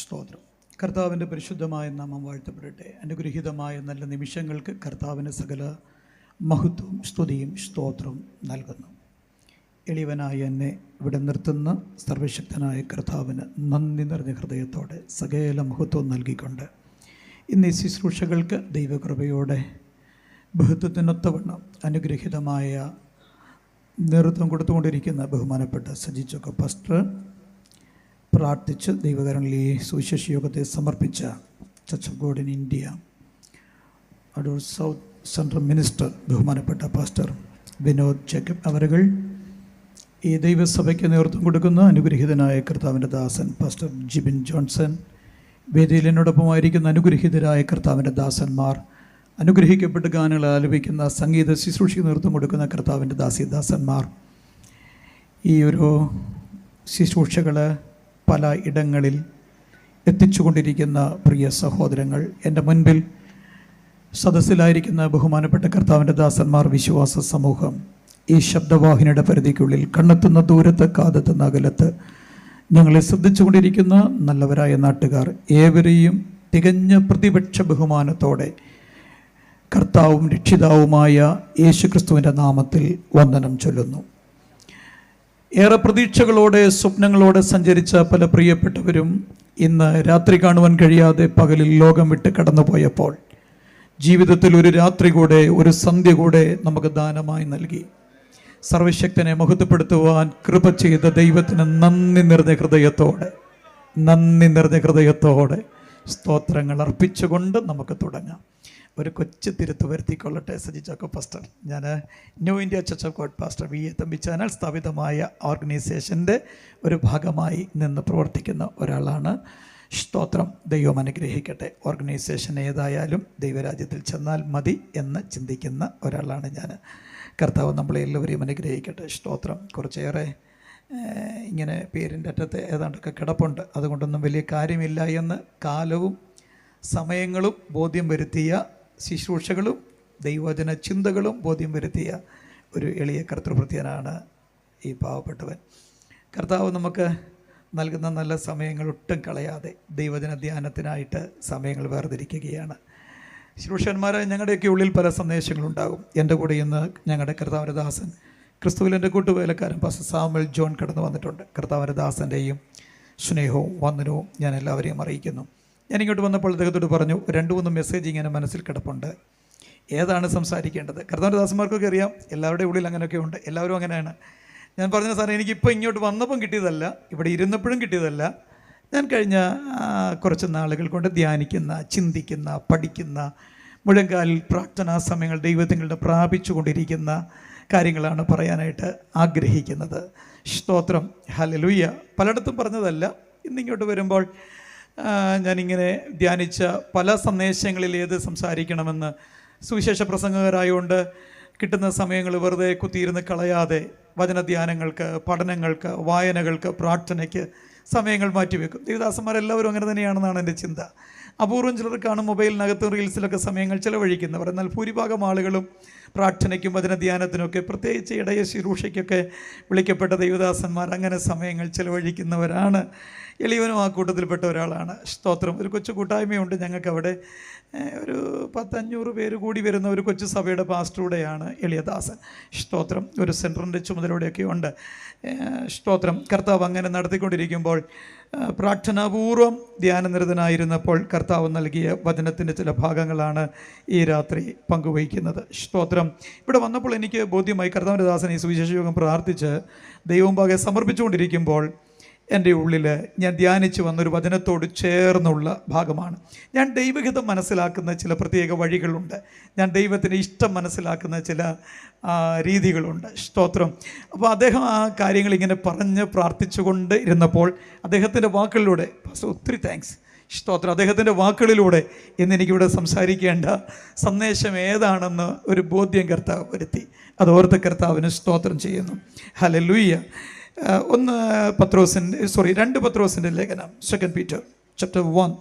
സ്തോത്രം. കർത്താവിൻ്റെ പരിശുദ്ധമായ നാമം വാഴ്ത്തപ്പെടട്ടെ. അനുഗ്രഹീതമായ നല്ല നിമിഷങ്ങൾക്ക് കർത്താവിന് സകല മഹത്വവും സ്തുതിയും സ്തോത്രവും നൽകുന്നു. എളിയവനായ എന്നെ ഇവിടെ നിർത്തുന്ന സർവശക്തനായ കർത്താവിന് നന്ദി നിറഞ്ഞ ഹൃദയത്തോടെ സകല മഹത്വവും നൽകിക്കൊണ്ട് ഇന്ന് ഈ ശുശ്രൂഷകൾക്ക് ദൈവകൃപയോടെ ബഹുത്വത്തിനൊത്തവണ്ണം അനുഗ്രഹീതമായ നേതൃത്വം കൊടുത്തുകൊണ്ടിരിക്കുന്ന ബഹുമാനപ്പെട്ട സജി ചൊക്ക പാസ്റ്റർ പ്രാർത്ഥിച്ച് ദൈവകരങ്ങളിൽ ഈ സുവിശേഷ യോഗത്തെ സമർപ്പിച്ച church of God in India Adoor south central minister ബഹുമാനപ്പെട്ട പാസ്റ്റർ വിനോദ് ജേക്കബ് അവരുകൾ, ഈ ദൈവസഭയ്ക്ക് നേതൃത്വം കൊടുക്കുന്ന അനുഗ്രഹീതനായ കർത്താവിൻ്റെ ദാസൻ പാസ്റ്റർ ജിബിൻ ജോൺസൺ, വേദിയിൽ എന്നോടൊപ്പമായിരിക്കുന്ന അനുഗ്രഹീതരായ കർത്താവിൻ്റെ ദാസന്മാർ, അനുഗ്രഹിക്കപ്പെട്ട് ഗാനങ്ങൾ ആലപിക്കുന്ന സംഗീത ശുശ്രൂഷയ്ക്ക് നേതൃത്വം കൊടുക്കുന്ന കർത്താവിൻ്റെ ദാസന്മാർ, ഈ ഒരു ശുശ്രൂഷകൾ പല ഇടങ്ങളിൽ എത്തിച്ചുകൊണ്ടിരിക്കുന്ന പ്രിയ സഹോദരങ്ങൾ, എൻ്റെ മുൻപിൽ സദസ്സിലായിരിക്കുന്ന ബഹുമാനപ്പെട്ട കർത്താവിൻ്റെ ദാസന്മാർ, വിശ്വാസ സമൂഹം, ഈ ശബ്ദവാഹിനിയുടെ പരിധിക്കുള്ളിൽ കണ്ണെത്തുന്ന ദൂരത്ത് കാതെത്തുന്ന അകലത്ത് ഞങ്ങളെ ശ്രദ്ധിച്ചുകൊണ്ടിരിക്കുന്ന നല്ലവരായ നാട്ടുകാർ ഏവരെയും തികഞ്ഞ പ്രതിപക്ഷ ബഹുമാനത്തോടെ കർത്താവും രക്ഷിതാവുമായ യേശുക്രിസ്തുവിൻ്റെ നാമത്തിൽ വന്ദനം ചൊല്ലുന്നു. ഏറെ പ്രതീക്ഷകളോടെ സ്വപ്നങ്ങളോടെ സഞ്ചരിച്ച പല പ്രിയപ്പെട്ടവരും ഇന്ന് രാത്രി കാണുവാൻ കഴിയാതെ പകലിൽ ലോകം വിട്ട് കടന്നുപോയപ്പോൾ ജീവിതത്തിൽ ഒരു രാത്രി കൂടെ, ഒരു സന്ധ്യ കൂടെ നമുക്ക് ദാനമായി നൽകി സർവശക്തനെ മഹത്വപ്പെടുത്തുവാൻ കൃപ ചെയ്ത ദൈവത്തിന് നന്ദി നിറഞ്ഞ ഹൃദയത്തോടെ സ്തോത്രങ്ങൾ അർപ്പിച്ചുകൊണ്ട് നമുക്ക് തുടങ്ങാം. ഒരു കൊച്ചു തിരുത്ത് വരുത്തിക്കൊള്ളട്ടെ. സജി ചൊക്ക പാസ്റ്റർ, ഞാൻ new India church of God pastor V A Thampi channel സ്ഥാപിതമായ ഓർഗനൈസേഷൻ്റെ ഒരു ഭാഗമായി നിന്ന് പ്രവർത്തിക്കുന്ന ഒരാളാണ്. സ്തോത്രം. ദൈവം അനുഗ്രഹിക്കട്ടെ. ഓർഗനൈസേഷൻ ഏതായാലും ദൈവരാജ്യത്തിൽ ചെന്നാൽ മതി എന്ന് ചിന്തിക്കുന്ന ഒരാളാണ് ഞാൻ. കർത്താവ് നമ്മളെ എല്ലാവരെയും അനുഗ്രഹിക്കട്ടെ. സ്തോത്രം. കുറച്ചേറെ ഇങ്ങനെ പേരിൻ്റെ അറ്റത്ത് ഏതാണ്ടൊക്കെ കിടപ്പുണ്ട്, അതുകൊണ്ടൊന്നും വലിയ കാര്യമില്ല എന്ന് കാലവും സമയങ്ങളും ബോധ്യം വരുത്തിയ ശുശ്രൂഷകളും ദൈവവചന ചിന്തകളും ബോധ്യം വരുത്തിയ ഒരു എളിയ കർത്തൃഭൃത്യനാണ് ഈ പാവപ്പെട്ടവൻ. കർത്താവ് നമുക്ക് നൽകുന്ന നല്ല സമയങ്ങൾ ഒട്ടും കളയാതെ ദൈവവചന ധ്യാനത്തിനായിട്ട് സമയങ്ങൾ വേർതിരിക്കുകയാണ്. ശുശ്രൂഷന്മാരെ, ഞങ്ങളുടെയൊക്കെ ഉള്ളിൽ പല സന്ദേശങ്ങളുണ്ടാകും. എൻ്റെ കൂടെ ഇന്ന് ഞങ്ങളുടെ കർത്താവിൻ്റെ ദാസൻ, ക്രിസ്തുവിൽ എൻ്റെ കൂട്ടുവേലക്കാരൻ പാസ്റ്റർ സാമുവൽ ജോൺ കടന്നു വന്നിട്ടുണ്ട്. കർത്താവിൻ്റെ ദാസൻ്റെയും സ്നേഹവും വന്ദനവും ഞാൻ എല്ലാവരെയും അറിയിക്കുന്നു. ഞാനിങ്ങോട്ട് വന്നപ്പോൾ അദ്ദേഹത്തോട് പറഞ്ഞു, 2-3 മെസ്സേജ് ഇങ്ങനെ മനസ്സിൽ കിടപ്പുണ്ട്, ഏതാണ് സംസാരിക്കേണ്ടത്? കർത്താവിൻ്റെ ദാസന്മാർക്കൊക്കെ അറിയാം, എല്ലാവരുടെയും ഉള്ളിൽ അങ്ങനെയൊക്കെ ഉണ്ട്, എല്ലാവരും അങ്ങനെയാണ്. ഞാൻ പറഞ്ഞ സാറേ, എനിക്കിപ്പോൾ ഇങ്ങോട്ട് വന്നപ്പം കിട്ടിയതല്ല, ഇവിടെ ഇരുന്നപ്പോഴും കിട്ടിയതല്ല, ഞാൻ കഴിഞ്ഞ കുറച്ച് നാളുകൾ കൊണ്ട് ധ്യാനിക്കുന്ന, ചിന്തിക്കുന്ന, പഠിക്കുന്ന, മുഴങ്കാലിൽ പ്രാർത്ഥനാ സമയങ്ങൾ ദൈവത്തിങ്ങളുടെ പ്രാപിച്ചു കൊണ്ടിരിക്കുന്ന കാര്യങ്ങളാണ് പറയാനായിട്ട് ആഗ്രഹിക്കുന്നത്. സ്തോത്രം. ഹല്ലേലൂയ. പലയിടത്തും പറഞ്ഞതല്ല, ഇന്നിങ്ങോട്ട് വരുമ്പോൾ ഞാനിങ്ങനെ ധ്യാനിച്ച പല സന്ദേശങ്ങളിൽ ഏത് സംസാരിക്കണമെന്ന് സുവിശേഷ പ്രസംഗകരായതുകൊണ്ട് കിട്ടുന്ന സമയങ്ങൾ വെറുതെ കുത്തിയിരുന്ന് കളയാതെ വചനധ്യാനങ്ങൾക്ക്, പഠനങ്ങൾക്ക്, വായനകൾക്ക്, പ്രാർത്ഥനയ്ക്ക് സമയങ്ങൾ മാറ്റിവെക്കും. ദേവദാസന്മാരെല്ലാവരും അങ്ങനെ തന്നെയാണെന്നാണ് എൻ്റെ ചിന്ത. അപൂർവം ചിലർക്കാണ് മൊബൈലിനകത്തും റീൽസിലൊക്കെ സമയങ്ങൾ ചിലവഴിക്കുന്നവർ. എന്നാൽ ഭൂരിഭാഗം ആളുകളും പ്രാർത്ഥനയ്ക്കും വചനധ്യാനത്തിനൊക്കെ, പ്രത്യേകിച്ച് ഇടയ ശുശ്രൂഷയ്ക്കൊക്കെ വിളിക്കപ്പെട്ട ദൈവദാസന്മാർ അങ്ങനെ സമയങ്ങൾ ചിലവഴിക്കുന്നവരാണ്. എളിയവനും ആ കൂട്ടത്തിൽപ്പെട്ട ഒരാളാണ്. സ്തോത്രം. ഒരു കൊച്ചു കൂട്ടായ്മയുണ്ട് ഞങ്ങൾക്ക് അവിടെ. ഒരു 10-500 പേര് കൂടി വരുന്ന ഒരു കൊച്ചു സഭയുടെ പാസ്റ്ററുടെയാണ് എളിയദാസൻ. സ്തോത്രം. ഒരു സെൻറ്ററിൻ്റെ ചുമതലയോടെയൊക്കെ ഉണ്ട്. സ്തോത്രം. കർത്താവ് അങ്ങനെ നടത്തിക്കൊണ്ടിരിക്കുമ്പോൾ പ്രാർത്ഥനാപൂർവം ധ്യാനനിരതനായിരുന്നപ്പോൾ കർത്താവ് നൽകിയ വചനത്തിൻ്റെ ചില ഭാഗങ്ങളാണ് ഈ രാത്രി പങ്കുവയ്ക്കുന്നത്. സ്തോത്രം. ഇവിടെ വന്നപ്പോൾ എനിക്ക് ബോധ്യമായി, കർത്താവിൻ്റെ ദാസൻ ഈ സുവിശേഷ യോഗം പ്രാർത്ഥിച്ച് ദൈവമുമ്പാകെ സമർപ്പിച്ചുകൊണ്ടിരിക്കുമ്പോൾ എൻ്റെ ഉള്ളിൽ ഞാൻ ധ്യാനിച്ചു വന്നൊരു വചനത്തോട് ചേർന്നുള്ള ഭാഗമാണ്. ഞാൻ ദൈവഹിതം മനസ്സിലാക്കുന്ന ചില പ്രത്യേക വഴികളുണ്ട്. ഞാൻ ദൈവത്തിൻ്റെ ഇഷ്ടം മനസ്സിലാക്കുന്ന ചില രീതികളുണ്ട്. സ്തോത്രം. അപ്പോൾ അദ്ദേഹം ആ കാര്യങ്ങൾ ഇങ്ങനെ പറഞ്ഞ് പ്രാർത്ഥിച്ചുകൊണ്ട് ഇരുന്നപ്പോൾ അദ്ദേഹത്തിൻ്റെ വാക്കുകളിലൂടെ, ഒത്തിരി താങ്ക്സ്. സ്തോത്രം. അദ്ദേഹത്തിൻ്റെ വാക്കുകളിലൂടെ ഇന്ന് എനിക്കിവിടെ സംസാരിക്കേണ്ട സന്ദേശം ഏതാണെന്ന് ഒരു ബോധ്യം കർത്താവ് വരുത്തി. അതോർത്ത് കർത്താവിന് സ്തോത്രം ചെയ്യുന്നു. ഹല്ലേലൂയ. 2 പത്രോസിൻ്റെ ലേഖനം, 2 Peter chapter 1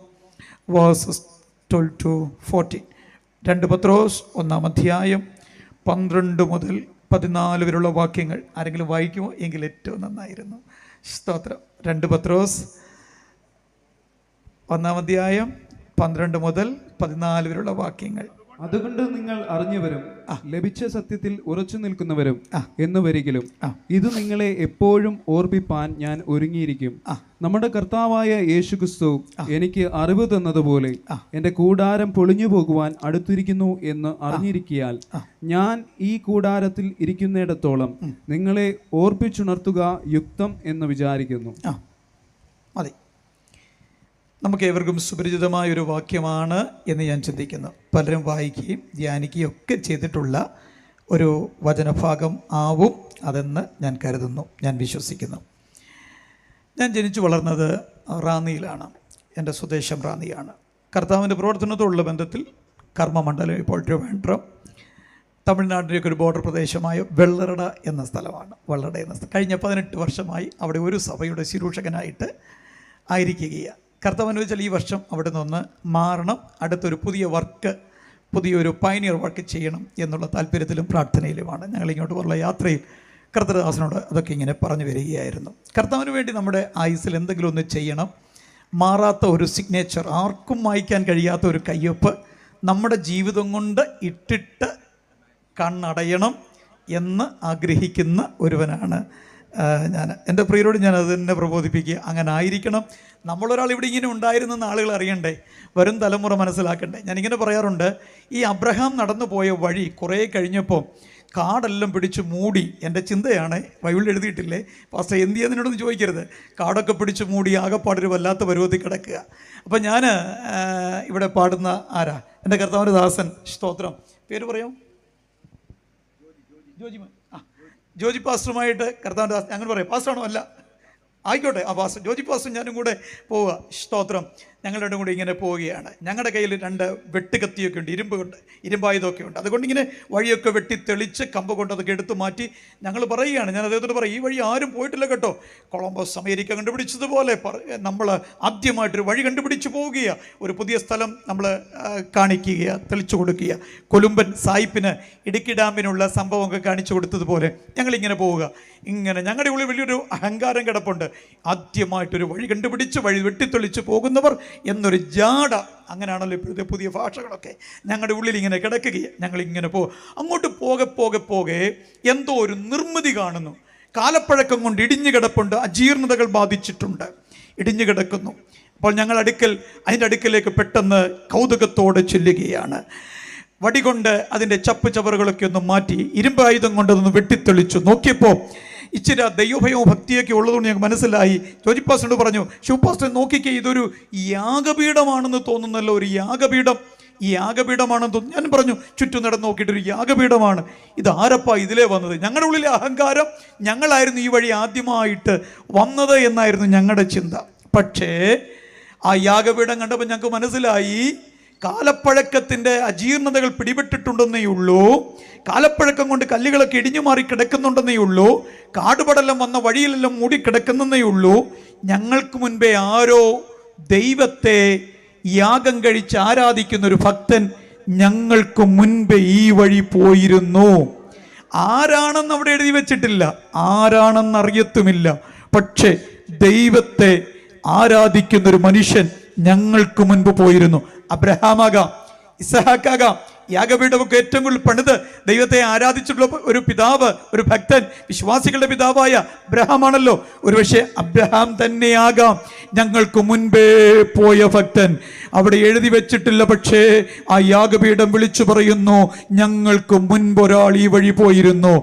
verses 12-14. 2 പത്രോസ് 1-ാം അധ്യായം 12 മുതൽ 14 വരെയുള്ള വാക്യങ്ങൾ ആരെങ്കിലും വായിക്കുമോ എങ്കിൽ ഏറ്റവും നന്നായിരുന്നു. സ്തോത്രം. 2 പത്രോസ് 1-ാം അധ്യായം 12 മുതൽ 14 വരെയുള്ള വാക്യങ്ങൾ. അതുകൊണ്ട് നിങ്ങൾ അറിഞ്ഞവരും ലഭിച്ച സത്യത്തിൽ ഉറച്ചു നിൽക്കുന്നവരും എന്ന് വരികിലും ഇത് നിങ്ങളെ എപ്പോഴും ഓർപ്പിപ്പാൻ ഞാൻ ഒരുങ്ങിയിരിക്കും. നമ്മുടെ കർത്താവായ യേശുക്രിസ്തു എനിക്ക് അറിവ് തന്നതുപോലെ എന്റെ കൂടാരം പൊളിഞ്ഞു പോകുവാൻ അടുത്തിരിക്കുന്നു എന്ന് അറിഞ്ഞിരിക്കയാൽ ഞാൻ ഈ കൂടാരത്തിൽ ഇരിക്കുന്നിടത്തോളം നിങ്ങളെ ഓർപ്പിച്ചുണർത്തുക യുക്തം എന്ന് വിചാരിക്കുന്നു. മതി. നമുക്ക് ഏവർക്കും സുപരിചിതമായൊരു വാക്യമാണ് എന്ന് ഞാൻ ചിന്തിക്കുന്നു. പലരും വായിക്കുകയും ധ്യാനിക്കുകയും ഒക്കെ ചെയ്തിട്ടുള്ള ഒരു വചനഭാഗം ആവും അതെന്ന് ഞാൻ കരുതുന്നു, ഞാൻ വിശ്വസിക്കുന്നു. ഞാൻ ജനിച്ചു വളർന്നത് റാന്നിയിലാണ്. എൻ്റെ സ്വദേശം റാന്നിയാണ്. കർത്താവിൻ്റെ പ്രവർത്തനത്തോടുള്ള ബന്ധത്തിൽ കർമ്മമണ്ഡലം, ഇപ്പോൾ ട്രിവാൻഡ്രം, തമിഴ്നാട്ടിലേക്ക് ഒരു ബോർഡർ പ്രദേശമായ വെള്ളറട എന്ന സ്ഥലമാണ്. വെള്ളറട എന്ന സ്ഥലം കഴിഞ്ഞ 18 വർഷമായി അവിടെ ഒരു സഭയുടെ ശുശ്രൂഷകനായിട്ട് ആയിരിക്കുകയാണ്. കർത്താവ് അനുവദിച്ചാൽ ഈ വർഷം അവിടെ നിന്ന് മാറണം, അടുത്തൊരു പുതിയൊരു പയനിയർ വർക്ക് ചെയ്യണം എന്നുള്ള താല്പര്യത്തിലും പ്രാർത്ഥനയിലുമാണ്. ഞങ്ങളിങ്ങോട്ട് ഉള്ള യാത്രയിൽ കർത്തദാസനോട് അതൊക്കെ ഇങ്ങനെ പറഞ്ഞു വരികയായിരുന്നു. കർത്താവിന് വേണ്ടി നമ്മുടെ ആയുസ്സിൽ എന്തെങ്കിലും ഒന്ന് ചെയ്യണം, മാറാത്ത ഒരു സിഗ്നേച്ചർ, ആർക്കും വായിക്കാൻ കഴിയാത്ത ഒരു കയ്യൊപ്പ് നമ്മുടെ ജീവിതം കൊണ്ട് ഇട്ടിട്ട് കണ്ണടയണം എന്ന് ആഗ്രഹിക്കുന്ന ഒരുവനാണ് ഞാൻ. എൻ്റെ പ്രിയരോട് ഞാൻ അത് തന്നെ പ്രബോധിപ്പിക്കുക, അങ്ങനെ ആയിരിക്കണം. നമ്മളൊരാൾ ഇവിടെ ഇങ്ങനെ ഉണ്ടായിരുന്നെന്ന് ആളുകൾ അറിയണ്ടേ, വരും തലമുറ മനസ്സിലാക്കണ്ടേ. ഞാനിങ്ങനെ പറയാറുണ്ട്, ഈ അബ്രഹാം നടന്നു പോയ വഴി കുറേ കഴിഞ്ഞപ്പോൾ കാടെല്ലാം പിടിച്ച് മൂടി. എൻ്റെ ചിന്തയാണ്, ബൈബിളിൽ എഴുതിയിട്ടില്ലേ, പാസ്റ്റർ എന്ത് ചെയ്യുന്നതിനോടൊന്ന് ചോദിക്കരുത്. കാടൊക്കെ പിടിച്ച് മൂടി ആകെപ്പാടൊരു വല്ലാത്ത പരുവത്തിൽ കിടക്കുക. അപ്പം ഞാൻ ഇവിടെ പാടുന്ന ആരാ, എൻ്റെ കർത്താവിൻ്റെ ദാസൻ, സ്തോത്രം, പേര് പറയാം, ജോജി പാസ്റ്ററുമായിട്ട് കർത്താവിൻ്റെ ദാസൻ, അങ്ങനെ പറയാം, പാസ്റ്ററാണോ? അല്ല, ആയിക്കോട്ടെ, ആ പാസ്റ്റർ ജോജി പാസ്റ്റർ ഞാനും കൂടെ പോവുക. സ്തോത്രം. ഞങ്ങളുടെ കൂടെ ഇങ്ങനെ പോവുകയാണ്. ഞങ്ങളുടെ കയ്യിൽ 2 വെട്ടുകത്തിയൊക്കെ ഉണ്ട്, ഇരുമ്പായുധമൊക്കെ ഉണ്ട്. അതുകൊണ്ട് ഇങ്ങനെ വഴിയൊക്കെ വെട്ടി തെളിച്ച് കമ്പ് കൊണ്ട് അതൊക്കെ എടുത്തു മാറ്റി ഞങ്ങൾ പറയുകയാണ്. ഞാൻ അദ്ദേഹത്തോട് പറയും, ഈ വഴി ആരും പോയിട്ടില്ല കേട്ടോ. കൊളംബസ് അമേരിക്ക കണ്ടുപിടിച്ചതുപോലെ നമ്മൾ ആദ്യമായിട്ടൊരു വഴി കണ്ടുപിടിച്ച് പോവുകയാണ്. ഒരു പുതിയ സ്ഥലം നമ്മൾ കാണിക്കുക, തെളിച്ചു കൊടുക്കുക. കൊലുമ്പൻ സായിപ്പിന് ഇടുക്കി ഡാമിനുള്ള സംഭവമൊക്കെ കാണിച്ചു കൊടുത്തതുപോലെ ഞങ്ങളിങ്ങനെ പോവുക. ഇങ്ങനെ ഞങ്ങളുടെ ഉള്ളിൽ വലിയൊരു അഹങ്കാരം കിടപ്പുണ്ട്. ആദ്യമായിട്ടൊരു വഴി കണ്ടുപിടിച്ച് വഴി വെട്ടിത്തെളിച്ച് പോകുന്നവർ എന്നൊരു ജാട, അങ്ങനെയാണല്ലോ ഇപ്പോഴത്തെ പുതിയ ഭാഷകളൊക്കെ, ഞങ്ങളുടെ ഉള്ളിൽ ഇങ്ങനെ കിടക്കുകയാണ്. ഞങ്ങളിങ്ങനെ അങ്ങോട്ട് പോകെ എന്തോ ഒരു നിർമ്മിതി കാണുന്നു. കാലപ്പഴക്കം കൊണ്ട് ഇടിഞ്ഞു കിടപ്പുണ്ട്, അജീർണതകൾ ബാധിച്ചിട്ടുണ്ട്, ഇടിഞ്ഞു കിടക്കുന്നു. അപ്പോൾ ഞങ്ങൾ അതിൻ്റെ അടുക്കലേക്ക് പെട്ടെന്ന് കൗതുകത്തോടെ ചെല്ലുകയാണ്. വടികൊണ്ട് അതിൻ്റെ ചപ്പ് ചവറുകളൊക്കെ ഒന്ന് മാറ്റി ഇരുമ്പായുധം കൊണ്ടതൊന്ന് വെട്ടിത്തെളിച്ചു നോക്കിയപ്പോൾ ഇച്ചിരി ദൈവഭയവും ഭക്തിയൊക്കെ ഉള്ളതുകൊണ്ട് ഞങ്ങൾക്ക് മനസ്സിലായി. ജോജി പാസ്റ്ററോട് പറഞ്ഞു, ശിവപാസ്റ്റർ നോക്കിക്കേ, ഇതൊരു യാഗപീഠമാണെന്ന് തോന്നുന്നല്ലോ, ഒരു യാഗപീഠം, ഈ യാഗപീഠമാണെന്ന് തോന്നുന്നു. ഞാൻ പറഞ്ഞു, ചുറ്റും നടന്ന് നോക്കിയിട്ടൊരു യാഗപീഠമാണ്, ഇത് ആരപ്പാ ഇതിലേ വന്നത്? ഞങ്ങളുടെ ഉള്ളിലെ അഹങ്കാരം, ഞങ്ങളായിരുന്നു ഈ വഴി ആദ്യമായിട്ട് വന്നത് എന്നായിരുന്നു ഞങ്ങളുടെ ചിന്ത. പക്ഷേ ആ യാഗപീഠം കണ്ടപ്പോൾ ഞങ്ങൾക്ക് മനസ്സിലായി, കാലപ്പഴക്കത്തിൻ്റെ അജീർണതകൾ പിടിപെട്ടിട്ടുണ്ടെന്നേ ഉള്ളൂ, കാലപ്പഴക്കം കൊണ്ട് കല്ലുകളൊക്കെ ഇടിഞ്ഞു മാറി കിടക്കുന്നുണ്ടെന്നേ ഉള്ളൂ, കാടുപടലം വന്ന വഴിയിലെല്ലാം മൂടിക്കിടക്കുന്നേ ഉള്ളൂ. ഞങ്ങൾക്ക് മുൻപേ ആരോ ദൈവത്തെ യാഗം കഴിച്ച് ആരാധിക്കുന്ന ഒരു ഭക്തൻ ഞങ്ങൾക്ക് മുൻപേ ഈ വഴി പോയിരുന്നു. ആരാണെന്ന് അവിടെ എഴുതി വെച്ചിട്ടില്ല, ആരാണെന്ന് അറിയത്തുമില്ല. പക്ഷെ ദൈവത്തെ ആരാധിക്കുന്നൊരു മനുഷ്യൻ ഞങ്ങൾക്ക് മുൻപ് പോയിരുന്നു. അബ്രഹാമാകാം, ഇസഹാക്കാകാം, യാഗപീഠമൊക്കെ ഏറ്റവും കൂടുതൽ പണിത് ദൈവത്തെ ആരാധിച്ചിട്ടുള്ള ഒരു പിതാവ്, ഒരു ഭക്തൻ, വിശ്വാസികളുടെ പിതാവായ അബ്രഹാമാണല്ലോ. ഒരുപക്ഷെ അബ്രഹാം തന്നെയാകാം ഞങ്ങൾക്ക് മുൻപേ പോയ ഭക്തൻ. അവിടെ എഴുതി വെച്ചിട്ടില്ല, പക്ഷേ ആ യാഗപീഠം വിളിച്ചു പറയുന്നു, ഞങ്ങൾക്ക് മുൻപൊരാൾ ഈ വഴി പോയിരുന്നു.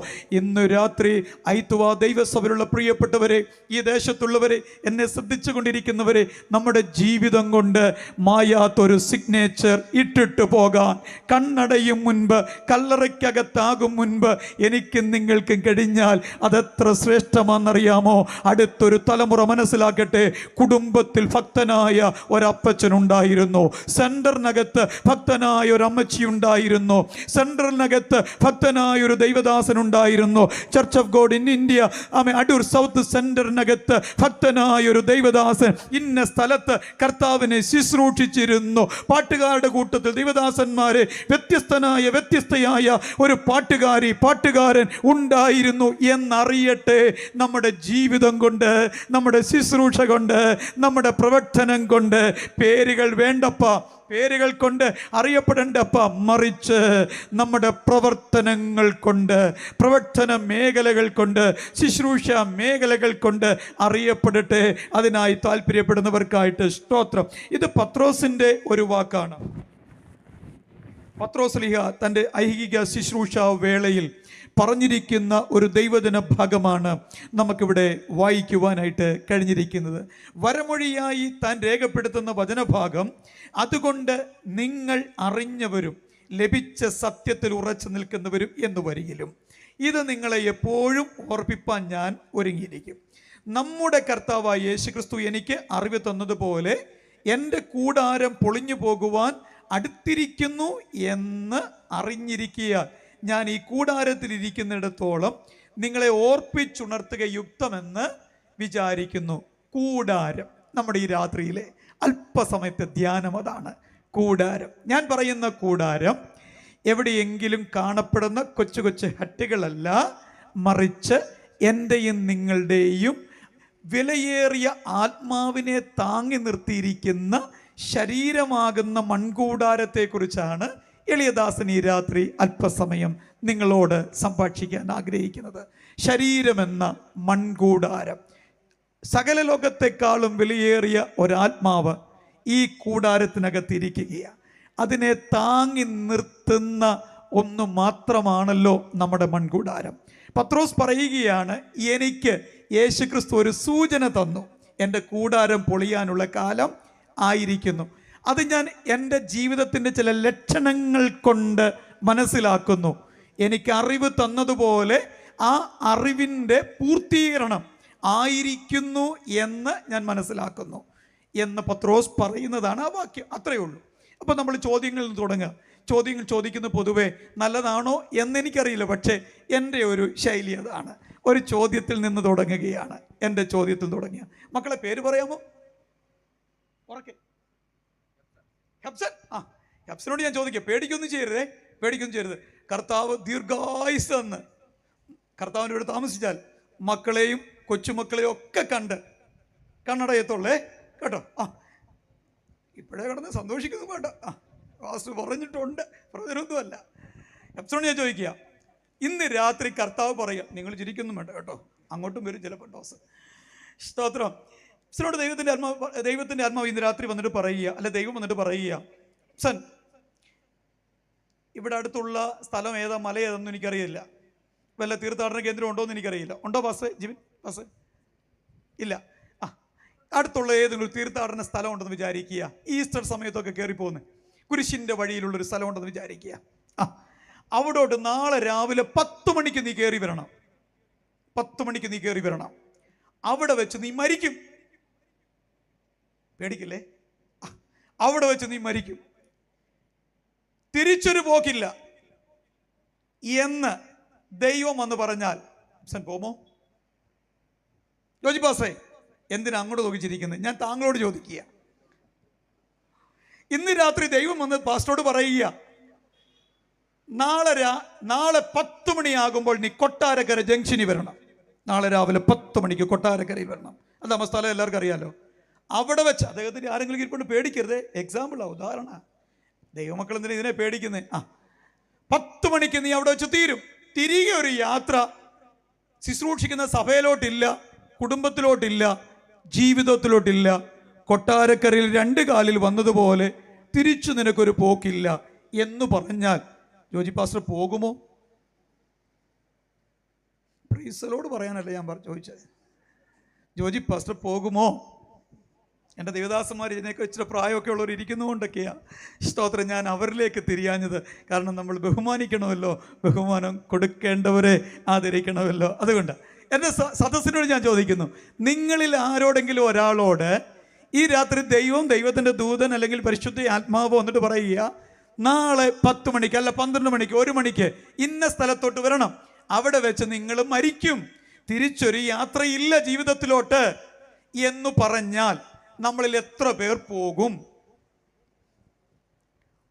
ഇന്ന് രാത്രി ഐത്തുവ ദൈവസഭയിലുള്ള പ്രിയപ്പെട്ടവരെ, ഈ ദേശത്തുള്ളവരെ, എന്നെ ശ്രദ്ധിച്ചു കൊണ്ടിരിക്കുന്നവരെ, നമ്മുടെ ജീവിതം കൊണ്ട് മായാത്തൊരു സിഗ്നേച്ചർ ഇട്ടിട്ട് പോകാൻ, കണ്ണടയും മുൻപ്, കല്ലറയ്ക്കകത്താകും മുൻപ് എനിക്കും നിങ്ങൾക്കും കഴിഞ്ഞാൽ അതെത്ര ശ്രേഷ്ഠമാണെന്നറിയാമോ? അടുത്തൊരു തലമുറ മനസ്സിലാക്കട്ടെ, കുടുംബത്തിൽ ഭക്തനായ ഒരപ്പച്ചനുണ്ടായിരുന്നു, സെന്ററിനകത്ത് ഭക്തനായ ഒരു അമ്മച്ചി ഉണ്ടായിരുന്നു, സെന്ററിനകത്ത് ഭക്തനായ ഒരു ദൈവദാസൻ ഉണ്ടായിരുന്നു. Church of God in India Adoor south സെന്ററിനകത്ത് ഭക്തനായ ഒരു ദൈവദാസൻ ഇന്ന സ്ഥലത്ത് കർത്താവിനെ ശുശ്രൂഷിച്ചിരുന്നു. പാട്ടുകാരുടെ കൂട്ടത്തിൽ ദൈവദാസന്മാരെ വ്യത്യസ്തയായ ഒരു പാട്ടുകാരൻ ഉണ്ടായിരുന്നു എന്നറിയട്ടെ. നമ്മുടെ ജീവിതം കൊണ്ട്, നമ്മുടെ ശുശ്രൂഷ കൊണ്ട്, നമ്മുടെ പ്രവർത്തനം കൊണ്ട് പേരുകൾ വേണ്ടപ്പ, പേരുകൾ കൊണ്ട് അറിയപ്പെടേണ്ടപ്പ, മറിച്ച് നമ്മുടെ പ്രവർത്തനങ്ങൾ കൊണ്ട്, പ്രവർത്തന മേഖലകൾ കൊണ്ട്, ശുശ്രൂഷ മേഖലകൾ കൊണ്ട് അറിയപ്പെടട്ടെ. അതിനായി താല്പര്യപ്പെടുന്നവർക്കായിട്ട് സ്തോത്രം. ഇത് പത്രോസിൻ്റെ ഒരു വാക്കാണ്. പത്രോസ്ലീഹ തൻ്റെ ഐഹിക ശുശ്രൂഷ വേളയിൽ പറഞ്ഞിരിക്കുന്ന ഒരു ദൈവജന ഭാഗമാണ് നമുക്കിവിടെ വായിക്കുവാനായിട്ട് കഴിഞ്ഞിരിക്കുന്നത്. വരമൊഴിയായി താൻ രേഖപ്പെടുത്തുന്ന വചനഭാഗം, അതുകൊണ്ട് നിങ്ങൾ അറിഞ്ഞവരും ലഭിച്ച സത്യത്തിൽ ഉറച്ചു നിൽക്കുന്നവരും എന്ന് വരികിലും ഇത് നിങ്ങളെ എപ്പോഴും ഓർപ്പിപ്പാൻ ഞാൻ ഒരുങ്ങിയിരിക്കും. നമ്മുടെ കർത്താവായ യേശുക്രിസ്തു എനിക്ക് അറിവ് തന്നതുപോലെ എൻ്റെ കൂടാരം പൊളിഞ്ഞു പോകുവാൻ അടുത്തിരിക്കുന്നു എന്ന് അറിഞ്ഞിരിക്കുക. ഞാൻ ഈ കൂടാരത്തിൽ ഇരിക്കുന്നിടത്തോളം നിങ്ങളെ ഓർപ്പിച്ചുണർത്തുക യുക്തമെന്ന് വിചാരിക്കുന്നു. കൂടാരം, നമ്മുടെ ഈ രാത്രിയിലെ അല്പസമയത്തെ ധ്യാനം അതാണ് കൂടാരം. ഞാൻ പറയുന്ന കൂടാരം എവിടെയെങ്കിലും കാണപ്പെടുന്ന കൊച്ചു കൊച്ചു ഹട്ടുകളല്ല, മറിച്ച് എൻ്റെയും നിങ്ങളുടെയും വിലയേറിയ ആത്മാവിനെ താങ്ങി നിർത്തിയിരിക്കുന്ന ശരീരമാകുന്ന മൺകൂടാരത്തെക്കുറിച്ചാണ് എളിയദാസൻ ഈ രാത്രി അല്പസമയം നിങ്ങളോട് സംഭാഷിക്കാൻ ആഗ്രഹിക്കുന്നത്. ശരീരമെന്ന മൺകൂടാരം, സകല ലോകത്തെക്കാളും വിലയേറിയ ഒരാത്മാവ് ഈ കൂടാരത്തിനകത്തിരിക്കുകയാണ്. അതിനെ താങ്ങി നിർത്തുന്ന ഒന്ന് മാത്രമാണല്ലോ നമ്മുടെ മൺകൂടാരം. പത്രോസ് പറയുകയാണ്, എനിക്ക് യേശുക്രിസ്തു ഒരു സൂചന തന്നു, എൻ്റെ കൂടാരം പൊളിയാനുള്ള കാലം ആയിരിക്കുന്നു. അത് ഞാൻ എൻ്റെ ജീവിതത്തിൻ്റെ ചില ലക്ഷണങ്ങൾ കൊണ്ട് മനസ്സിലാക്കുന്നു. എനിക്ക് അറിവ് തന്നതുപോലെ ആ അറിവിൻ്റെ പൂർത്തീകരണം ആയിരിക്കുന്നു എന്ന് ഞാൻ മനസ്സിലാക്കുന്നു എന്ന് പത്രോസ് പറയുന്നതാണ് ആ വാക്യം. അത്രയേ ഉള്ളൂ. അപ്പോൾ നമ്മൾ ചോദ്യങ്ങളിൽ നിന്ന് തുടങ്ങുക. ചോദ്യങ്ങൾ ചോദിക്കുന്നത് പൊതുവെ നല്ലതാണോ എന്നെനിക്കറിയില്ല, പക്ഷേ എൻ്റെ ഒരു ശൈലി അതാണ്. ഒരു ചോദ്യത്തിൽ നിന്ന് തുടങ്ങുകയാണ്. എൻ്റെ ചോദ്യത്തിൽ തുടങ്ങിയ മക്കളെ പേര് പറയാമോ? ഉറക്കെ. ഹെബ്സൻ. ഹെബ്സനോട് ഞാൻ ചോദിക്കാം, പേടിക്കൊന്നും ചെയ്യരുത്. കർത്താവ് ദീർഘായുസ് എന്ന് കർത്താവിൻ്റെ ഇവിടെ താമസിച്ചാൽ മക്കളെയും കൊച്ചുമക്കളെയും ഒക്കെ കണ്ണടയത്തുള്ളേ കേട്ടോ. ഇപ്പോഴേ കിടന്ന് സന്തോഷിക്കുന്നു വേണ്ട. വാസു പറഞ്ഞിട്ടുണ്ട്, പ്രചരൊന്നുമല്ല. ഹെബ്സനോട് ഞാൻ ചോദിക്കുക, ഇന്ന് രാത്രി കർത്താവ് പറയുക, നിങ്ങൾ ചിരിക്കൊന്നും വേണ്ട കേട്ടോ, അങ്ങോട്ടും വരും ചിലപ്പോൾ ഡോസ്. സ്തോത്രം. ഹെബ്സനോട് ദൈവത്തിൻ്റെ ആത്മാവ് ഇന്ന് രാത്രി വന്നിട്ട് പറയുക, അല്ലെ ദൈവം വന്നിട്ട് പറയുക, ഹെബ്സൻ ഇവിടെ അടുത്തുള്ള സ്ഥലം ഏതാ, മല ഏതാണെന്ന് എനിക്കറിയില്ല, വല്ല തീർത്ഥാടന കേന്ദ്രം ഉണ്ടോ എന്ന് എനിക്കറിയില്ല. ഉണ്ടോ പാസ് ജിമിൻ? പാസ് ഇല്ല. അടുത്തുള്ള ഏതെങ്കിലും തീർത്ഥാടന സ്ഥലം ഉണ്ടെന്ന് വിചാരിക്കുക. ഈസ്റ്റർ സമയത്തൊക്കെ കയറിപ്പോകുന്നത് കുരിശിൻ്റെ വഴിയിലുള്ളൊരു സ്ഥലം ഉണ്ടെന്ന് വിചാരിക്കുക. അവിടോട്ട് നാളെ രാവിലെ 10 മണിക്ക് നീ കയറി വരണം. 10 മണിക്ക് നീ കയറി വരണം. അവിടെ വെച്ച് നീ മരിക്കും. പേടിക്കില്ലേ? അവിടെ വെച്ച് നീ മരിക്കും, തിരിച്ചൊരു പോക്കില്ല എന്ന് ദൈവം വന്ന് പറഞ്ഞാൽ പോമോ? ജോജിപ്പാസേ, എന്തിനാ അങ്ങോട്ട് നോക്കിച്ചിരിക്കുന്നത്? ഞാൻ താങ്കളോട് ചോദിക്കുക. ഇന്ന് രാത്രി ദൈവം വന്ന് പാസ്റ്ററോട് പറയുക, നാളെ 10 മണിയാകുമ്പോൾ നീ കൊട്ടാരക്കര ജംഗ്ഷനിൽ വരണം. നാളെ രാവിലെ 10 മണിക്ക് കൊട്ടാരക്കരയിൽ വരണം. അത് നമ്മ സ്ഥലം എല്ലാവർക്കും അറിയാലോ. അവിടെ വെച്ച് അദ്ദേഹത്തിന് ആരെങ്കിലും ഇരിപ്പുണ്ട്, പേടിക്കരുത്. എക്സാമ്പിളാ, ഉദാഹരണ. ദൈവമക്കൾ എന്തിനാ ഇതിനെ പേടിക്കുന്നത്? 10 മണിക്ക് നീ അവിടെ വെച്ച് തീരും. തിരികെ ഒരു യാത്ര ശുശ്രൂഷിക്കുന്ന സഭയിലോട്ടില്ല, കുടുംബത്തിലോട്ടില്ല, ജീവിതത്തിലോട്ടില്ല. കൊട്ടാരക്കരയിൽ 2 കാലിൽ വന്നതുപോലെ തിരിച്ചു നിനക്കൊരു പോക്കില്ല എന്ന് പറഞ്ഞാൽ ജോജി പാസ്റ്റർ പോകുമോ? പ്രീസലോട് പറയാനല്ല ഞാൻ ചോദിച്ചത്. ജോജി പാസ്റ്റർ പോകുമോ? എൻ്റെ ദേവദാസന്മാർ ഇതിനൊക്കെ ഇച്ചിരി പ്രായമൊക്കെ ഉള്ളവർ ഇരിക്കുന്നതുകൊണ്ടൊക്കെയാണ് സ്തോത്രം ഞാൻ അവരിലേക്ക് തിരിയാഞ്ഞത്. കാരണം നമ്മൾ ബഹുമാനിക്കണമല്ലോ, ബഹുമാനം കൊടുക്കേണ്ടവരെ ആദരിക്കണമല്ലോ. അതുകൊണ്ട് എൻ്റെ സദസ്സിനോട് ഞാൻ ചോദിക്കുന്നു, നിങ്ങളിൽ ആരോടെങ്കിലും ഒരാളോട് ഈ രാത്രി ദൈവത്തിൻ്റെ ദൂതൻ അല്ലെങ്കിൽ പരിശുദ്ധ ആത്മാവ് വന്നിട്ട് പറയുക, നാളെ 10 മണിക്ക് അല്ല 12 മണിക്ക് 1 മണിക്ക് ഇന്ന സ്ഥലത്തോട്ട് വരണം, അവിടെ വെച്ച് നിങ്ങൾ മരിക്കും, തിരിച്ചൊരു യാത്രയില്ല ജീവിതത്തിലോട്ട് എന്ന് പറഞ്ഞാൽ നമ്മളിൽ എത്ര പേർ പോകും?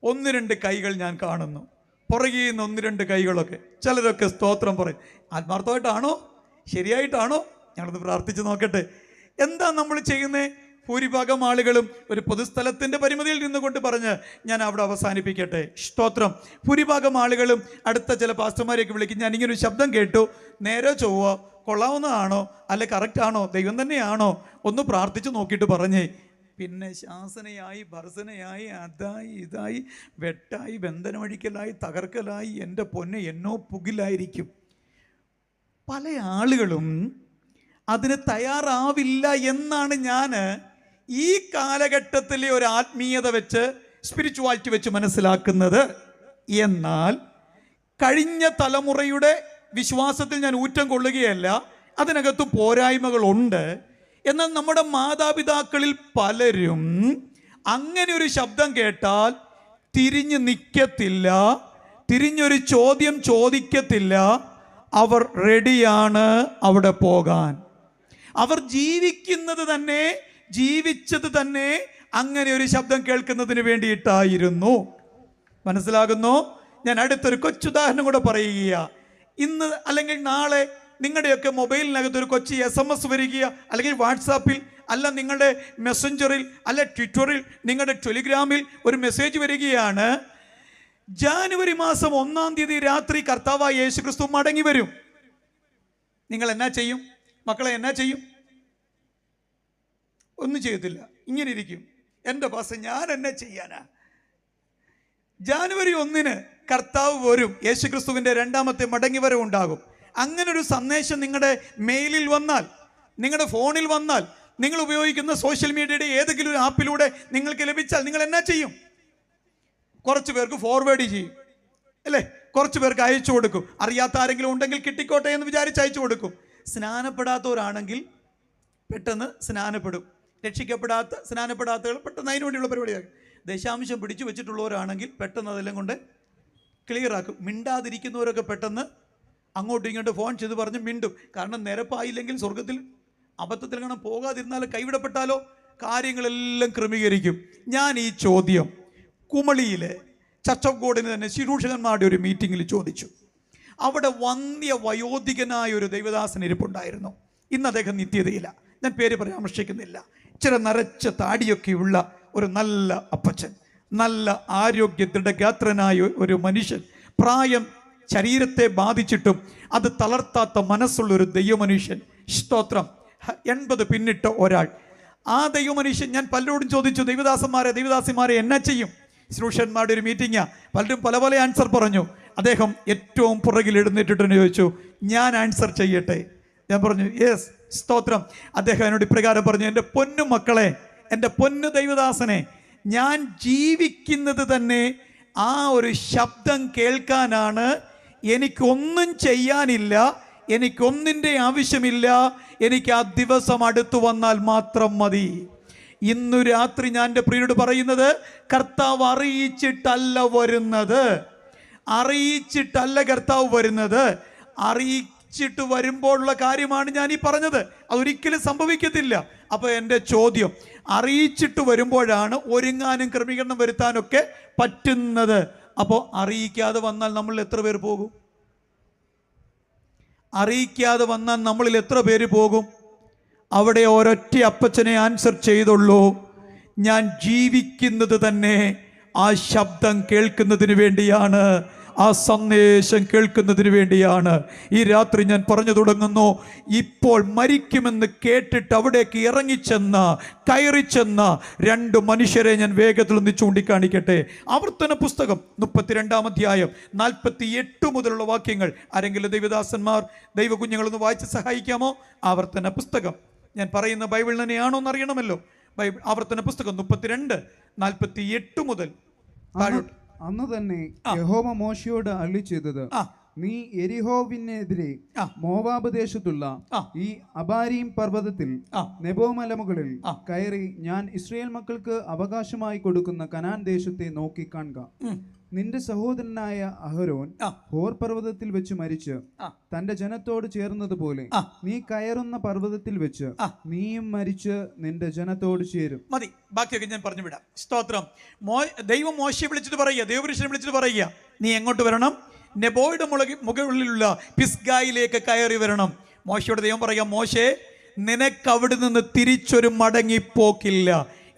ഒന്ന് രണ്ട് കൈകൾ ഞാൻ കാണുന്നു, പുറകിൽ നിന്ന് ഒന്ന് രണ്ട് കൈകളൊക്കെ. ചിലരൊക്കെ സ്തോത്രം പറയും. ആത്മാർത്ഥമായിട്ടാണോ, ശരിയായിട്ടാണോ? ഞങ്ങളത് പ്രാർത്ഥിച്ച് നോക്കട്ടെ. എന്താ നമ്മൾ ചെയ്യുന്നത്? ഭൂരിഭാഗം ആളുകളും ഒരു പൊതുസ്ഥലത്തിൻ്റെ പരിമിതിയിൽ നിന്നുകൊണ്ട് പറഞ്ഞ് ഞാൻ അവിടെ അവസാനിപ്പിക്കട്ടെ. സ്തോത്രം. ഭൂരിഭാഗം ആളുകളും അടുത്ത ചില പാസ്റ്റർമാരെയൊക്കെ വിളിക്കും, ഞാൻ ഇങ്ങനൊരു ശബ്ദം കേട്ടു, നേരെ ചൊവ്വോ, കൊള്ളാവുന്നതാണോ, അല്ലെ കറക്റ്റാണോ, ദൈവം തന്നെയാണോ, ഒന്ന് പ്രാർത്ഥിച്ച് നോക്കിയിട്ട് പറഞ്ഞേ. പിന്നെ ശാസനയായി, ഭർസനയായി, അതായി ഇതായി, വെട്ടായി, ബന്ധനമഴിക്കലായി, തകർക്കലായി, എൻ്റെ പൊന്നെ എന്നോ പുകിലായിരിക്കും. പല ആളുകളും അതിന് തയ്യാറാവില്ല എന്നാണ് ഞാൻ ഈ കാലഘട്ടത്തിലെ ഒരു ആത്മീയത വെച്ച്, സ്പിരിച്വാലിറ്റി വെച്ച് മനസ്സിലാക്കുന്നത്. എന്നാൽ കഴിഞ്ഞ തലമുറയുടെ വിശ്വാസത്തിൽ ഞാൻ ഊറ്റം കൊള്ളുകയല്ല, അതിനകത്ത് പോരായ്മകളുണ്ട്. എന്നാൽ നമ്മുടെ മാതാപിതാക്കളിൽ പലരും അങ്ങനെ ഒരു ശബ്ദം കേട്ടാൽ തിരിഞ്ഞു നിൽക്കത്തില്ല, തിരിഞ്ഞൊരു ചോദ്യം ചോദിക്കത്തില്ല. അവർ റെഡിയാണ് അവിടെ പോകാൻ. അവർ ജീവിച്ചത് തന്നെ അങ്ങനെ ഒരു ശബ്ദം കേൾക്കുന്നതിന് വേണ്ടിയിട്ടായിരുന്നു. മനസ്സിലാകുന്നു? ഞാൻ അടുത്തൊരു കൊച്ചുദാഹരണം കൂടെ പറയുക. ഇന്ന് അല്ലെങ്കിൽ നാളെ നിങ്ങളുടെയൊക്കെ മൊബൈലിനകത്ത് ഒരു കൊച്ചു SMS വരിക, അല്ലെങ്കിൽ വാട്സാപ്പിൽ, അല്ല നിങ്ങളുടെ മെസ്സഞ്ചറിൽ, അല്ല ട്വിറ്ററിൽ, നിങ്ങളുടെ ടെലിഗ്രാമിൽ ഒരു മെസ്സേജ് വരികയാണ്, ജാനുവരി മാസം 1-ാം തീയതി രാത്രി കർത്താവായ യേശുക്രിസ്തു മടങ്ങി വരും. നിങ്ങൾ എന്നാ ചെയ്യും? മക്കളെ എന്നാ ചെയ്യും? ഒന്നും ചെയ്യത്തില്ല, ഇങ്ങനെ ഇരിക്കും. എൻ്റെ പാസ്റ്റർ ഞാൻ എന്നെ ചെയ്യാനാ? ജാനുവരി 1-ന് കർത്താവ് വരും, യേശുക്രിസ്തുവിൻ്റെ 2ാമത്തെ മടങ്ങി വരവ് ഉണ്ടാകും. അങ്ങനൊരു സന്ദേശം നിങ്ങളുടെ മെയിലിൽ വന്നാൽ, നിങ്ങളുടെ ഫോണിൽ വന്നാൽ, നിങ്ങൾ ഉപയോഗിക്കുന്ന സോഷ്യൽ മീഡിയയുടെ ഏതെങ്കിലും ഒരു ആപ്പിലൂടെ നിങ്ങൾക്ക് ലഭിച്ചാൽ നിങ്ങൾ എന്നാ ചെയ്യും? കുറച്ച് പേർക്ക് ഫോർവേഡ് ചെയ്യും, അല്ലേ? കുറച്ച് പേർക്ക് അയച്ചു കൊടുക്കും. അറിയാത്ത ആരെങ്കിലും ഉണ്ടെങ്കിൽ കിട്ടിക്കോട്ടെ എന്ന് വിചാരിച്ച് അയച്ചു കൊടുക്കും. സ്നാനപ്പെടാത്തവരാണെങ്കിൽ പെട്ടെന്ന് സ്നാനപ്പെടും. സ്നാനപ്പെടാത്തവർ പെട്ടെന്ന് അതിനു വേണ്ടിയുള്ള പരിപാടിയാകും. ദശാംശം പിടിച്ചു വെച്ചിട്ടുള്ളവരാണെങ്കിൽ പെട്ടെന്ന് അതെല്ലാം കൊണ്ട് ക്ലിയർ ആക്കും. മിണ്ടാതിരിക്കുന്നവരൊക്കെ പെട്ടെന്ന് അങ്ങോട്ടും ഇങ്ങോട്ടും ഫോൺ ചെയ്ത് പറഞ്ഞ് മിണ്ടും. കാരണം നിരപ്പായില്ലെങ്കിൽ സ്വർഗത്തിൽ അബദ്ധത്തിൽ കാണാൻ പോകാതിരുന്നാലോ, കൈവിടപ്പെട്ടാലോ കാര്യങ്ങളെല്ലാം ക്രമീകരിക്കും. ഞാൻ ഈ ചോദ്യം കുമളിയിലെ ചർച്ച് ഓഫ് ഗോഡിന് തന്നെ ശുശ്രൂഷകന്മാരുടെ ഒരു മീറ്റിങ്ങിൽ ചോദിച്ചു. അവിടെ വയോധികനായ ഒരു ദൈവദാസൻ ഇരിപ്പുണ്ടായിരുന്നു. ഇന്ന് അദ്ദേഹം നിത്യതയില്ല, ഞാൻ പേര് പരാമർശിക്കുന്നില്ല. ഇച്ചിരി നരച്ച താടിയൊക്കെയുള്ള ഒരു നല്ല അപ്പച്ചൻ, നല്ല ആരോഗ്യ ദൃഢഗാത്രനായ ഒരു മനുഷ്യൻ, പ്രായം ശരീരത്തെ ബാധിച്ചിട്ടും അത് തളർത്താത്ത മനസ്സുള്ളൊരു ദൈവമനുഷ്യൻ. സ്തോത്രം. 80 പിന്നിട്ട ഒരാൾ. ആ ദൈവമനുഷ്യൻ, ഞാൻ പലരോടും ചോദിച്ചു, ദൈവദാസിമാരെ എന്നാ ചെയ്യും? ശുശ്രൂഷന്മാരുടെ ഒരു മീറ്റിംഗാ. പലരും പല ആൻസർ പറഞ്ഞു. അദ്ദേഹം ഏറ്റവും പുറകിൽ എഴുന്നേറ്റിട്ട് ചോദിച്ചു, ഞാൻ ആൻസർ ചെയ്യട്ടെ? ഞാൻ പറഞ്ഞു യെസ്. സ്തോത്രം. അദ്ദേഹം എന്നോട് ഇപ്രകാരം പറഞ്ഞു, എൻ്റെ പൊന്നു മക്കളെ, എൻ്റെ പൊന്നു ദൈവദാസനെ, ഞാൻ ജീവിക്കുന്നത് തന്നെ ആ ഒരു ശബ്ദം കേൾക്കാനാണ്. എനിക്കൊന്നും ചെയ്യാനില്ല, എനിക്കൊന്നിൻ്റെ ആവശ്യമില്ല, എനിക്ക് ആ ദിവസം അടുത്തു വന്നാൽ മാത്രം മതി. ഇന്നു രാത്രി ഞാൻ എൻ്റെ പ്രിയരോട് പറയുന്നത്, കർത്താവ് അറിയിച്ചിട്ടല്ല കർത്താവ് വരുന്നത്. അറിയിച്ചിട്ട് വരുമ്പോഴുള്ള കാര്യമാണ് ഞാൻ ഈ പറഞ്ഞത്. അതൊരിക്കലും സംഭവിക്കത്തില്ല. അപ്പോൾ എൻ്റെ ചോദ്യം, അറിയിച്ചിട്ട് വരുമ്പോഴാണ് ഒരുങ്ങാനും ക്രമീകരണം വരുത്താനൊക്കെ പറ്റുന്നത്. അപ്പോൾ അറിയിക്കാതെ വന്നാൽ നമ്മൾ എത്ര പേര് പോകും? അറിയിക്കാതെ വന്നാൽ നമ്മളിൽ എത്ര പേര് പോകും? അവിടെ ഒരൊറ്റ അപ്പച്ചനെ ആൻസർ ചെയ്തുള്ളൂ, ഞാൻ ജീവിക്കുന്നത് തന്നെ ആ ശബ്ദം കേൾക്കുന്നതിന് വേണ്ടിയാണ്, ആ സന്ദേശം കേൾക്കുന്നതിന് വേണ്ടിയാണ്. ഈ രാത്രി ഞാൻ പറഞ്ഞു തുടങ്ങുന്നു, ഇപ്പോൾ മരിക്കുമെന്ന് കേട്ടിട്ട് അവിടേക്ക് കയറിച്ചെന്ന 2 മനുഷ്യരെ ഞാൻ വേഗത്തിൽ ഒന്ന് ചൂണ്ടിക്കാണിക്കട്ടെ. ആവർത്തന പുസ്തകം 32-ാം അധ്യായം 48 മുതലുള്ള വാക്യങ്ങൾ ആരെങ്കിലും ദൈവദാസന്മാർ, ദൈവകുഞ്ഞുങ്ങളൊന്ന് വായിച്ച് സഹായിക്കാമോ? ആവർത്തന പുസ്തകം, ഞാൻ പറയുന്ന ബൈബിൾ തന്നെയാണോ എന്ന് അറിയണമല്ലോ. ആവർത്തന പുസ്തകം 32:48 മുതൽ താഴോട്ട്. അന്ന് തന്നെ യഹോവ മോശയോട് അരുളി ചെയ്തത്, നീ യെരിഹോവിനെതിരെ മോവാബ് ദേശത്തുള്ള ഈ അബാരീം പർവ്വതത്തിൽ നെബോ മലമുകളിൽ കയറി ഞാൻ ഇസ്രായേൽ മക്കൾക്ക് അവകാശമായി കൊടുക്കുന്ന കനാൻ ദേശത്തെ നോക്കി കാണുക. നിന്റെ സഹോദരനായ അഹരോൻ ഹോർ പർവ്വതത്തിൽ വെച്ച് മരിച്ച് തന്റെ ജനത്തോട് ചേർന്നതുപോലെ നീ കയറുന്ന പർവ്വതത്തിൽ വെച്ച് നീയും മരിച്ച് നിന്റെ ജനത്തോട് ചേരും. മതി, ബാക്കിയൊക്കെ ഞാൻ പറഞ്ഞു വിടാം. സ്തോത്രം. ദൈവം മോശയെ വിളിച്ചിട്ട് പറയുക, ദൈവപുരുഷനെ വിളിച്ചിട്ട് പറയുക, നീ എങ്ങോട്ട് വരണം? നെബോയുടെ മുകളിലുള്ള പിസ്ഗായിലേക്ക് കയറി വരണം. മോശയോട് ദൈവം പറയുക, മോശേ, നിനക്ക് അവിടെ നിന്ന് തിരിച്ചൊരു മടങ്ങിപ്പോക്കില്ല.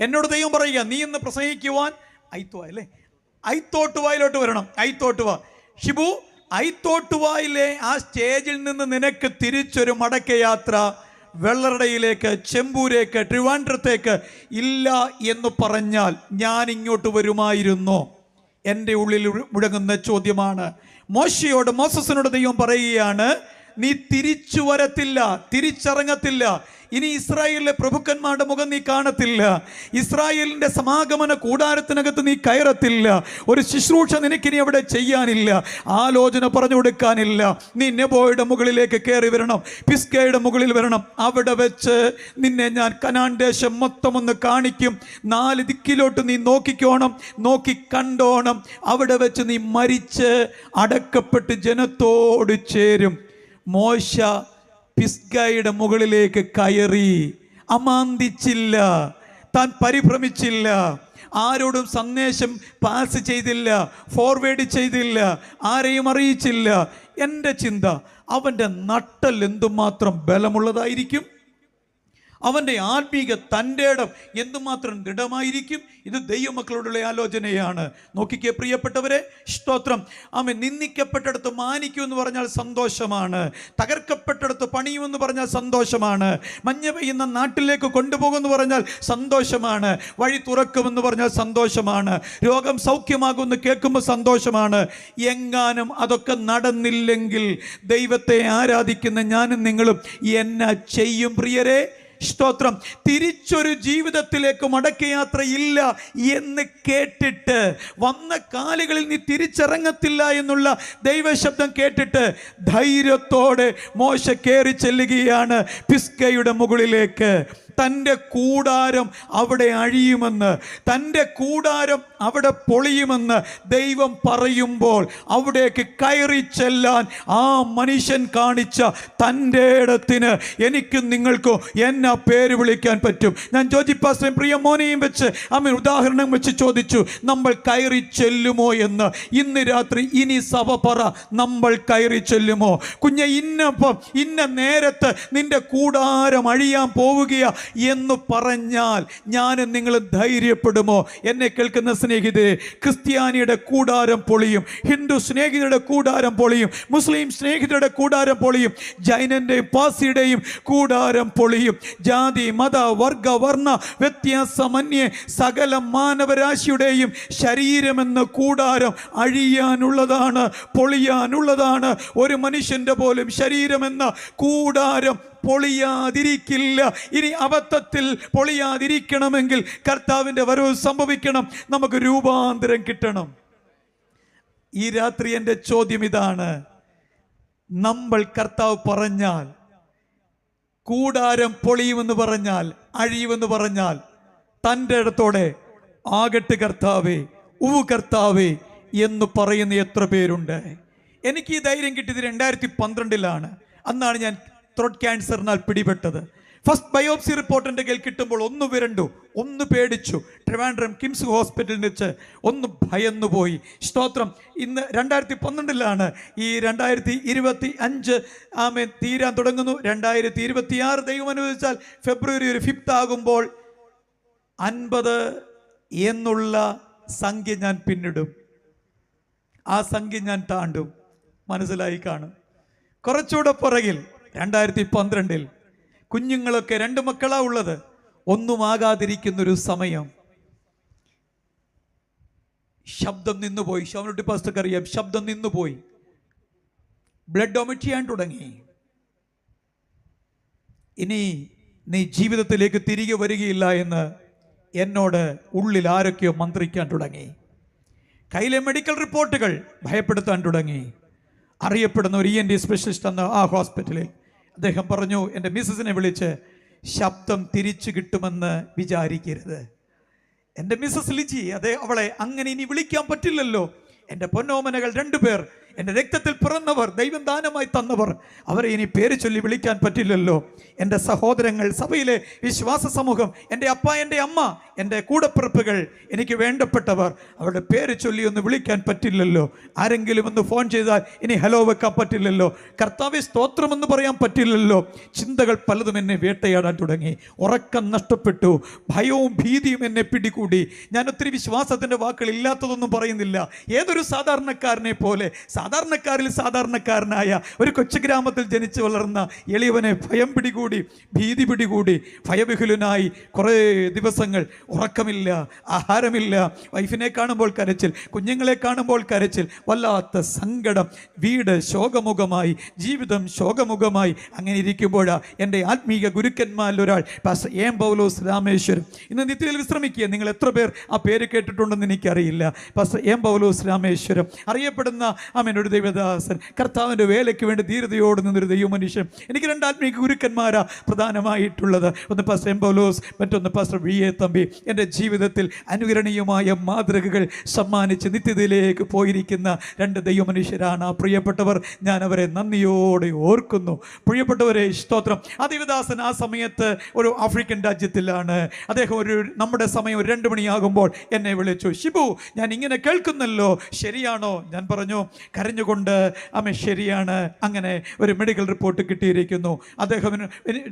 എന്നോട് ദൈവം പറയുക, നീ ഇന്ന് പ്രസംഗിക്കുവാൻ ഐത്തോട്ടുവായിലോട്ട് വരണം. ഐത്തോട്ടുവ ഷിബു, ഐത്തോട്ടുവായിലെ ആ സ്റ്റേജിൽ നിന്ന് നിനക്ക് തിരിച്ചൊരു മടക്കയാത്ര വെള്ളറടയിലേക്ക്, ചെമ്പൂരേക്ക്, ട്രിവാൻഡ്രത്തേക്ക് ഇല്ല എന്ന് പറഞ്ഞാൽ ഞാൻ ഇങ്ങോട്ട് വരുമായിരുന്നോ? എൻ്റെ ഉള്ളിൽ മുഴങ്ങുന്ന ചോദ്യമാണ്. മോശസിനോട് ദൈവം പറയുകയാണ്, നീ തിരിച്ചു വരത്തില്ല, തിരിച്ചിറങ്ങത്തില്ല. ഇനി ഇസ്രായേലിലെ പ്രഭുക്കന്മാരുടെ മുഖം നീ കാണത്തില്ല. ഇസ്രായേലിന്റെ സമാഗമന കൂടാരത്തിനകത്ത് നീ കയറത്തില്ല. ഒരു ശുശ്രൂഷ നിനക്കിനി അവിടെ ചെയ്യാനില്ല, ആലോചന പറഞ്ഞു കൊടുക്കാനില്ല. നീ നെബോയുടെ മുകളിലേക്ക് കയറി വരണം, പിസ്ഗയുടെ മുകളിൽ വരണം. അവിടെ വെച്ച് നിന്നെ ഞാൻ കനാൻ ദേശം മൊത്തം ഒന്ന് കാണിക്കും. 4 ദിക്കിലോട്ട് നീ നോക്കിക്കോണം, നോക്കി കണ്ടോണം. അവിടെ വെച്ച് നീ മരിച്ച് അടക്കപ്പെട്ട് ജനത്തോട് ചേരും. മോശ പിസ്ഗയുടെ മുകളിലേക്ക് കയറി, അമാന്തിച്ചില്ല, താൻ പരിഭ്രമിച്ചില്ല, ആരോടും സന്ദേശം പാസ് ചെയ്തില്ല, ഫോർവേഡ് ചെയ്തില്ല, ആരെയും അറിയിച്ചില്ല. എൻ്റെ ചിന്ത, അവൻ്റെ നട്ടൽ എന്തുമാത്രം ബലമുള്ളതായിരിക്കും, അവൻ്റെ ആത്മീക തൻ്റെ ഇടം എന്തുമാത്രം ദൃഢമായിരിക്കും. ഇത് ദൈവമക്കളോടുള്ള ആലോചനയാണ്. നോക്കിക്കേ പ്രിയപ്പെട്ടവരെ, സ്തോത്രം. അവൻ നിന്ദിക്കപ്പെട്ടിടത്ത് മാനിക്കുമെന്ന് പറഞ്ഞാൽ സന്തോഷമാണ്, തകർക്കപ്പെട്ടിടത്ത് പണിയുമെന്ന് പറഞ്ഞാൽ സന്തോഷമാണ്, മഞ്ഞ പെയ്യുന്ന നാട്ടിലേക്ക് കൊണ്ടുപോകുമെന്ന് പറഞ്ഞാൽ സന്തോഷമാണ്, വഴി തുറക്കുമെന്ന് പറഞ്ഞാൽ സന്തോഷമാണ്, രോഗം സൗഖ്യമാകുമെന്ന് കേൾക്കുമ്പോൾ സന്തോഷമാണ്. എങ്ങാനും അതൊക്കെ നടന്നില്ലെങ്കിൽ ദൈവത്തെ ആരാധിക്കുന്ന ഞാനും നിങ്ങളും എന്നാ ചെയ്യും പ്രിയരെ? സ്തോത്രം. തിരിച്ചൊരു ജീവിതത്തിലേക്ക് മടക്കയാത്ര ഇല്ല എന്ന് കേട്ടിട്ട്, വന്ന കാലുകളിൽ നീ തിരിച്ചിറങ്ങത്തില്ല എന്നുള്ള ദൈവശബ്ദം കേട്ടിട്ട് ധൈര്യത്തോടെ മോശ കയറി ചെല്ലുകയാണ് പിസ്ഗയുടെ മുകളിലേക്ക്. തൻ്റെ കൂടാരം അവിടെ അഴിയുമെന്ന്, തൻ്റെ കൂടാരം അവിടെ പൊളിയുമെന്ന് ദൈവം പറയുമ്പോൾ അവിടേക്ക് കയറി ചെല്ലാൻ ആ മനുഷ്യൻ കാണിച്ച തൻ്റെ ഇടത്തിന് എനിക്കും നിങ്ങൾക്കും എന്നാ പേര് വിളിക്കാൻ പറ്റും? ഞാൻ ജോജി പാസ്റ്ററേയും പ്രിയ മോനെയും വെച്ച് ഉദാഹരണം വെച്ച് ചോദിച്ചു, നമ്മൾ കയറി ചെല്ലുമോ എന്ന്. ഇന്ന് രാത്രി ഇനി സഭ പറ, നമ്മൾ കയറി ചെല്ലുമോ? കുഞ്ഞെ, ഇന്ന നേരത്ത് നിന്റെ കൂടാരം അഴിയാൻ പോവുകയാ എന്ന് പറഞ്ഞാൽ ഞാനും നിങ്ങൾ ധൈര്യപ്പെടുമോ? എന്നെ കേൾക്കുന്ന സ്നേഹിതരെ, ക്രിസ്ത്യാനിയുടെ കൂടാരം പൊളിയും, ഹിന്ദു സ്നേഹിതരുടെ കൂടാരം പൊളിയും, മുസ്ലിം സ്നേഹിതരുടെ കൂടാരം പൊളിയും, ജൈനന്റെയും പാസിയുടെയും കൂടാരം പൊളിയും. ജാതി മത വർഗ വർണ്ണ വ്യത്യാസമന്യേ സകല മാനവരാശിയുടെയും ശരീരമെന്ന കൂടാരം അഴിയാനുള്ളതാണ്, പൊളിയാനുള്ളതാണ്. ഒരു മനുഷ്യന്റെ പോലും ശരീരമെന്ന കൂടാരം പൊളിയാതിരിക്കില്ല. ഇനി അബദ്ധത്തിൽ പൊളിയാതിരിക്കണമെങ്കിൽ കർത്താവിൻ്റെ വരവ് സംഭവിക്കണം, നമുക്ക് രൂപാന്തരം കിട്ടണം. ഈ രാത്രി എൻ്റെ ചോദ്യം ഇതാണ്, നമ്മൾ കർത്താവ് പറഞ്ഞാൽ, കൂടാരം പൊളിയുമെന്ന് പറഞ്ഞാൽ, അഴിയുമെന്ന് പറഞ്ഞാൽ, തൻ്റെ ഇടത്തോടെ ആകട്ടെ കർത്താവേ, കർത്താവേ എന്ന് പറയുന്ന എത്ര പേരുണ്ട്? എനിക്ക് ഈ ധൈര്യം കിട്ടിയത് 2012 അന്നാണ് ഞാൻ ത്രോട്ട് ക്യാൻസറിനാൽ പിടിപെട്ടത്. ഫസ്റ്റ് ബയോപ്സി റിപ്പോർട്ട് എൻ്റെ കയ്യിൽ കിട്ടുമ്പോൾ ഒന്ന് വിരണ്ടു, ഒന്ന് പേടിച്ചു. ട്രിവാൻഡ്രം കിംസ് ഹോസ്പിറ്റലിൽ വെച്ച് ഒന്ന് ഭയന്നു പോയി. സ്തോത്രം. ഇന്ന് 2012 ഈ 2025 തീരാൻ തുടങ്ങുന്നു. 2026 ദൈവം അനുവദിച്ചാൽ ഫെബ്രുവരി 5 ആകുമ്പോൾ 50 എന്നുള്ള സംഖ്യ ഞാൻ പിന്നിടും. ആ സംഖ്യ ഞാൻ താണ്ടും. മനസ്സിലായി കാണും. കുറച്ചുകൂടെ പുറകിൽ 2012 കുഞ്ഞുങ്ങളൊക്കെ 2 മക്കളാ ഉള്ളത്, ഒന്നുമാകാതിരിക്കുന്നൊരു സമയം. ശബ്ദം നിന്നുപോയി. ഷോമനുട്ടി പാസ്റ്റർക്ക് അറിയാം, ശബ്ദം നിന്നുപോയി. ബ്ലഡ് വൊമിറ്റ് ചെയ്യാൻ തുടങ്ങി. ഇനി നീ ജീവിതത്തിലേക്ക് തിരികെ വരികയില്ല എന്ന് എന്നോട് ഉള്ളിൽ ആരൊക്കെയോ മന്ത്രിക്കാൻ തുടങ്ങി. കയ്യിലെ മെഡിക്കൽ റിപ്പോർട്ടുകൾ ഭയപ്പെടുത്താൻ തുടങ്ങി. അറിയപ്പെടുന്ന ഒരു ENT സ്പെഷ്യലിസ്റ്റ് അന്ന് ആ ഹോസ്പിറ്റലിൽ അദ്ദേഹം പറഞ്ഞു, എൻ്റെ മിസ്സസിനെ വിളിച്ച്, ശബ്ദം തിരിച്ചു കിട്ടുമെന്ന് വിചാരിക്കരുത്. എൻ്റെ മിസ്സസ് ലിജി, അവളെ അങ്ങനെ ഇനി വിളിക്കാൻ പറ്റില്ലല്ലോ. എൻ്റെ പൊന്നോമനകൾ 2 പേർ, എൻ്റെ രക്തത്തിൽ പിറന്നവർ, ദൈവം ദാനമായി തന്നവർ, അവരെ ഇനി പേര് ചൊല്ലി വിളിക്കാൻ പറ്റില്ലല്ലോ. എൻ്റെ സഹോദരങ്ങൾ, സഭയിലെ വിശ്വാസ സമൂഹം, എൻ്റെ അപ്പ, എൻ്റെ അമ്മ, എൻ്റെ കൂടപ്പിറപ്പുകൾ, എനിക്ക് വേണ്ടപ്പെട്ടവർ, അവരുടെ പേര് ചൊല്ലി ഒന്ന് വിളിക്കാൻ പറ്റില്ലല്ലോ. ആരെങ്കിലും ഒന്ന് ഫോൺ ചെയ്താൽ ഇനി ഹലോ വെക്കാൻ പറ്റില്ലല്ലോ. കർത്താവേ സ്തോത്രമെന്ന് പറയാൻ പറ്റില്ലല്ലോ. ചിന്തകൾ പലതും എന്നെ വേട്ടയാടാൻ തുടങ്ങി. ഉറക്കം നഷ്ടപ്പെട്ടു. ഭയവും ഭീതിയും എന്നെ പിടികൂടി. ഞാൻ ഒത്തിരി വിശ്വാസത്തിൻ്റെ വാക്കുകൾ ഇല്ലാത്തതൊന്നും പറയുന്നില്ല. ഏതൊരു സാധാരണക്കാരനെ പോലെ, സാധാരണക്കാരിൽ സാധാരണക്കാരനായ ഒരു കൊച്ചു ഗ്രാമത്തിൽ ജനിച്ചു വളർന്ന എളിയവനെ ഭയം പിടികൂടി, ഭീതി പിടികൂടി, ഭയവിഹുലനായി കുറേ ദിവസങ്ങൾ ഉറക്കമില്ല, ആഹാരമില്ല, വൈഫിനെ കാണുമ്പോൾ കരച്ചിൽ, കുഞ്ഞുങ്ങളെ കാണുമ്പോൾ കരച്ചിൽ, വല്ലാത്ത സങ്കടം, വീട് ശോകമുഖമായി, ജീവിതം ശോകമുഖമായി. അങ്ങനെ ഇരിക്കുമ്പോഴാണ് എൻ്റെ ആത്മീയ ഗുരുക്കന്മാരിൽ ഒരാൾ പാസ്റ്റർ എം പൗലോസ് രാമേശ്വരം. ഇന്ന് നിത്യയിൽ വിശ്രമിക്കുക. നിങ്ങൾ എത്ര പേർ ആ പേര് കേട്ടിട്ടുണ്ടെന്ന് എനിക്കറിയില്ല. പാസ്റ്റർ എം പൗലോസ് രാമേശ്വരം അറിയപ്പെടുന്ന ഒരു ദൈവദാസൻ, കർത്താവിൻ്റെ വേലയ്ക്ക് വേണ്ടി ധീരതയോട് നിന്നൊരു ദൈവ മനുഷ്യൻ. എനിക്ക് 2 ആത്മീയ ഗുരുക്കന്മാരാ പ്രധാനമായിട്ടുള്ളത്. ഒന്ന് പാസ്റ്റർ എം പൗലോസ്, മറ്റൊന്ന് പാസ്റ്റർ വി.എ. തമ്പി. എൻ്റെ ജീവിതത്തിൽ അനുകരണീയമായ മാതൃകകൾ സമ്മാനിച്ച് നിത്യതയിലേക്ക് പോയിരിക്കുന്ന 2 ദൈവ മനുഷ്യരാണ് ആ പ്രിയപ്പെട്ടവർ. ഞാൻ അവരെ നന്ദിയോടെ ഓർക്കുന്നു. പ്രിയപ്പെട്ടവരെ, സ്തോത്രം. ആ ദൈവദാസൻ ആ സമയത്ത് ഒരു ആഫ്രിക്കൻ രാജ്യത്തിലാണ്. അദ്ദേഹം നമ്മുടെ സമയം 2 മണിയാകുമ്പോൾ എന്നെ വിളിച്ചു. ഷിബു, ഞാൻ ഇങ്ങനെ കേൾക്കുന്നല്ലോ, ശരിയാണോ? ഞാൻ പറഞ്ഞു കരഞ്ഞുകൊണ്ട്, ശരിയാണ്, അങ്ങനെ ഒരു മെഡിക്കൽ റിപ്പോർട്ട് കിട്ടിയിരിക്കുന്നു. അദ്ദേഹം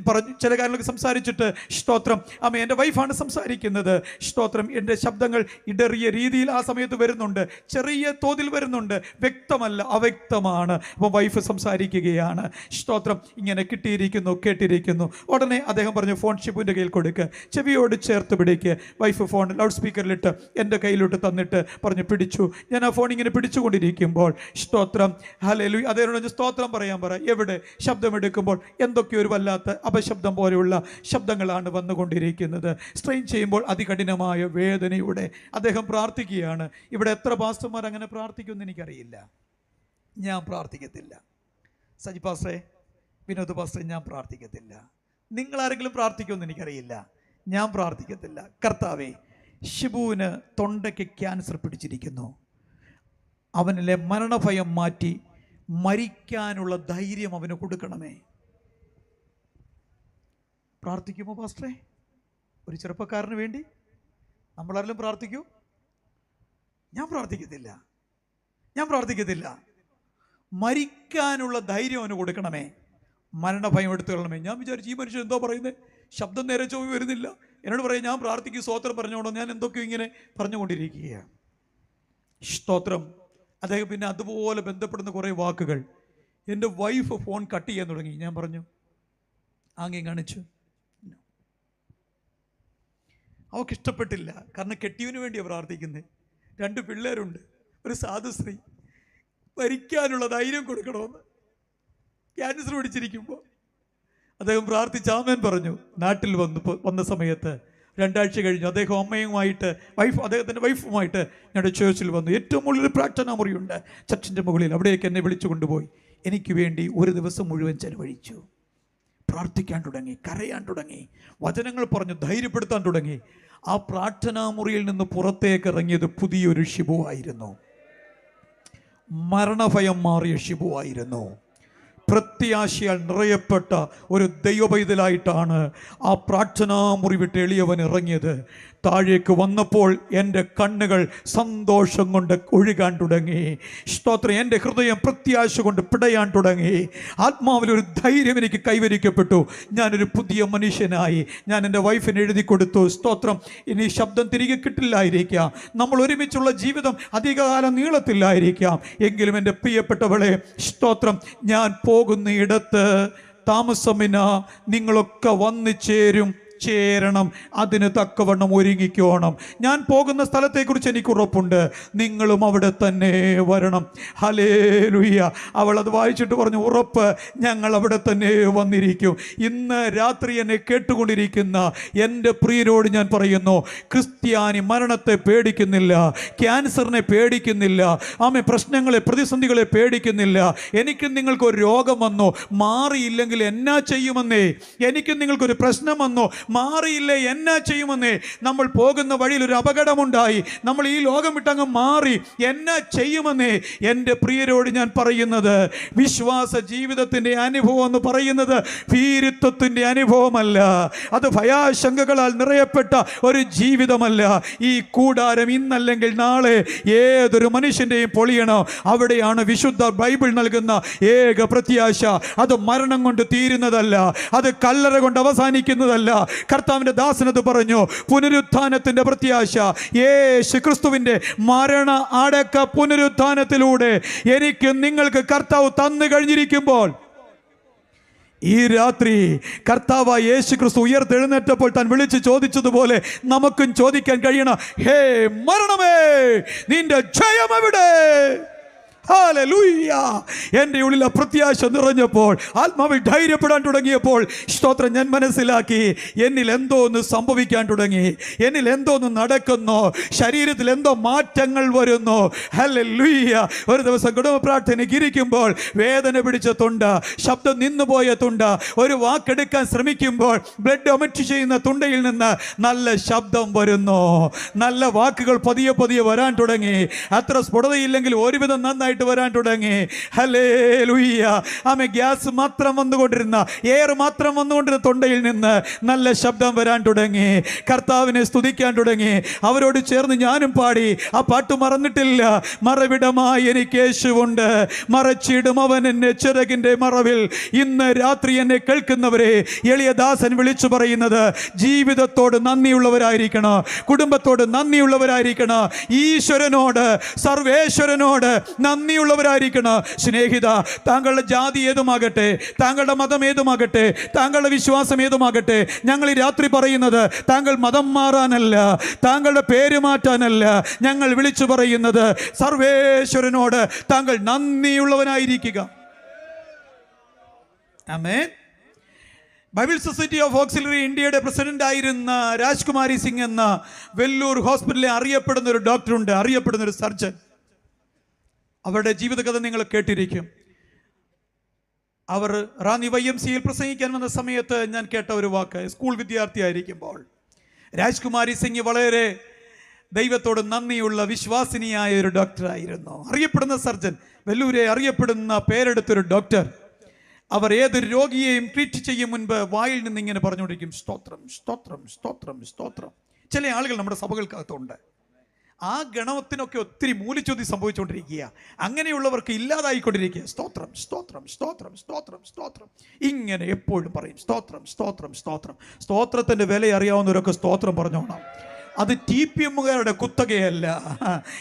പറഞ്ഞു, ചില കാര്യങ്ങളൊക്കെ സംസാരിച്ചിട്ട്, സ്തോത്രം, എൻ്റെ വൈഫാണ് സംസാരിക്കുന്നത്. സ്തോത്രം, എൻ്റെ ശബ്ദങ്ങൾ ഇടറിയ രീതിയിൽ ആ സമയത്ത് വരുന്നുണ്ട്, ചെറിയ തോതിൽ വരുന്നുണ്ട്, വ്യക്തമല്ല, അവ്യക്തമാണ്. അപ്പോൾ വൈഫ് സംസാരിക്കുകയാണ്. സ്തോത്രം, ഇങ്ങനെ കിട്ടിയിരിക്കുന്നു, കേട്ടിരിക്കുന്നു. ഉടനെ അദ്ദേഹം പറഞ്ഞു, ഫോൺ ഷിബുവിൻ്റെ കയ്യിൽ കൊടുക്കുക, ചെവിയോട് ചേർത്ത് പിടിക്കുക. വൈഫ് ഫോൺ ലൗഡ് സ്പീക്കറിലിട്ട് എൻ്റെ കയ്യിലോട്ട് തന്നിട്ട് പറഞ്ഞു, പിടിച്ചു. ഞാൻ ആ ഫോൺ ഇങ്ങനെ പിടിച്ചുകൊണ്ടിരിക്കുമ്പോൾ, സ്തോത്രം, ഹല്ലേലൂയ, അതേനോട് സ്തോത്രം പറയാൻ പറ. എവിടെ ശബ്ദമെടുക്കുമ്പോൾ എന്തൊക്കെ ഒരു വല്ലാത്ത അപശബ്ദം പോലെയുള്ള ശബ്ദങ്ങളാണ് വന്നുകൊണ്ടിരിക്കുന്നത്. സ്ട്രെയിൻ ചെയ്യുമ്പോൾ അതികഠിനമായ വേദനയുടെ അദ്ദേഹം പ്രാർത്ഥിക്കുകയാണ്. ഇവിടെ എത്ര പാസ്റ്റർമാർ അങ്ങനെ പ്രാർത്ഥിക്കുമെന്ന് എനിക്കറിയില്ല. ഞാൻ പ്രാർത്ഥിക്കത്തില്ല. സജി പാസ്റ്ററെ, വിനോദ് പാസ്റ്ററെ, ഞാൻ പ്രാർത്ഥിക്കത്തില്ല. നിങ്ങളാരെങ്കിലും പ്രാർത്ഥിക്കുമെന്ന് എനിക്കറിയില്ല. ഞാൻ പ്രാർത്ഥിക്കത്തില്ല. കർത്താവേ, ഷിബുവിന് തൊണ്ടയ്ക്ക് ക്യാൻസർ പിടിച്ചിരിക്കുന്നു. അവനിലെ മരണഭയം മാറ്റി മരിക്കാനുള്ള ധൈര്യം അവന് കൊടുക്കണമേ. പ്രാർത്ഥിക്കുമോ പാസ്റ്ററെ? ഒരു ചെറുപ്പക്കാരന് വേണ്ടി നമ്മളാരെങ്കിലും പ്രാർത്ഥിക്കൂ? ഞാൻ പ്രാർത്ഥിക്കത്തില്ല. ഞാൻ പ്രാർത്ഥിക്കത്തില്ല. മരിക്കാനുള്ള ധൈര്യം അവന് കൊടുക്കണമേ. മരണഭയം എടുത്തു കളണമേ. ഞാൻ വിചാരിച്ചു, ഈ മനുഷ്യൻ എന്തോ പറയുന്നത്, ശബ്ദം നേരെ ചൊവ്വ വരുന്നില്ല. എന്നോട് പറയാം, ഞാൻ പ്രാർത്ഥിക്കും, സ്തോത്രം പറഞ്ഞോളൂ. ഞാൻ എന്തൊക്കെയോ ഇങ്ങനെ പറഞ്ഞുകൊണ്ടിരിക്കുകയാണ്. സ്തോത്രം. അദ്ദേഹം പിന്നെ അതുപോലെ ബന്ധപ്പെടുന്ന കുറേ വാക്കുകൾ. എൻ്റെ വൈഫ് ഫോൺ കട്ട് ചെയ്യാൻ തുടങ്ങി. ഞാൻ പറഞ്ഞു, ആംഗ്യം കാണിച്ചു. അവൾക്ക് ഇഷ്ടപ്പെട്ടില്ല. കാരണം കെട്ടിയവന് വേണ്ടിയാണ് പ്രാർത്ഥിക്കുന്നത്. 2 പിള്ളേരുണ്ട്, ഒരു സാധുശ്രീ. മരിക്കാനുള്ള ധൈര്യം കൊടുക്കണമെന്ന് ക്യാൻസർ പിടിച്ചിരിക്കുമ്പോൾ അദ്ദേഹം പ്രാർത്ഥിച്ച് ആമേൻ പറഞ്ഞു. നാട്ടിൽ വന്ന സമയത്ത് 2 ആഴ്ച കഴിഞ്ഞു അദ്ദേഹം അമ്മയുമായിട്ട് അദ്ദേഹത്തിൻ്റെ വൈഫുമായിട്ട് ഞങ്ങളുടെ ചേർച്ചിൽ വന്നു. ഏറ്റവും മുകളിൽ പ്രാർത്ഥനാ മുറിയുണ്ട് ചർച്ചിൻ്റെ മുകളിൽ. അവിടേക്ക് എന്നെ വിളിച്ചു കൊണ്ടുപോയി എനിക്ക് വേണ്ടി ഒരു ദിവസം മുഴുവൻ ചെലവഴിച്ചു. പ്രാർത്ഥിക്കാൻ തുടങ്ങി, കരയാൻ തുടങ്ങി, വചനങ്ങൾ പറഞ്ഞു ധൈര്യപ്പെടുത്താൻ തുടങ്ങി. ആ പ്രാർത്ഥനാ മുറിയിൽ നിന്ന് പുറത്തേക്ക് ഇറങ്ങിയത് പുതിയൊരു ഷിബു ആയിരുന്നു. മരണഭയം മാറിയ ഷിബു ആയിരുന്നു. പ്രത്യാശയാൽ നിറയപ്പെട്ട ഒരു ദൈവപൈതലായിട്ടാണ് ആ പ്രാർത്ഥനാ മുറി വിട്ട് എളിയവൻ ഇറങ്ങിയത്. താഴേക്ക് വന്നപ്പോൾ എൻ്റെ കണ്ണുകൾ സന്തോഷം കൊണ്ട് ഒഴുകാൻ തുടങ്ങി. സ്തോത്രം. എൻ്റെ ഹൃദയം പ്രത്യാശ കൊണ്ട് പിടയാൻ തുടങ്ങി. ആത്മാവിലൊരു ധൈര്യം എനിക്ക് കൈവരിക്കപ്പെട്ടു. ഞാനൊരു പുതിയ മനുഷ്യനായി. ഞാൻ എൻ്റെ വൈഫിന് എഴുതി കൊടുത്തു. സ്തോത്രം. ഇനി ശബ്ദം തിരികെ കിട്ടില്ലായിരിക്കാം, നമ്മൾ ഒരുമിച്ചുള്ള ജീവിതം അധികകാലം നീളത്തില്ലായിരിക്കാം. എങ്കിലും എൻ്റെ പ്രിയപ്പെട്ടവളെ, സ്തോത്രം, ഞാൻ പോകുന്നയിടത്ത് താമസമിന നിങ്ങളൊക്കെ വന്നു ചേരണം. അതിന് തക്കവണ്ണം ഒരുങ്ങിക്കോണം. ഞാൻ പോകുന്ന സ്ഥലത്തെക്കുറിച്ച് എനിക്ക് ഉറപ്പുണ്ട്, നിങ്ങളും അവിടെ തന്നെ വരണം. ഹല്ലേലൂയ. അവൾ അത് വായിച്ചിട്ട് പറഞ്ഞു, ഉറപ്പ്, ഞങ്ങൾ അവിടെ തന്നെ വന്നിരിക്കും. ഇന്ന് രാത്രി എന്നെ കേട്ടുകൊണ്ടിരിക്കുന്ന എൻ്റെ പ്രിയരോട് ഞാൻ പറയുന്നു, ക്രിസ്ത്യാനി മരണത്തെ പേടിക്കുന്നില്ല, ക്യാൻസറിനെ പേടിക്കുന്നില്ല, പ്രശ്നങ്ങളെ പ്രതിസന്ധികളെ പേടിക്കുന്നില്ല. എനിക്കും നിങ്ങൾക്കൊരു രോഗം വന്നോ, മാറിയില്ലെങ്കിൽ എന്നാ ചെയ്യുമെന്നേ, എനിക്കും നിങ്ങൾക്കൊരു പ്രശ്നം വന്നോ, മാറിയില്ലേ എന്നാ ചെയ്യുമെന്നേ. നമ്മൾ പോകുന്ന വഴിയിൽ ഒരു അപകടമുണ്ടായി, നമ്മൾ ഈ ലോകം വിട്ടങ്ങ് മാറി, എന്നാ ചെയ്യുമെന്നേ. എൻ്റെ പ്രിയരോട് ഞാൻ പറയുന്നത്, വിശ്വാസ ജീവിതത്തിൻ്റെ അനുഭവം എന്ന് പറയുന്നത് ഭീരുത്വത്തിൻ്റെ അനുഭവമല്ല, അത് ഭയാശങ്കകളാൽ നിറയപ്പെട്ട ഒരു ജീവിതമല്ല. ഈ കൂടാരം ഇന്നല്ലെങ്കിൽ നാളെ ഏതൊരു മനുഷ്യൻ്റെയും പൊളിയണം. അവിടെയാണ് വിശുദ്ധ ബൈബിൾ നൽകുന്ന ഏക പ്രത്യാശ. അത് മരണം കൊണ്ട് തീരുന്നതല്ല, അത് കല്ലറ കൊണ്ട് അവസാനിക്കുന്നതല്ല. കർത്താവിൻ്റെ ദാസനത് പറഞ്ഞു, പുനരുത്ഥാനത്തിൻ്റെ പ്രത്യാശ, യേശു ക്രിസ്തുവിൻ്റെ മരണ അടക്ക പുനരുത്ഥാനത്തിലൂടെ എനിക്ക് നിങ്ങൾക്ക് കർത്താവ് തന്നു കഴിഞ്ഞിരിക്കുമ്പോൾ, ഈ രാത്രി കർത്താവ് യേശു ക്രിസ്തു ഉയർത്തെഴുന്നേറ്റപ്പോൾ താൻ വിളിച്ച് ചോദിച്ചതുപോലെ നമുക്കും ചോദിക്കാൻ കഴിയണം, ഹേ മരണമേ, നിന്റെ ജയം എവിടെ? ഹല്ലേലൂയ. എൻ്റെ ഉള്ളിൽ പ്രത്യാശ നിറഞ്ഞപ്പോൾ, ആത്മാവിൽ ധൈര്യപ്പെടാൻ തുടങ്ങിയപ്പോൾ, സ്തോത്രം, ഞാൻ മനസ്സിലാക്കി എന്നിൽ എന്തോ ഒന്ന് സംഭവിക്കാൻ തുടങ്ങി, എന്നിൽ എന്തോ ഒന്ന് നടക്കുന്നു, ശരീരത്തിൽ എന്തോ മാറ്റങ്ങൾ വരുന്നു. ഹല്ലേലൂയ. ഒരു ദിവസം കുടുംബ പ്രാർത്ഥനയ്ക്ക് ഇരിക്കുമ്പോൾ വേദന പിടിച്ച തൊണ്ട, ശബ്ദം നിന്നുപോയ തൊണ്ട, ഒരു വാക്കെടുക്കാൻ ശ്രമിക്കുമ്പോൾ ബ്ലഡ് ഒമിറ്റ് ചെയ്യുന്ന തൊണ്ടയിൽ നിന്ന് നല്ല ശബ്ദം വരുന്നു, നല്ല വാക്കുകൾ പതിയെ പതിയെ വരാൻ തുടങ്ങി. അത്ര സ്ഫുടതയില്ലെങ്കിൽ ഒരുവിധം നന്നായി വരാൻ തുടങ്ങി. ഹല്ലേലൂയ. ആമേ. ഗ്യാസ് മാത്രം വന്നുകൊണ്ടിരുന്ന, എയർ മാത്രം വന്നുകൊണ്ടിരുന്ന തൊണ്ടയിൽ നിന്ന് നല്ല ശബ്ദം വരാൻ തുടങ്ങി. കർത്താവിനെ സ്തുതിക്കാൻ തുടങ്ങി. അവരോട് ചേർന്ന് ഞാനും പാടി. ആ പാട്ട് മറന്നിട്ടില്ല. മറവിടമായി എനിക്ക് യേശുവുണ്ട്, മറച്ചിടും അവൻ എന്നെ ചിറകിൻ്റെ മറവിൽ. ഇന്ന് രാത്രി എന്നെ കേൾക്കുന്നവരെ, എളിയ ദാസൻ വിളിച്ചു പറയുന്നത്, ജീവിതത്തോട് നന്ദിയുള്ളവരായിരിക്കണം, കുടുംബത്തോട് നന്ദിയുള്ളവരായിരിക്കണം, ഈശ്വരനോട്, സർവേശ്വരനോട് നന്ദിയുള്ളവരായിരിക്കണം. സ്നേഹിത, താങ്കളുടെ ജാതി ഏതുമാകട്ടെ, താങ്കളുടെ മതം ഏതുമാകട്ടെ, താങ്കളുടെ വിശ്വാസം ഏതുമാകട്ടെ, ഞങ്ങൾ ഈ രാത്രി പറയുന്നത് താങ്കൾ മതം മാറാനല്ല, താങ്കളുടെ പേര് മാറ്റാനല്ല. ഞങ്ങൾ വിളിച്ചു പറയുന്നത് സർവേശ്വരനോട് താങ്കൾ നന്ദിയുള്ളവനായിരിക്കുക. ആമേൻ. ബൈബിൾ സൊസൈറ്റി ഓഫ് ഓക്സിലറി ഇന്ത്യയുടെ പ്രസിഡന്റ് ആയിരുന്ന രാജ്കുമാരി സിംഗ് എന്ന വെല്ലൂർ ഹോസ്പിറ്റലിൽ അറിയപ്പെടുന്ന ഒരു ഡോക്ടറുണ്ട്, അറിയപ്പെടുന്ന ഒരു സർജൻ. അവരുടെ ജീവിതകഥ നിങ്ങൾ കേട്ടിരിക്കും. അവർ റാന്നി YMCA പ്രസംഗിക്കാൻ വന്ന സമയത്ത് ഞാൻ കേട്ട ഒരു വാക്ക്, സ്കൂൾ വിദ്യാർത്ഥിയായിരിക്കുമ്പോൾ, രാജ്കുമാരി സിംഗ് വളരെ ദൈവത്തോട് നന്ദിയുള്ള വിശ്വാസിനിയായ ഒരു ഡോക്ടറായിരുന്നു, അറിയപ്പെടുന്ന സർജൻ, വെല്ലൂരെ അറിയപ്പെടുന്ന പേരെടുത്തൊരു ഡോക്ടർ. അവർ ഏതൊരു രോഗിയെയും ട്രീറ്റ് ചെയ്യും മുൻപ് വായിൽ നിന്ന് ഇങ്ങനെ പറഞ്ഞുകൊണ്ടിരിക്കും, സ്തോത്രം സ്തോത്രം സ്തോത്രം സ്തോത്രം. ചില ആളുകൾ നമ്മുടെ സഭകൾക്കകത്തുണ്ട്, ആ ഗണത്തിനൊക്കെ ഒത്തിരി മൂല്യച്യുതി സംഭവിച്ചുകൊണ്ടിരിക്കുക, അങ്ങനെയുള്ളവർക്ക് ഇല്ലാതായിക്കൊണ്ടിരിക്കുക. സ്തോത്രം സ്തോത്രം സ്തോത്രം സ്തോത്രം സ്തോത്രം ഇങ്ങനെ എപ്പോഴും പറയും, സ്തോത്രം സ്തോത്രം സ്തോത്രം. സ്തോത്രത്തിൻ്റെ വില അറിയാവുന്നവരൊക്കെ സ്തോത്രം പറഞ്ഞോണം. അത് TPMകാരുടെ കുത്തകയല്ല,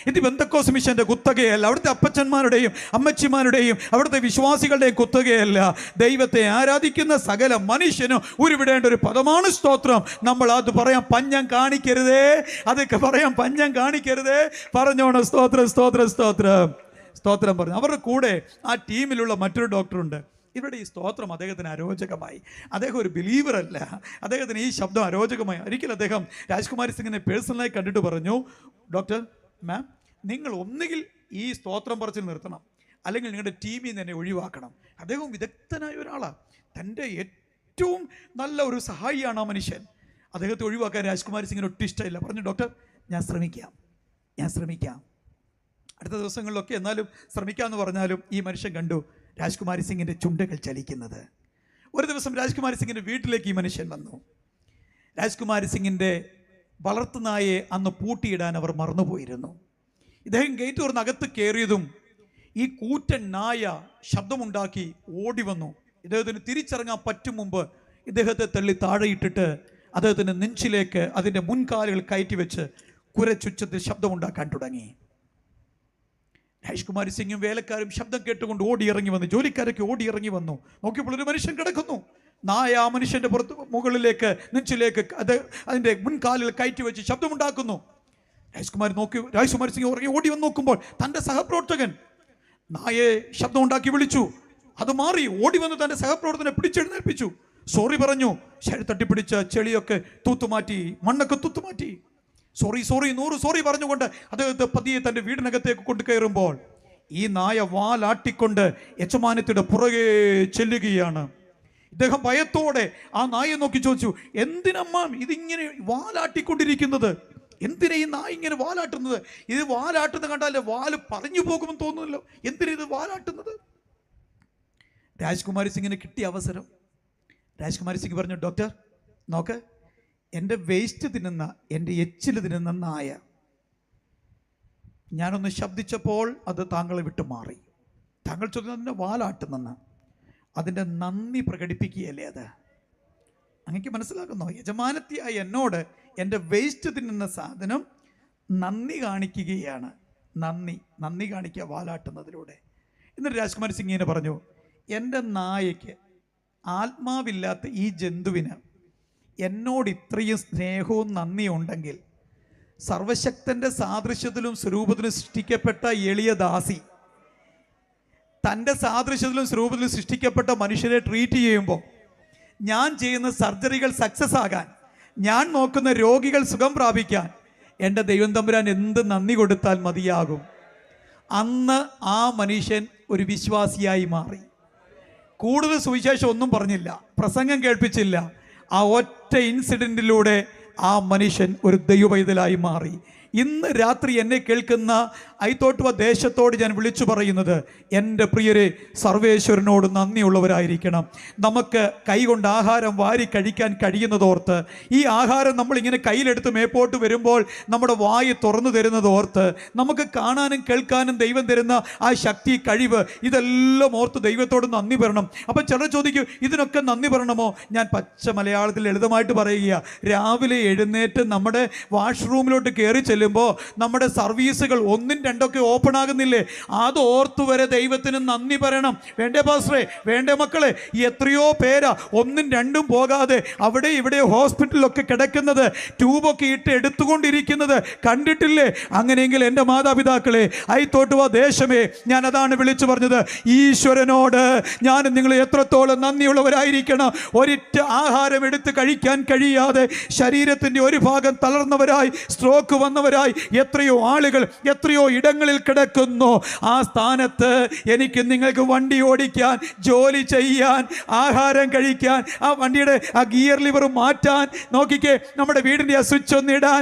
ഇത് പെന്തക്കോസ്ത് മിഷന്റെ കുത്തകയല്ല, അവിടുത്തെ അപ്പച്ചന്മാരുടെയും അമ്മച്ചിമാരുടെയും അവിടുത്തെ വിശ്വാസികളുടെയും കുത്തകയല്ല. ദൈവത്തെ ആരാധിക്കുന്ന സകല മനുഷ്യനും ഉരുവിടേണ്ട ഒരു പദമാണ് സ്തോത്രം. നമ്മൾ അത് പറയാൻ പഞ്ഞം കാണിക്കരുതേ, അതൊക്കെ പറയാൻ പഞ്ഞം കാണിക്കരുതേ, പറഞ്ഞോണം സ്തോത്രം സ്തോത്രം സ്തോത്രം സ്തോത്രം പറഞ്ഞു. അവരുടെ കൂടെ ആ ടീമിലുള്ള മറ്റൊരു ഡോക്ടറുണ്ട്. ഇവരുടെ ഈ സ്തോത്രം അദ്ദേഹത്തിന് അരോചകമായി. അദ്ദേഹം ഒരു ബിലീവർ അല്ല, അദ്ദേഹത്തിന് ഈ ശബ്ദം അരോചകമായി. ഒരിക്കലും അദ്ദേഹം രാജ്കുമാരി സിംഗിനെ പേഴ്സണലായി കണ്ടിട്ട് പറഞ്ഞു, ഡോക്ടർ മാം, നിങ്ങൾ ഒന്നുകിൽ ഈ സ്തോത്രം പറച്ചിൽ നിർത്തണം, അല്ലെങ്കിൽ നിങ്ങളുടെ ടീമിൽ നിന്ന് എന്നെ ഒഴിവാക്കണം. അദ്ദേഹം വിദഗ്ധനായ ഒരാളാണ്, തൻ്റെ ഏറ്റവും നല്ല ഒരു സഹായിയാണ് ആ മനുഷ്യൻ. അദ്ദേഹത്തെ ഒഴിവാക്കാൻ രാജ്കുമാരി സിംഗിന് ഒട്ടും ഇഷ്ടമില്ല. പറഞ്ഞു, ഡോക്ടർ ഞാൻ ശ്രമിക്കാം. അടുത്ത ദിവസങ്ങളിലൊക്കെ എന്നാലും ശ്രമിക്കാമെന്ന് പറഞ്ഞാലും ഈ മനുഷ്യൻ കണ്ടു രാജ്കുമാരി സിംഗിൻ്റെ ചുണ്ടുകൾ ചലിക്കുന്നത്. ഒരു ദിവസം രാജ്കുമാരി സിംഗിൻ്റെ വീട്ടിലേക്ക് ഈ മനുഷ്യൻ വന്നു. രാജ്കുമാരി സിംഗിൻ്റെ വളർത്തുനായെ അന്ന് പൂട്ടിയിടാൻ അവർ മറന്നുപോയിരുന്നു. ഇദ്ദേഹം ഗേറ്റ് തുറന്ന് അകത്ത് കയറിയതും ഈ കൂറ്റൻ നായ ശബ്ദമുണ്ടാക്കി ഓടി വന്നു. ഇദ്ദേഹത്തിന് തിരിച്ചിറങ്ങാൻ പറ്റും മുമ്പ് ഇദ്ദേഹത്തെ തള്ളി താഴെയിട്ടിട്ട് അദ്ദേഹത്തിൻ്റെ നെഞ്ചിലേക്ക് അതിൻ്റെ മുൻകാലുകൾ കയറ്റി വെച്ച് കുരച്ചുച്ചത്തിൽ ശബ്ദമുണ്ടാക്കാൻ തുടങ്ങി. രാജ്കുമാരി സിംഗും വേലക്കാരും ശബ്ദം കേട്ടുകൊണ്ട് ഓടിയിറങ്ങി വന്നു. ജോലിക്കാരൊക്കെ ഓടിയിറങ്ങി വന്നു. നോക്കിയപ്പോൾ ഒരു മനുഷ്യൻ കിടക്കുന്നു. നായ ആ മനുഷ്യൻ്റെ മുകളിലേക്ക് നെഞ്ചിലേക്ക് അതിൻ്റെ മുൻകാലുകൾ കയറ്റി വെച്ച് ശബ്ദമുണ്ടാക്കുന്നു. രാജ്കുമാരി സിംഗ് ഉറങ്ങി ഓടി വന്ന് നോക്കുമ്പോൾ തൻ്റെ സഹപ്രവർത്തകൻ നായയെ ശബ്ദമുണ്ടാക്കി വിളിച്ചു. അത് മാറി ഓടി വന്ന് തൻ്റെ സഹപ്രവർത്തകനെ പിടിച്ചെഴുന്നേൽപ്പിച്ചു. സോറി പറഞ്ഞു. ശരി തട്ടിപ്പിടിച്ച ചെളിയൊക്കെ തൂത്തുമാറ്റി, മണ്ണൊക്കെ തൂത്തുമാറ്റി. സോറി 100 സോറി പറഞ്ഞുകൊണ്ട് അദ്ദേഹത്തെ പതിയെ തൻ്റെ വീടിനകത്തേക്ക് കൊണ്ടുകയറുമ്പോൾ ഈ നായ വാലാട്ടിക്കൊണ്ട് യജമാനത്തിയുടെ പുറകെ ചെല്ലുകയാണ്. ഇദ്ദേഹം ഭയത്തോടെ ആ നായെ നോക്കി ചോദിച്ചു, എന്തിനമ്മ ഇതിങ്ങനെ വാലാട്ടിക്കൊണ്ടിരിക്കുന്നത്? എന്തിനാ ഈ നായ ഇങ്ങനെ വാലാട്ടുന്നത്? ഇത് വാലാട്ടുന്നത് കണ്ടാലേ വാല് പറഞ്ഞു പോകുമെന്ന് തോന്നുന്നല്ലോ, എന്തിനാ ഇത് വാലാട്ടുന്നത്? രാജ്കുമാരി സിംഗിന് കിട്ടിയ അവസരം. രാജ്കുമാരി സിംഗ് പറഞ്ഞു, ഡോക്ടർ നോക്ക്, എൻ്റെ വേസ്റ്റ് തിന്നുന്ന, എൻ്റെ എച്ചിൽ തിന്നുന്ന നായ ഞാനൊന്ന് ശബ്ദിച്ചപ്പോൾ അത് താങ്കളെ വിട്ടു മാറി. താങ്കൾ ചോദിക്കുന്നതിൻ്റെ വാലാട്ടുന്നെന്ന്, അതിൻ്റെ നന്ദി പ്രകടിപ്പിക്കുകയല്ലേ അത്? അങ്ങക്ക് മനസ്സിലാക്കുന്നോ? യജമാനത്തിയായ എന്നോട് എൻ്റെ വേസ്റ്റ് തിന്നുന്ന സാധനം നന്ദി കാണിക്കുകയാണ്. നന്ദി കാണിക്കുക വാലാട്ടുന്നതിലൂടെ. എന്നിട്ട് രാജ്കുമാരി സിംഗ് ഇങ്ങനെ പറഞ്ഞു, എൻ്റെ നായയ്ക്ക്, ആത്മാവില്ലാത്ത ഈ ജന്തുവിന് എന്നോട് ഇത്രയും സ്നേഹവും നന്ദിയും ഉണ്ടെങ്കിൽ സർവശക്തൻ്റെ സാദൃശ്യത്തിലും സ്വരൂപത്തിലും സൃഷ്ടിക്കപ്പെട്ട എളിയ ദാസി തൻ്റെ സാദൃശ്യത്തിലും സ്വരൂപത്തിലും സൃഷ്ടിക്കപ്പെട്ട മനുഷ്യരെ ട്രീറ്റ് ചെയ്യുമ്പോൾ, ഞാൻ ചെയ്യുന്ന സർജറികൾ സക്സസ് ആകാൻ, ഞാൻ നോക്കുന്ന രോഗികൾ സുഖം പ്രാപിക്കാൻ എൻ്റെ ദൈവം തമ്പുരാൻ എന്ത് നന്ദി കൊടുത്താൽ മതിയാകും? അന്ന് ആ മനുഷ്യൻ ഒരു വിശ്വാസിയായി മാറി. കൂടുതൽ സുവിശേഷം ഒന്നും പറഞ്ഞില്ല, പ്രസംഗം കേൾപ്പിച്ചില്ല. ആ ഒറ്റ ഇൻസിഡൻറ്റിലൂടെ ആ മനുഷ്യൻ ഒരു ദൈവപൈതലായി മാറി. ഇന്ന് രാത്രി എന്നെ കേൾക്കുന്ന ഐത്തോട്ടുവ ദേശത്തോട് ഞാൻ വിളിച്ചു പറയുന്നത്, എൻ്റെ പ്രിയരെ, സർവേശ്വരനോട് നന്ദിയുള്ളവരായിരിക്കണം. നമുക്ക് കൈകൊണ്ട് ആഹാരം വാരി കഴിക്കാൻ കഴിയുന്നതോർത്ത്, ഈ ആഹാരം നമ്മളിങ്ങനെ കയ്യിലെടുത്ത് മേപ്പോട്ട് വരുമ്പോൾ നമ്മുടെ വായി തുറന്നു തരുന്നതോർത്ത്, നമുക്ക് കാണാനും കേൾക്കാനും ദൈവം തരുന്ന ആ ശക്തി, കഴിവ്, ഇതെല്ലാം ഓർത്ത് ദൈവത്തോട് നന്ദി പറയണം. അപ്പം ചിലർ ചോദിക്കും, ഇതിനൊക്കെ നന്ദി പറയണമോ? ഞാൻ പച്ച മലയാളത്തിൽ ലളിതമായിട്ട് പറയുക, രാവിലെ എഴുന്നേറ്റ് നമ്മുടെ വാഷ്റൂമിലോട്ട് കയറി ചെല്ലുമ്പോൾ നമ്മുടെ സർവീസുകൾ 1, 2 ഓപ്പൺ ആകുന്നില്ലേ? അത് ഓർത്തു വരെ ദൈവത്തിന് നന്ദി പറയണം. വേണ്ടേ പാസ്റ്ററെ? വേണ്ടേ മക്കളെ? എത്രയോ പേരാ 1, 2 പോകാതെ അവിടെ ഇവിടെ ഹോസ്പിറ്റലിലൊക്കെ കിടക്കുന്നത്, ട്യൂബൊക്കെ ഇട്ട് എടുത്തുകൊണ്ടിരിക്കുന്നത് കണ്ടിട്ടില്ലേ? അങ്ങനെയെങ്കിൽ എൻ്റെ മാതാപിതാക്കളെ, ഐത്തോട്ടുവ ദേശമേ, ഞാൻ അതാണ് വിളിച്ചു പറഞ്ഞത്, ഈശ്വരനോട് ഞാൻ നിങ്ങൾ എത്രത്തോളം നന്ദിയുള്ളവരായിരിക്കണം. ഒരിറ്റ ആഹാരം എടുത്ത് കഴിക്കാൻ കഴിയാതെ ശരീരത്തിൻ്റെ ഒരു ഭാഗം തളർന്നവരായി, സ്ട്രോക്ക് വന്നവരായി എത്രയോ ആളുകൾ എത്രയോ ഇടങ്ങളിൽ കിടക്കുന്നു. ആ സ്ഥാനത്ത് എനിക്ക് നിങ്ങൾക്ക് വണ്ടി ഓടിക്കാൻ, ജോലി ചെയ്യാൻ, ആഹാരം കഴിക്കാൻ, ആ വണ്ടിയുടെ ആ ഗിയർ ലിവർ മാറ്റാൻ, നോക്കിക്കേ, നമ്മുടെ വീടിൻ്റെ ആ സ്വിച്ച് ഒന്ന് ഇടാൻ,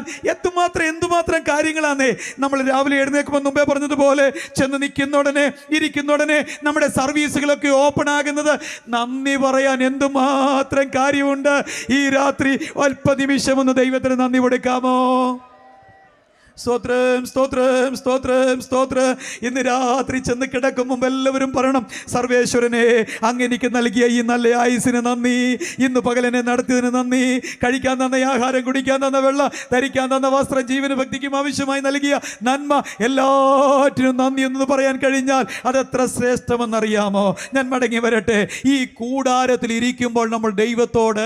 എന്തുമാത്രം കാര്യങ്ങളാന്നേ. നമ്മൾ രാവിലെ എഴുന്നേൽക്കുമ്പോൾ മുമ്പേ പറഞ്ഞതുപോലെ ചെന്ന് നിൽക്കുന്ന ഉടനെ, ഇരിക്കുന്ന ഉടനെ നമ്മുടെ സർവീസുകളൊക്കെ ഓപ്പൺ ആകുന്നത്. നന്ദി പറയാൻ എന്തുമാത്രം കാര്യമുണ്ട്. ഈ രാത്രി അല്പനിമിഷം ഒന്ന് ദൈവത്തിന് നന്ദി കൊടുക്കാമോ? സ്തോത്രം, സ്തോത്രം, സ്തോത്രം, സ്തോത്രം. ഇന്ന് രാത്രി ചെന്ന് കിടക്കും മുമ്പ് എല്ലാവരും പറയണം, സർവേശ്വരനെ, അങ്ങ് എനിക്ക് നൽകിയ ഈ നല്ല ആയുസിന് നന്ദി, ഇന്ന് പകലിനെ നടത്തിയതിന് നന്ദി, കഴിക്കാൻ തന്ന ആഹാരം, കുടിക്കാൻ തന്ന വെള്ളം, ധരിക്കാൻ തന്ന വസ്ത്രം, ജീവന ഭക്തിക്കും ആവശ്യമായി നൽകിയ നന്മ, എല്ലാറ്റിനും നന്ദി എന്ന് പറയാൻ കഴിഞ്ഞാൽ അതെത്ര ശ്രേഷ്ഠമെന്നറിയാമോ? ഞാൻ മടങ്ങി വരട്ടെ. ഈ കൂടാരത്തിൽ ഇരിക്കുമ്പോൾ നമ്മൾ ദൈവത്തോട്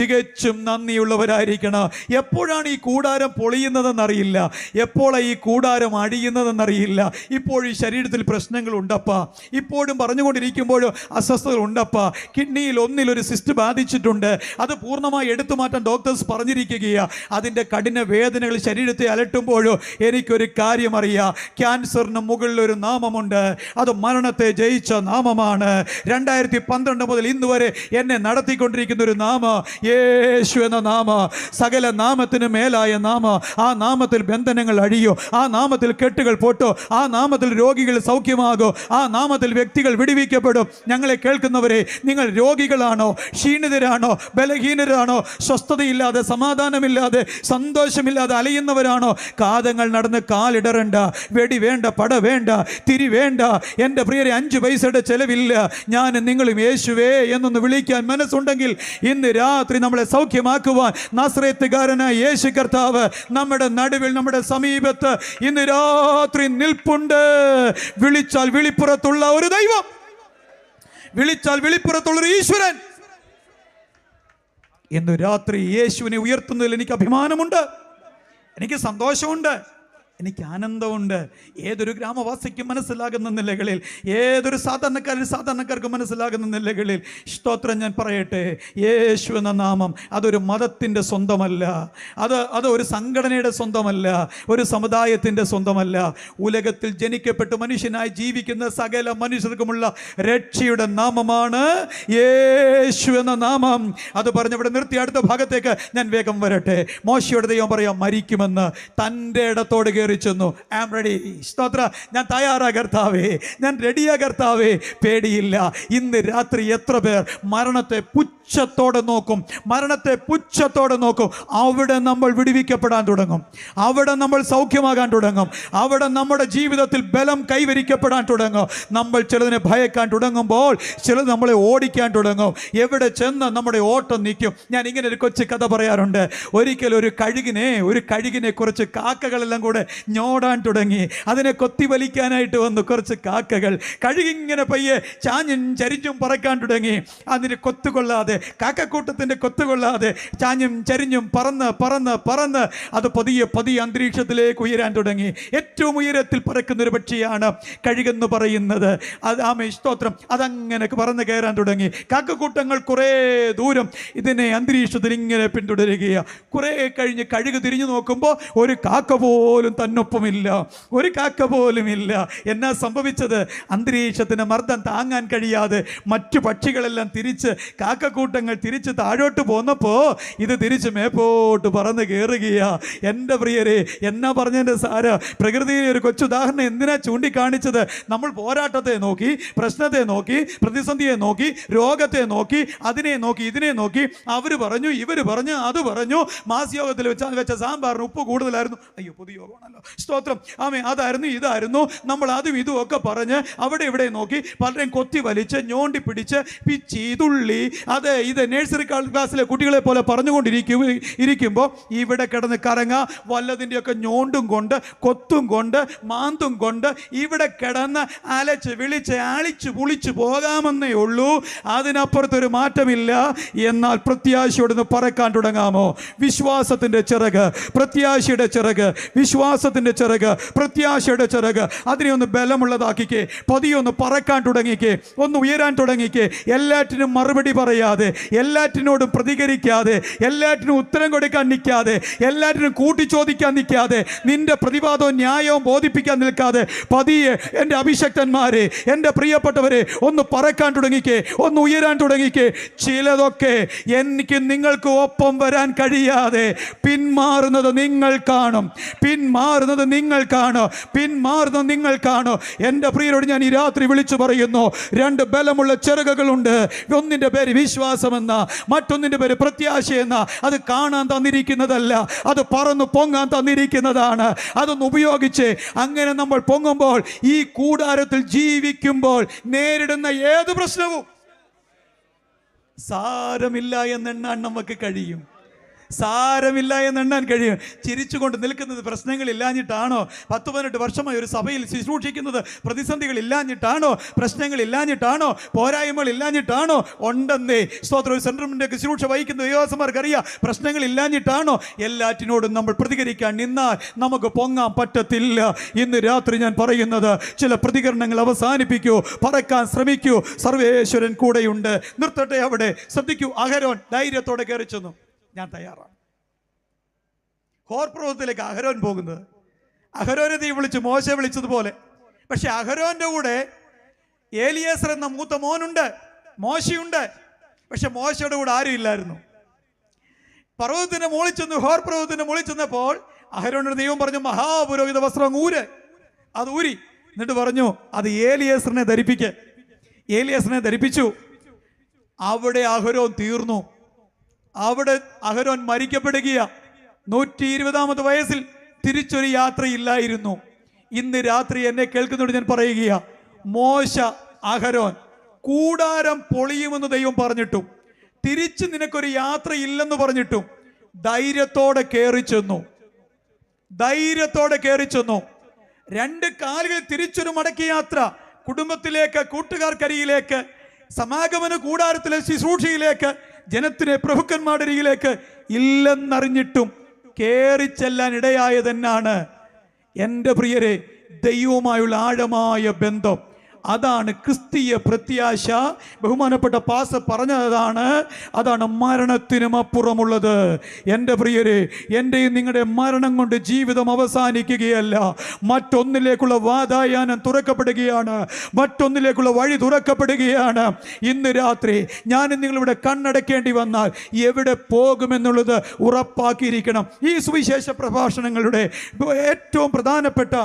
തികച്ചും നന്ദിയുള്ളവരായിരിക്കണം. എപ്പോഴാണ് ഈ കൂടാരം പൊളിയുന്നതെന്നറിയില്ല, എപ്പോഴാണ് ഈ കൂടാരം അടിയുന്നതെന്നറിയില്ല. ഇപ്പോഴും ശരീരത്തിൽ പ്രശ്നങ്ങൾ ഉണ്ടപ്പാ, ഇപ്പോഴും പറഞ്ഞുകൊണ്ടിരിക്കുമ്പോഴും അസ്വസ്ഥതകൾ ഉണ്ടപ്പാ. കിഡ്നിയിൽ ഒന്നിലൊരു സിസ്റ്റ് ബാധിച്ചിട്ടുണ്ട്, അത് പൂർണ്ണമായി എടുത്തു മാറ്റാൻ ഡോക്ടേഴ്സ് പറഞ്ഞിരിക്കുകയാണ്. അതിൻ്റെ കഠിന വേദനകൾ ശരീരത്തെ അലട്ടുമ്പോഴോ എനിക്കൊരു കാര്യം അറിയാം, ക്യാൻസറിന് മുകളിലൊരു നാമമുണ്ട്, അത് മരണത്തെ ജയിച്ച നാമമാണ്. 2012 മുതൽ ഇന്ന് വരെ എന്നെ നടത്തിക്കൊണ്ടിരിക്കുന്ന ഒരു നാമം യേശു എന്ന നാമം, സകല നാമത്തിന് മേലായ നാമം. ആ നാമത്തിൽ ബന്ധനങ്ങൾ അഴിയോ, ആ നാമത്തിൽ കെട്ടുകൾ പൊട്ടോ, ആ നാമത്തിൽ രോഗികൾ സൗഖ്യമാകോ, ആ നാമത്തിൽ വ്യക്തികൾ വിടുവിക്കപ്പെടും. ഞങ്ങളെ കേൾക്കുന്നവരെ, നിങ്ങൾ രോഗികളാണോ, ക്ഷീണിതരാണോ, ബലഹീനരാണോ, സ്വസ്ഥതയില്ലാതെ, സമാധാനമില്ലാതെ, സന്തോഷമില്ലാതെ അലയുന്നവരാണോ? കാതങ്ങൾ നടന്ന് കാലിടറണ്ട, വെടി വേണ്ട, പട വേണ്ട, തിരി വേണ്ട. എൻ്റെ പ്രിയരെ, 5 പൈസയുടെ ചെലവില്ല. ഞാൻ നിങ്ങളും യേശുവേ എന്നൊന്ന് വിളിക്കാൻ മനസ്സുണ്ടെങ്കിൽ ഇന്ന് രാത്രി നമ്മളെ സൗഖ്യമാക്കുവാൻ നാസറേത്തുകാരനായ യേശു കർത്താവ് നമ്മുടെ നടുവിൽ, നമ്മുടെ സമീപത്ത് ഇന്ന് രാത്രി നിൽപ്പുണ്ട്. വിളിച്ചാൽ വിളിപ്പുറത്തുള്ള ഒരു ദൈവം, വിളിച്ചാൽ വിളിപ്പുറത്തുള്ള ഒരു ഈശ്വരൻ. ഇന്ന് രാത്രി യേശുവിനെ ഉയർത്തുന്നതിൽ എനിക്ക് അഭിമാനമുണ്ട്, എനിക്ക് സന്തോഷമുണ്ട്. എനിക്ക് ആനന്ദമുണ്ട്. ഏതൊരു ഗ്രാമവാസിക്കും മനസ്സിലാകുന്ന നിലകളിൽ, ഏതൊരു സാധാരണക്കാർക്ക് മനസ്സിലാകുന്ന നിലകളിൽ സ്തോത്രം ഞാൻ പറയട്ടെ. യേശു എന്ന നാമം അതൊരു മതത്തിൻ്റെ സ്വന്തമല്ല, അത് ഒരു സംഘടനയുടെ സ്വന്തമല്ല, ഒരു സമുദായത്തിൻ്റെ സ്വന്തമല്ല. ഉലകത്തിൽ ജനിക്കപ്പെട്ട് മനുഷ്യനായി ജീവിക്കുന്ന സകല മനുഷ്യർക്കുമുള്ള രക്ഷയുടെ നാമമാണ് യേശു എന്ന നാമം. അത് പറഞ്ഞവിടെ നിർത്തി അടുത്ത ഭാഗത്തേക്ക് ഞാൻ വേഗം വരട്ടെ. മോശയുടെ ദൈവം പറയാം മരിക്കുമെന്ന് തൻ്റെ ഇടത്തോട് ചെന്നു. I am ready. സ്തോത്ര, ഞാൻ തയ്യാറാ കർത്താവേ, ഞാൻ റെഡിയാ കർത്താവേ, പേടിയില്ല. ഇന്ന് രാത്രി എത്ര പേർ മരണത്തെ പുച്ഛത്തോടെ നോക്കും, മരണത്തെ പുച്ഛത്തോടെ നോക്കും. അവിടെ നമ്മൾ വിടുവിക്കപ്പെടാൻ തുടങ്ങും, അവിടെ നമ്മൾ സൗഖ്യമാകാൻ തുടങ്ങും, അവിടെ നമ്മുടെ ജീവിതത്തിൽ ബലം കൈവരിക്കപ്പെടാൻ തുടങ്ങും. നമ്മൾ ചിലതിനെ ഭയക്കാൻ തുടങ്ങുമ്പോൾ ചിലത് നമ്മളെ ഓടിക്കാൻ തുടങ്ങും. എവിടെ ചെന്ന് നമ്മുടെ ഓട്ടം നിൽക്കും. ഞാൻ ഇങ്ങനെ ഒരു കൊച്ചു കഥ പറയാറുണ്ട്. ഒരിക്കൽ ഒരു കഴുകിനെ കുറച്ച് കാക്കകളെല്ലാം കൂടെ ഞോടാൻ തുടങ്ങി. അതിനെ കൊത്തി വലിക്കാനായിട്ട് വന്നു കുറച്ച് കാക്കകൾ. കഴുകിങ്ങനെ പയ്യെ ചാഞ്ഞും ചരിഞ്ഞും പറക്കാൻ തുടങ്ങി. അതിന് കൊത്തുകൊള്ളാതെ, കാക്കക്കൂട്ടത്തിൻ്റെ കൊത്തുകൊള്ളാതെ ചാഞ്ഞും ചരിഞ്ഞും പറന്ന് അത് പതിയെ അന്തരീക്ഷത്തിലേക്ക് ഉയരാൻ തുടങ്ങി. ഏറ്റവും ഉയരത്തിൽ പറക്കുന്നൊരു പക്ഷിയാണ് കഴുകെന്ന് പറയുന്നത്. അത് സ്തോത്രം, അതങ്ങനെ പറന്ന് കയറാൻ തുടങ്ങി. കാക്കക്കൂട്ടങ്ങൾ കുറേ ദൂരം ഇതിനെ അന്തരീക്ഷത്തിൽ ഇങ്ങനെ പിന്തുടരുകയാണ്. കുറേ കഴിഞ്ഞ് കഴുക് തിരിഞ്ഞു നോക്കുമ്പോൾ ഒരു കാക്ക പോലും തന്നൊപ്പമില്ല, ഒരു കാക്ക പോലും ഇല്ല. എന്നാ സംഭവിച്ചത്? അന്തരീക്ഷത്തിന് മർദ്ദം താങ്ങാൻ കഴിയാതെ മറ്റു പക്ഷികളെല്ലാം കാക്കക്കൂട്ടങ്ങൾ തിരിച്ച് താഴോട്ട് പോന്നപ്പോൾ ഇത് തിരിച്ച് മേപ്പോട്ട് പറന്ന് കയറുകയാ. എൻ്റെ പ്രിയരെ, എന്നാ പറഞ്ഞതിൻ്റെ സാര? പ്രകൃതിയിലെ ഒരു കൊച്ചുദാഹരണം എന്തിനാ ചൂണ്ടിക്കാണിച്ചത്? നമ്മൾ പോരാട്ടത്തെ നോക്കി, പ്രശ്നത്തെ നോക്കി, പ്രതിസന്ധിയെ നോക്കി, രോഗത്തെ നോക്കി, അതിനെ നോക്കി, ഇതിനെ നോക്കി, അവർ പറഞ്ഞു, ഇവർ പറഞ്ഞു, അത് പറഞ്ഞു. മാസയോഗത്തിൽ വെച്ച സാമ്പാറിന് ഉപ്പ് കൂടുതലായിരുന്നു. അയ്യോ, പുതിയ യോഗമാണല്ലോ, സ്തോത്രം, ആമേ, അതായിരുന്നു ഇതായിരുന്നു. നമ്മൾ അതും ഇതും ഒക്കെ പറഞ്ഞ് അവിടെ ഇവിടെ നോക്കി പലരെയും കൊത്തി വലിച്ച് ഞോണ്ടി പിടിച്ച് പിച്ചി തുള്ളി ഇത് നഴ്സറി ക്ലാസ്സിലെ കുട്ടികളെ പോലെ പറഞ്ഞുകൊണ്ടിരിക്കുമ്പോൾ ഇവിടെ കിടന്ന് കറങ്ങ വല്ലതിൻ്റെയൊക്കെ ഞോണ്ടും കൊണ്ട് കൊത്തും കൊണ്ട് മാന്തും കൊണ്ട് ഇവിടെ കിടന്ന് അലച്ച് വിളിച്ച് ആളിച്ച് പുളിച്ച് പോകാമെന്നേ ഉള്ളൂ. അതിനപ്പുറത്തൊരു മാറ്റമില്ല. എന്നാൽ പ്രത്യാശയോടൊന്ന് പറക്കാൻ തുടങ്ങാമോ? വിശ്വാസത്തിൻ്റെ ചിറക്, പ്രത്യാശയുടെ ചിറക്, വിശ്വാസത്തിൻ്റെ ചിറക്, പ്രത്യാശയുടെ ചിറക്, അതിനെ ഒന്ന് ബലമുള്ളതാക്കിക്കേ. പതിയൊന്ന് പറക്കാൻ തുടങ്ങിക്കേ, ഒന്ന് ഉയരാൻ തുടങ്ങിക്കേ. എല്ലാറ്റിനും മറുപടി പറയാതെ, എല്ലാറ്റിനോടും പ്രതികരിക്കാതെ, എല്ലാറ്റിനും ഉത്തരം കൊടുക്കാൻ നിൽക്കാതെ, എല്ലാറ്റിനും കൂട്ടിച്ചോദിക്കാൻ നിൽക്കാതെ, നിന്റെ പ്രതിവാദവും ന്യായവും ബോധിപ്പിക്കാൻ നിൽക്കാതെ പതിയെ എൻ്റെ അഭിഷക്തന്മാരെ, എൻ്റെ പ്രിയപ്പെട്ടവരെ, ഒന്ന് പറക്കാൻ തുടങ്ങിക്കേ, ഒന്ന് ഉയരാൻ തുടങ്ങിക്കേ. ചിലതൊക്കെ എനിക്ക് നിങ്ങൾക്ക് ഒപ്പം വരാൻ കഴിയാതെ പിന്മാറുന്നത് നിങ്ങൾ കാണും, പിന്മാറുന്നത് നിങ്ങൾ കാണും. എൻ്റെ പ്രിയരോട് ഞാൻ ഈ രാത്രി വിളിച്ചു പറയുന്നു, രണ്ട് ബലമുള്ള ചിറകുകളുണ്ട്. ഒന്നിൻ്റെ പേര് വിശ്വാസമെന്ന, മറ്റൊന്നിൻ്റെ പേര് പ്രത്യാശയെന്ന. അത് കാണാൻ തന്നിരിക്കുന്നതല്ല, അത് പറന്ന് പൊങ്ങാൻ തന്നിരിക്കുന്നതാണ്. അതൊന്ന് ഉപയോഗിച്ച് അങ്ങനെ നമ്മൾ പൊങ്ങുമ്പോൾ, ഈ കൂടാരത്തിൽ ജീവിക്കുമ്പോൾ നേരിടുന്ന ഏത് പ്രശ്നവും സാരമില്ല എന്നെണ്ണാൻ നമുക്ക് കഴിയും. സാരമില്ല എന്നെണ്ണാൻ കഴിയും. ചിരിച്ചുകൊണ്ട് നിൽക്കുന്നത് പ്രശ്നങ്ങളില്ലാഞ്ഞിട്ടാണോ? 10-18 വർഷമായി ഒരു സഭയിൽ ശുശ്രൂഷിക്കുന്നത് പ്രതിസന്ധികളില്ലാഞ്ഞിട്ടാണോ? പ്രശ്നങ്ങളില്ലാഞ്ഞിട്ടാണോ? പോരായ്മകളില്ലാഞ്ഞിട്ടാണോ? ഉണ്ടെന്നേ സ്തോത്രം. ഒരു സെൻട്രലിൻ്റെ ശുശ്രൂഷ വഹിക്കുന്ന ദേവദാസന്മാർക്കറിയാം, പ്രശ്നങ്ങളില്ലാഞ്ഞിട്ടാണോ? എല്ലാറ്റിനോടും നമ്മൾ പ്രതികരിക്കാൻ നിന്നാൽ നമുക്ക് പൊങ്ങാൻ പറ്റത്തില്ല. ഇന്ന് രാത്രി ഞാൻ പറയുന്നത്, ചില പ്രതികരണങ്ങൾ അവസാനിപ്പിക്കൂ, പറക്കാൻ ശ്രമിക്കൂ. സർവേശ്വരൻ കൂടെയുണ്ട്. നിർത്തട്ടെ അവിടെ. ശ്രദ്ധിക്കൂ, അഹരോൻ ധൈര്യത്തോടെ കയറി ചെന്നു. ഞാൻ തയ്യാറാണ്. ഹോർ പർവ്വതത്തിലേക്ക് അഹരോൻ പോകുന്നത്, അഹരോനെ തീ വിളിച്ചു, മോശെ വിളിച്ചതുപോലെ. പക്ഷെ അഹരോന്റെ കൂടെ ഏലിയേസർ എന്ന മൂത്ത മോനുണ്ട്, മോശയുണ്ട്. പക്ഷെ മോശയുടെ കൂടെ ആരും ഇല്ലായിരുന്നു. പർവ്വതത്തിന്റെ മുകളിൽ ചെന്ന്, ഹോർ പർവ്വതത്തിന്റെ മുകളിൽ ചെന്നപ്പോൾ അഹരോനോട് ദൈവം പറഞ്ഞു, മഹാപുരോഹിത വസ്ത്രം ഊര്. അത് ഊരി. എന്നിട്ട് പറഞ്ഞു, അത് ഏലിയേസറിനെ ധരിപ്പിക്ക്. ഏലിയേസറിനെ ധരിപ്പിച്ചു. അവിടെ അഹരോൻ തീർന്നു. അവിടെ അഹരോൻ മരിക്കപ്പെടുകയാ. 120-ാമത്തെ വയസ്സിൽ തിരിച്ചൊരു യാത്രയില്ലായിരുന്നു. ഇന്ന് രാത്രി എന്നെ കേൾക്കുന്നതോട് ഞാൻ പറയുകയാ, മോശ, അഹരോൻ കൂടാരം പൊളിയുമെന്ന് ദൈവം പറഞ്ഞിട്ടും, തിരിച്ച് നിനക്കൊരു യാത്രയില്ലെന്ന് പറഞ്ഞിട്ടും ധൈര്യത്തോടെ കയറി ചെന്നു. രണ്ട് കാലുകൾ തിരിച്ചൊരു മടക്കി യാത്ര, കുടുംബത്തിലേക്ക്, കൂട്ടുകാർക്കരിയിലേക്ക്, സമാഗമന കൂടാരത്തിലെ ശുശ്രൂഷയിലേക്ക്, ജനത്തിനെ പ്രഭുക്കന്മാരുടെ അരികിലേക്ക് ഇല്ലെന്നറിഞ്ഞിട്ടും കയറി ചെല്ലാൻ ഇടയായതെന്നാണ്. എൻ്റെ പ്രിയരെ, ദൈവവുമായുള്ള ആഴമായ ബന്ധം, അതാണ് ക്രിസ്തീയ പ്രത്യാശ. ബഹുമാനപ്പെട്ട പാസ്റ്റർ പറഞ്ഞതാണ്, അതാണ് മരണത്തിനും അപ്പുറമുള്ളത്. എൻ്റെ പ്രിയരെ, എൻ്റെയും നിങ്ങളുടെ മരണം കൊണ്ട് ജീവിതം അവസാനിക്കുകയല്ല, മറ്റൊന്നിലേക്കുള്ള വാതായനം തുറക്കപ്പെടുകയാണ്, മറ്റൊന്നിലേക്കുള്ള വഴി തുറക്കപ്പെടുകയാണ്. ഇന്ന് രാത്രി ഞാൻ നിങ്ങളിവിടെ കണ്ണടക്കേണ്ടി വന്നാൽ എവിടെ പോകുമെന്നുള്ളത് ഉറപ്പാക്കിയിരിക്കണം. ഈ സുവിശേഷ പ്രഭാഷണങ്ങളുടെ ഏറ്റവും പ്രധാനപ്പെട്ട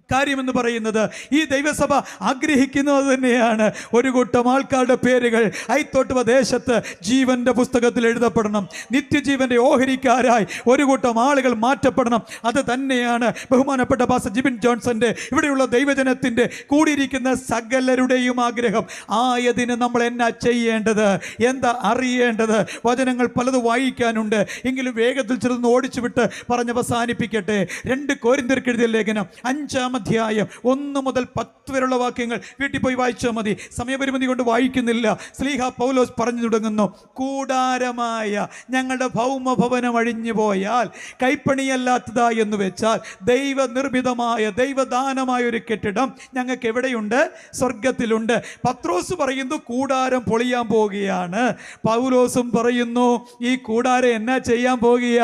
കാര്യമെന്ന് പറയുന്നത്, ഈ ദൈവസഭ ആഗ്രഹിക്കുന്നത് തന്നെയാണ്, ഒരു കൂട്ടം ആൾക്കാരുടെ പേരുകൾ ഐത്തോട്ട് ദേശത്ത് ജീവന്റെ പുസ്തകത്തിൽ എഴുതപ്പെടണം. നിത്യജീവന്റെ ഓഹരിക്കാരായി ഒരു കൂട്ടം ആളുകൾ മാറ്റപ്പെടണം. അത് തന്നെയാണ് ബഹുമാനപ്പെട്ട പാസ്റ്റർ ജിബിൻ ജോൺസന്റെ, ഇവിടെയുള്ള ദൈവജനത്തിന്റെ, കൂടിയിരിക്കുന്ന സകലരുടെയും ആഗ്രഹം. ആയതിന് നമ്മൾ എന്നാ ചെയ്യേണ്ടത്, എന്താ അറിയേണ്ടത്? വചനങ്ങൾ പലത് വായിക്കാനുണ്ട്, എങ്കിലും വേഗത്തിൽ ചെറുന്ന് ഓടിച്ചു വിട്ട് പറഞ്ഞവസാനിപ്പിക്കട്ടെ. 2 കൊരിന്ത്യർക്ക് എഴുതിയ ലേഖനം 5-ാം അധ്യായം 1 മുതൽ 10 വരെയുള്ള വാക്യങ്ങൾ വീട്ടിൽ പോയി വായിച്ചാൽ മതി, സമയപരിമിതി കൊണ്ട് വായിക്കുന്നില്ല. ശ്ലീഹ പൗലോസ് പറഞ്ഞു തുടങ്ങുന്നു, കൂടാരമായ ഞങ്ങളുടെ ഭൗമഭവനം അഴിഞ്ഞു പോയാൽ കൈപ്പണിയല്ലാത്തതാ എന്ന് വെച്ചാൽ ദൈവനിർമ്മിതമായ ദൈവദാനമായ ഒരു കെട്ടിടം ഞങ്ങൾക്ക് എവിടെയുണ്ട്? സ്വർഗത്തിലുണ്ട്. പത്രോസ് പറയുന്നു കൂടാരം പൊളിയാൻ പോവുകയാണ്. പൗലോസും പറയുന്നു ഈ കൂടാരം എന്നാ ചെയ്യാൻ പോകുക?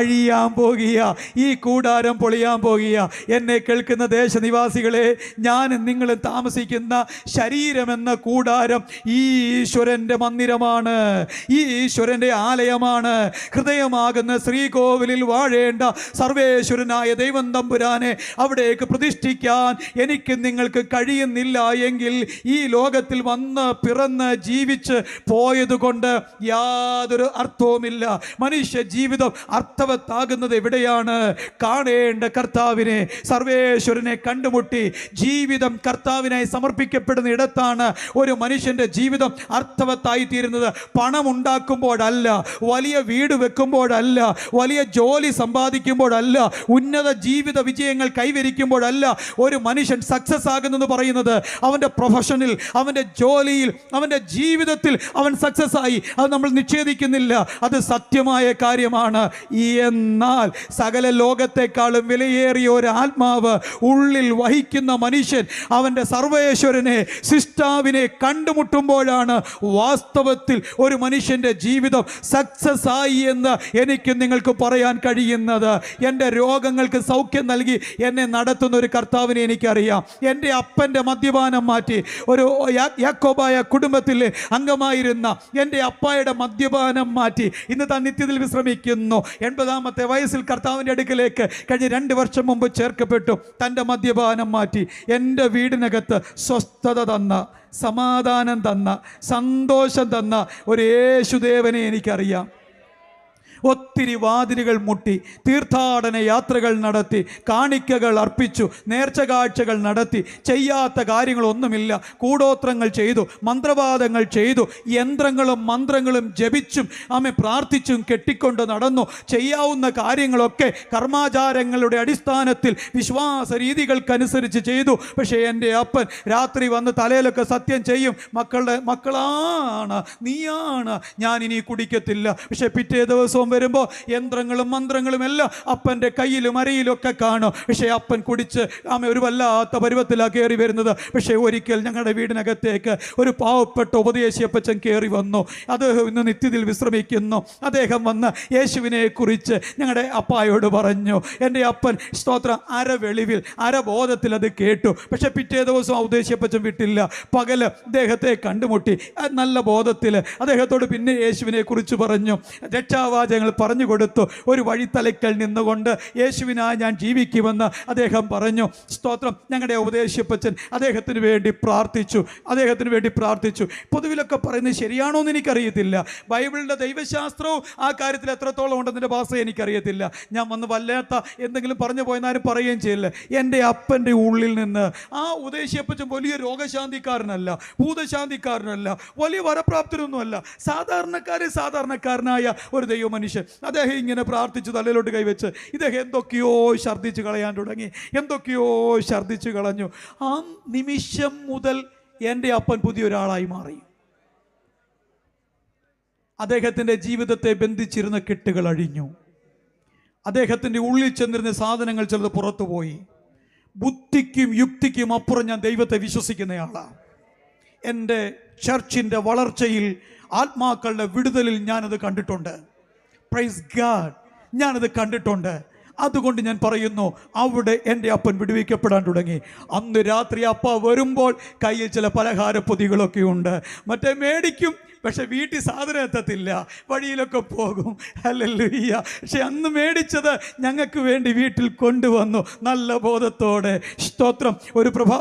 അഴിയാൻ പോകുക. ഈ കൂടാരം പൊളിയാൻ പോകുക. എന്നെ കേൾക്കുന്ന ദേശനിവാസികളെ, ഞാൻ നിങ്ങൾ താമസിക്കുന്ന ശരീരമെന്ന കൂടാരം ഈ ഈശ്വരന്റെ മന്ദിരമാണ്, ഈ ഈശ്വരന്റെ ആലയമാണ്. ഹൃദയമാകുന്ന ശ്രീകോവിലിൽ വാഴേണ്ട സർവേശ്വരനായ ദൈവം തമ്പുരാനെ അവിടേക്ക് പ്രതിഷ്ഠിക്കാൻ എനിക്ക് നിങ്ങൾക്ക് കഴിയുന്നില്ല എങ്കിൽ ഈ ലോകത്തിൽ വന്ന് പിറന്ന് ജീവിച്ച് പോയതുകൊണ്ട് യാതൊരു അർത്ഥവുമില്ല. മനുഷ്യ ജീവിതം അർത്ഥവത്താകുന്നത് എവിടെയാണ്? കാണേണ്ട കർത്താവിനെ, സർവേശ്വരനെ കണ്ടുമുട്ടി ജീവിതം കർത്താവിനായി സമർപ്പിക്കപ്പെടുന്ന ഇടത്താണ് ഒരു മനുഷ്യന്റെ ജീവിതം അർത്ഥവത്തായി തീരുന്നത്. പണം ഉണ്ടാക്കുമ്പോഴല്ല, വലിയ വീട് വെക്കുമ്പോഴല്ല, വലിയ ജോലി സമ്പാദിക്കുമ്പോഴല്ല, ഉന്നത ജീവിത വിജയങ്ങൾ കൈവരിക്കുമ്പോഴല്ല ഒരു മനുഷ്യൻ സക്സസ് ആകുന്നെന്ന് പറയുന്നത്. അവൻ്റെ പ്രൊഫഷനിൽ, അവൻ്റെ ജോലിയിൽ, അവൻ്റെ ജീവിതത്തിൽ അവൻ സക്സസ് ആയി, അത് നമ്മൾ നിഷേധിക്കുന്നില്ല, അത് സത്യമായ കാര്യമാണ്. എന്നാൽ സകല ലോകത്തെക്കാളും വിലയേറിയ ഒരു ആത്മാവ് ഉള്ളിൽ വഹിക്കുന്ന മനുഷ്യൻ അവൻ്റെ സർവേശ്വരനെ, സിസ്റ്റാവിനെ കണ്ടുമുട്ടുമ്പോഴാണ് വാസ്തവത്തിൽ ഒരു മനുഷ്യൻ്റെ ജീവിതം സക്സസ് ആയി എന്ന് എനിക്ക് നിങ്ങൾക്ക് പറയാൻ കഴിയുന്നത്. എൻ്റെ രോഗങ്ങൾക്ക് സൗഖ്യം നൽകി എന്നെ നടത്തുന്ന ഒരു കർത്താവിനെ എനിക്കറിയാം. എൻ്റെ അപ്പൻ്റെ മദ്യപാനം മാറ്റി, ഒരു യാക്കോബായ കുടുംബത്തിലെ അംഗമായിരുന്ന എൻ്റെ അപ്പായുടെ മദ്യപാനം മാറ്റി ഇന്ന് താൻ നിത്യത്തിൽ വിശ്രമിക്കുന്നു. 80-ാമത്തെ വയസ്സിൽ കർത്താവിൻ്റെ അടുക്കലേക്ക് കഴിഞ്ഞ 2 വർഷം മുമ്പ് ചേർക്കപ്പെട്ടു. തൻ്റെ മദ്യപാനം മാറ്റി എൻ്റെ വീടിനകത്ത് സ്വസ്ഥത തന്ന, സമാധാനം തന്ന, സന്തോഷം തന്ന ഒരു യേശുദേവനെ എനിക്കറിയാം. ഒത്തിരി വാതിലുകൾ മുട്ടി, തീർത്ഥാടന യാത്രകൾ നടത്തി, കാണിക്കകൾ അർപ്പിച്ചു, നേർച്ച കാഴ്ചകൾ നടത്തി, ചെയ്യാത്ത കാര്യങ്ങളൊന്നുമില്ല. കൂടോത്രങ്ങൾ ചെയ്തു, മന്ത്രവാദങ്ങൾ ചെയ്തു, യന്ത്രങ്ങളും മന്ത്രങ്ങളും ജപിച്ചും പ്രാർത്ഥിച്ചും കെട്ടിക്കൊണ്ട് നടന്നു. ചെയ്യാവുന്ന കാര്യങ്ങളൊക്കെ കർമാചാരങ്ങളുടെ അടിസ്ഥാനത്തിൽ വിശ്വാസ രീതികൾക്കനുസരിച്ച് ചെയ്തു. പക്ഷേ എൻ്റെ അപ്പൻ രാത്രി വന്ന് തലയിലൊക്കെ സത്യം ചെയ്യും, മക്കളാണ്, നീയാണ്, ഞാൻ ഇനി കുടിക്കത്തില്ല. പക്ഷെ പിറ്റേ ദിവസവും വരുമ്പോൾ യന്ത്രങ്ങളും മന്ത്രങ്ങളും എല്ലാം അപ്പൻ്റെ കയ്യിലും അരയിലൊക്കെ കാണും. പക്ഷേ അപ്പൻ കുടിച്ച് ഒരു വല്ലാത്ത പരുവത്തിലാണ് കയറി വരുന്നത്. പക്ഷേ ഒരിക്കൽ ഞങ്ങളുടെ വീടിനകത്തേക്ക് ഒരു പാവപ്പെട്ട ഉപദേശിയപ്പച്ചൻ കയറി വന്നു. അദ്ദേഹം ഇന്ന് നിത്യത്തിൽ വിശ്രമിക്കുന്നു. അദ്ദേഹം വന്ന് യേശുവിനെ കുറിച്ച് ഞങ്ങളുടെ അപ്പായോട് പറഞ്ഞു. എൻ്റെ അപ്പൻ സ്തോത്രം അരവെളിവിൽ, അരബോധത്തിൽ അത് കേട്ടു. പക്ഷെ പിറ്റേ ദിവസം ആ ഉപദേശിയപ്പച്ചൻ വിട്ടില്ല. പകല് അദ്ദേഹത്തെ കണ്ടുമുട്ടി നല്ല ബോധത്തിൽ അദ്ദേഹത്തോട് പിന്നെ യേശുവിനെ കുറിച്ച് പറഞ്ഞു, രക്ഷാവാചകങ്ങൾ പറഞ്ഞു കൊടുത്തു. ഒരു വഴിത്തലയ്ക്കൽ നിന്നുകൊണ്ട് യേശുവിനായി ഞാൻ ജീവിക്കുമെന്ന് അദ്ദേഹം പറഞ്ഞു. സ്തോത്രം. ഞങ്ങളുടെ ഉപദേശിയപ്പച്ചൻ അദ്ദേഹത്തിന് വേണ്ടി പ്രാർത്ഥിച്ചു. പൊതുവിലൊക്കെ പറയുന്നത് ശരിയാണോ എന്ന് എനിക്കറിയത്തില്ല. ബൈബിളിൻ്റെ ദൈവശാസ്ത്രവും ആ കാര്യത്തിൽ എത്രത്തോളം ഉണ്ടെന്നതിൻ്റെ ഭാഷ എനിക്കറിയത്തില്ല. ഞാൻ വന്ന് വല്ലാത്ത എന്തെങ്കിലും പറഞ്ഞു പോയെന്നാരും പറയുകയും ചെയ്യില്ല. എൻ്റെ അപ്പൻ്റെ ഉള്ളിൽ നിന്ന് ആ ഉപദേശിയപ്പച്ചൻ വലിയ രോഗശാന്തിക്കാരനല്ല, ഭൂതശാന്തിക്കാരനല്ല, വലിയ വരപ്രാപ്തരൊന്നുമല്ല, സാധാരണക്കാരനായ ഒരു ദൈവ മനുഷ്യൻ. അദ്ദേഹം ഇങ്ങനെ പ്രാർത്ഥിച്ചു, തലയിലോട്ട് കൈവച്ച് ഇദ്ദേഹം എന്തൊക്കെയോ ഛർദ്ദിച്ച് കളയാൻ തുടങ്ങി. എന്തൊക്കെയോ ഛർദ്ദിച്ചു കളഞ്ഞു. ആ നിമിഷം മുതൽ എൻ്റെ അപ്പൻ പുതിയൊരാളായി മാറി. അദ്ദേഹത്തിൻ്റെ ജീവിതത്തെ ബന്ധിച്ചിരുന്ന കെട്ടുകൾ അഴിഞ്ഞു. അദ്ദേഹത്തിൻ്റെ ഉള്ളിൽ ചെന്നിരുന്ന സാധനങ്ങൾ ചിലത് പുറത്തു പോയി. ബുദ്ധിക്കും യുക്തിക്കും അപ്പുറം ഞാൻ ദൈവത്തെ വിശ്വസിക്കുന്നയാളാണ്. എൻ്റെ ചർച്ചിൻ്റെ വളർച്ചയിൽ, ആത്മാക്കളുടെ വിടുതലിൽ ഞാനത് കണ്ടിട്ടുണ്ട്. പ്രൈസ് ഗാഡ്, ഞാനത് കണ്ടിട്ടുണ്ട്. അതുകൊണ്ട് ഞാൻ പറയുന്നു, അവിടെ എൻ്റെ അപ്പൻ വിടുവിക്കപ്പെടാൻ തുടങ്ങി. അന്ന് രാത്രി അപ്പ വരുമ്പോൾ കയ്യിൽ ചില പലഹാരപ്പൊതികളൊക്കെ ഉണ്ട്. മറ്റേ മേടിക്കും, പക്ഷെ വീട്ടിൽ സാധനം എത്തത്തില്ല, വഴിയിലൊക്കെ പോകും. ഹല്ലേലൂയ. പക്ഷെ അന്ന് മേടിച്ചത് ഞങ്ങൾക്ക് വേണ്ടി വീട്ടിൽ കൊണ്ടുവന്നു നല്ല ബോധത്തോടെ. സ്തോത്രം.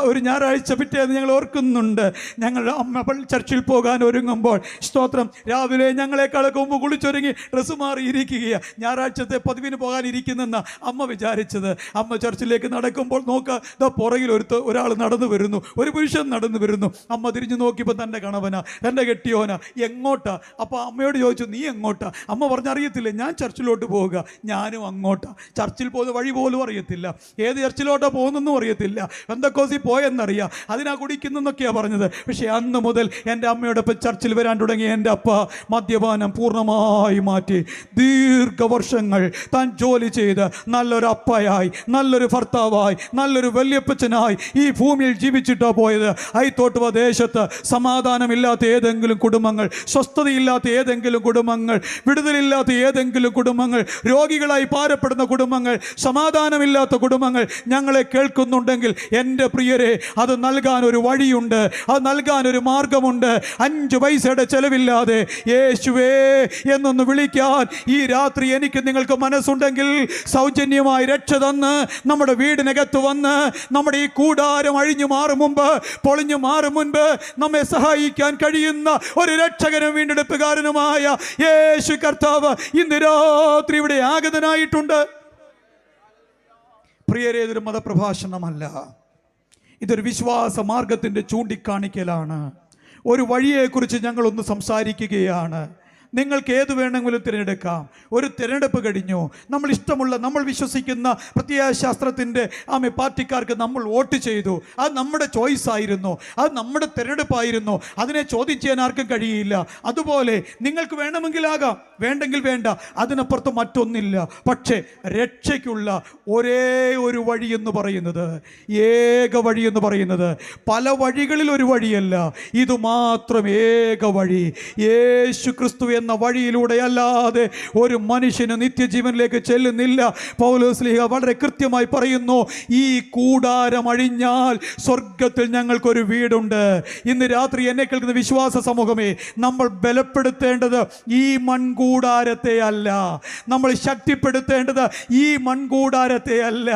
ഒരു ഞായറാഴ്ച പിറ്റേന്ന് ഞങ്ങൾ ഓർക്കുന്നുണ്ട്, ഞങ്ങളുടെ അമ്മ ചർച്ചിൽ പോകാൻ ഒരുങ്ങുമ്പോൾ, സ്തോത്രം, രാവിലെ ഞങ്ങളെക്കാളൊക്കെ മുമ്പ് കുളിച്ചൊരുങ്ങി ഡ്രസ്സ് മാറിയിരിക്കുകയാണ്. ഞായറാഴ്ചത്തെ പതിവിന് പോകാനിരിക്കുന്നെന്ന അമ്മ വിചാരിച്ചത്. അമ്മ ചർച്ചിലേക്ക് നടക്കുമ്പോൾ നോക്കുക, പുറകിൽ ഒരാൾ നടന്നു വരുന്നു, ഒരു പുരുഷൻ നടന്നു വരുന്നു. അമ്മ തിരിഞ്ഞു നോക്കിയപ്പോൾ തൻ്റെ കണവനാ, തൻ്റെ കെട്ടിയോനാ. എങ്ങോട്ടാ? അപ്പോൾ അമ്മയോട് ചോദിച്ചു, നീ എങ്ങോട്ടാ? അമ്മ പറഞ്ഞറിയത്തില്ല, ഞാൻ ചർച്ചിലോട്ട് പോവുക. ഞാനും അങ്ങോട്ടാ. ചർച്ചിൽ പോകുന്ന വഴി പോലും അറിയത്തില്ല, ഏത് ചർച്ചിലോട്ടാ പോകുന്നെന്നും അറിയത്തില്ല, പെന്തക്കോസിൽ പോയെന്നറിയാം, അതിനാ കുടിക്കുന്നൊക്കെയാണ് പറഞ്ഞത്. പക്ഷേ അന്ന് മുതൽ എൻ്റെ അമ്മയോടൊപ്പം ചർച്ചിൽ വരാൻ തുടങ്ങി എൻ്റെ അപ്പ മദ്യപാനം പൂർണ്ണമായി മാറ്റി. ദീർഘവർഷങ്ങൾ താൻ ജോലി ചെയ്ത് നല്ലൊരു അപ്പയായി, നല്ലൊരു ഭർത്താവായി, നല്ലൊരു വല്യപ്പച്ചനായി ഈ ഭൂമിയിൽ ജീവിച്ചിട്ടാ പോയത്. ഐത്തോട്ടുവ ദേശത്ത് സമാധാനമില്ലാത്ത ഏതെങ്കിലും കുടുംബങ്ങൾ, സ്വസ്ഥതയില്ലാത്ത ഏതെങ്കിലും കുടുംബങ്ങൾ, വിടുതലില്ലാത്ത ഏതെങ്കിലും കുടുംബങ്ങൾ, രോഗികളായി ഭാരപ്പെടുന്ന കുടുംബങ്ങൾ, സമാധാനമില്ലാത്ത കുടുംബങ്ങൾ ഞങ്ങളെ കേൾക്കുന്നുണ്ടെങ്കിൽ എൻ്റെ പ്രിയരെ, അത് നൽകാൻ ഒരു വഴിയുണ്ട്, അത് നൽകാൻ ഒരു മാർഗമുണ്ട്. 5 പൈസയുടെ ചെലവില്ലാതെ യേശുവേ എന്നൊന്ന് വിളിക്കാൻ ഈ രാത്രി എനിക്ക് നിങ്ങൾക്ക് മനസ്സുണ്ടെങ്കിൽ സൗജന്യമായി രക്ഷ തന്ന് നമ്മുടെ വീടിനകത്ത് വന്ന് നമ്മുടെ ഈ കൂടാരം അഴിഞ്ഞു മാറും മുമ്പ്, പൊളിഞ്ഞു മാറും മുൻപ് നമ്മെ സഹായിക്കാൻ കഴിയുന്ന ഒരു രക്ഷകനും വീണ്ടെടുപ്പുകാരനുമായ യേശു കർത്താവ് ഇന്ന് രാത്രി ഇവിടെ ആഗതനായിട്ടുണ്ട്. പ്രിയരേ, ഇതൊരു മതപ്രഭാഷണമല്ല, ഇതൊരു വിശ്വാസ മാർഗത്തിൻ്റെ ചൂണ്ടിക്കാണിക്കലാണ്. ഒരു വഴിയെക്കുറിച്ച് ഞങ്ങളൊന്ന് സംസാരിക്കുകയാണ്. നിങ്ങൾക്ക് ഏത് വേണമെങ്കിലും തിരഞ്ഞെടുക്കാം. ഒരു തിരഞ്ഞെടുപ്പ് കഴിഞ്ഞു. നമ്മൾ ഇഷ്ടമുള്ള, നമ്മൾ വിശ്വസിക്കുന്ന പ്രത്യയശാസ്ത്രത്തിൻ്റെ പാർട്ടിക്കാർക്ക് നമ്മൾ വോട്ട് ചെയ്തു. അത് നമ്മുടെ ചോയ്സ് ആയിരുന്നു, അത് നമ്മുടെ തിരഞ്ഞെടുപ്പായിരുന്നു. അതിനെ ചോദ്യം ചെയ്യാൻ ആർക്കും കഴിയില്ല. അതുപോലെ നിങ്ങൾക്ക് വേണമെങ്കിലാകാം, വേണ്ടെങ്കിൽ വേണ്ട, അതിനപ്പുറത്ത് മറ്റൊന്നില്ല. പക്ഷേ രക്ഷയ്ക്കുള്ള ഒരേ ഒരു വഴി എന്ന് പറയുന്നത്, ഏക വഴി എന്ന് പറയുന്നത്, പല വഴികളിൽ ഒരു വഴിയല്ല, ഇത് മാത്രം ഏക വഴി. യേശു ക്രിസ്തു എന്ന വഴിയിലൂടെ അല്ലാതെ ഒരു മനുഷ്യന് നിത്യജീവനിലേക്ക് ചെല്ലുന്നില്ല. പൗലോസ് ശ്ലീഹ വളരെ കൃത്യമായി പറയുന്നു, ഈ കൂടാരം അഴിഞ്ഞാൽ സ്വർഗത്തിൽ ഞങ്ങൾക്കൊരു വീടുണ്ട്. ഇന്ന് രാത്രി എന്നെ കേൾക്കുന്ന വിശ്വാസ സമൂഹമേ, നമ്മൾ ബലപ്പെടുത്തേണ്ടത് ഈ മൺകൂടാരത്തെ അല്ല, നമ്മൾ ശക്തിപ്പെടുത്തേണ്ടത് ഈ മൺകൂടാരത്തെ അല്ല.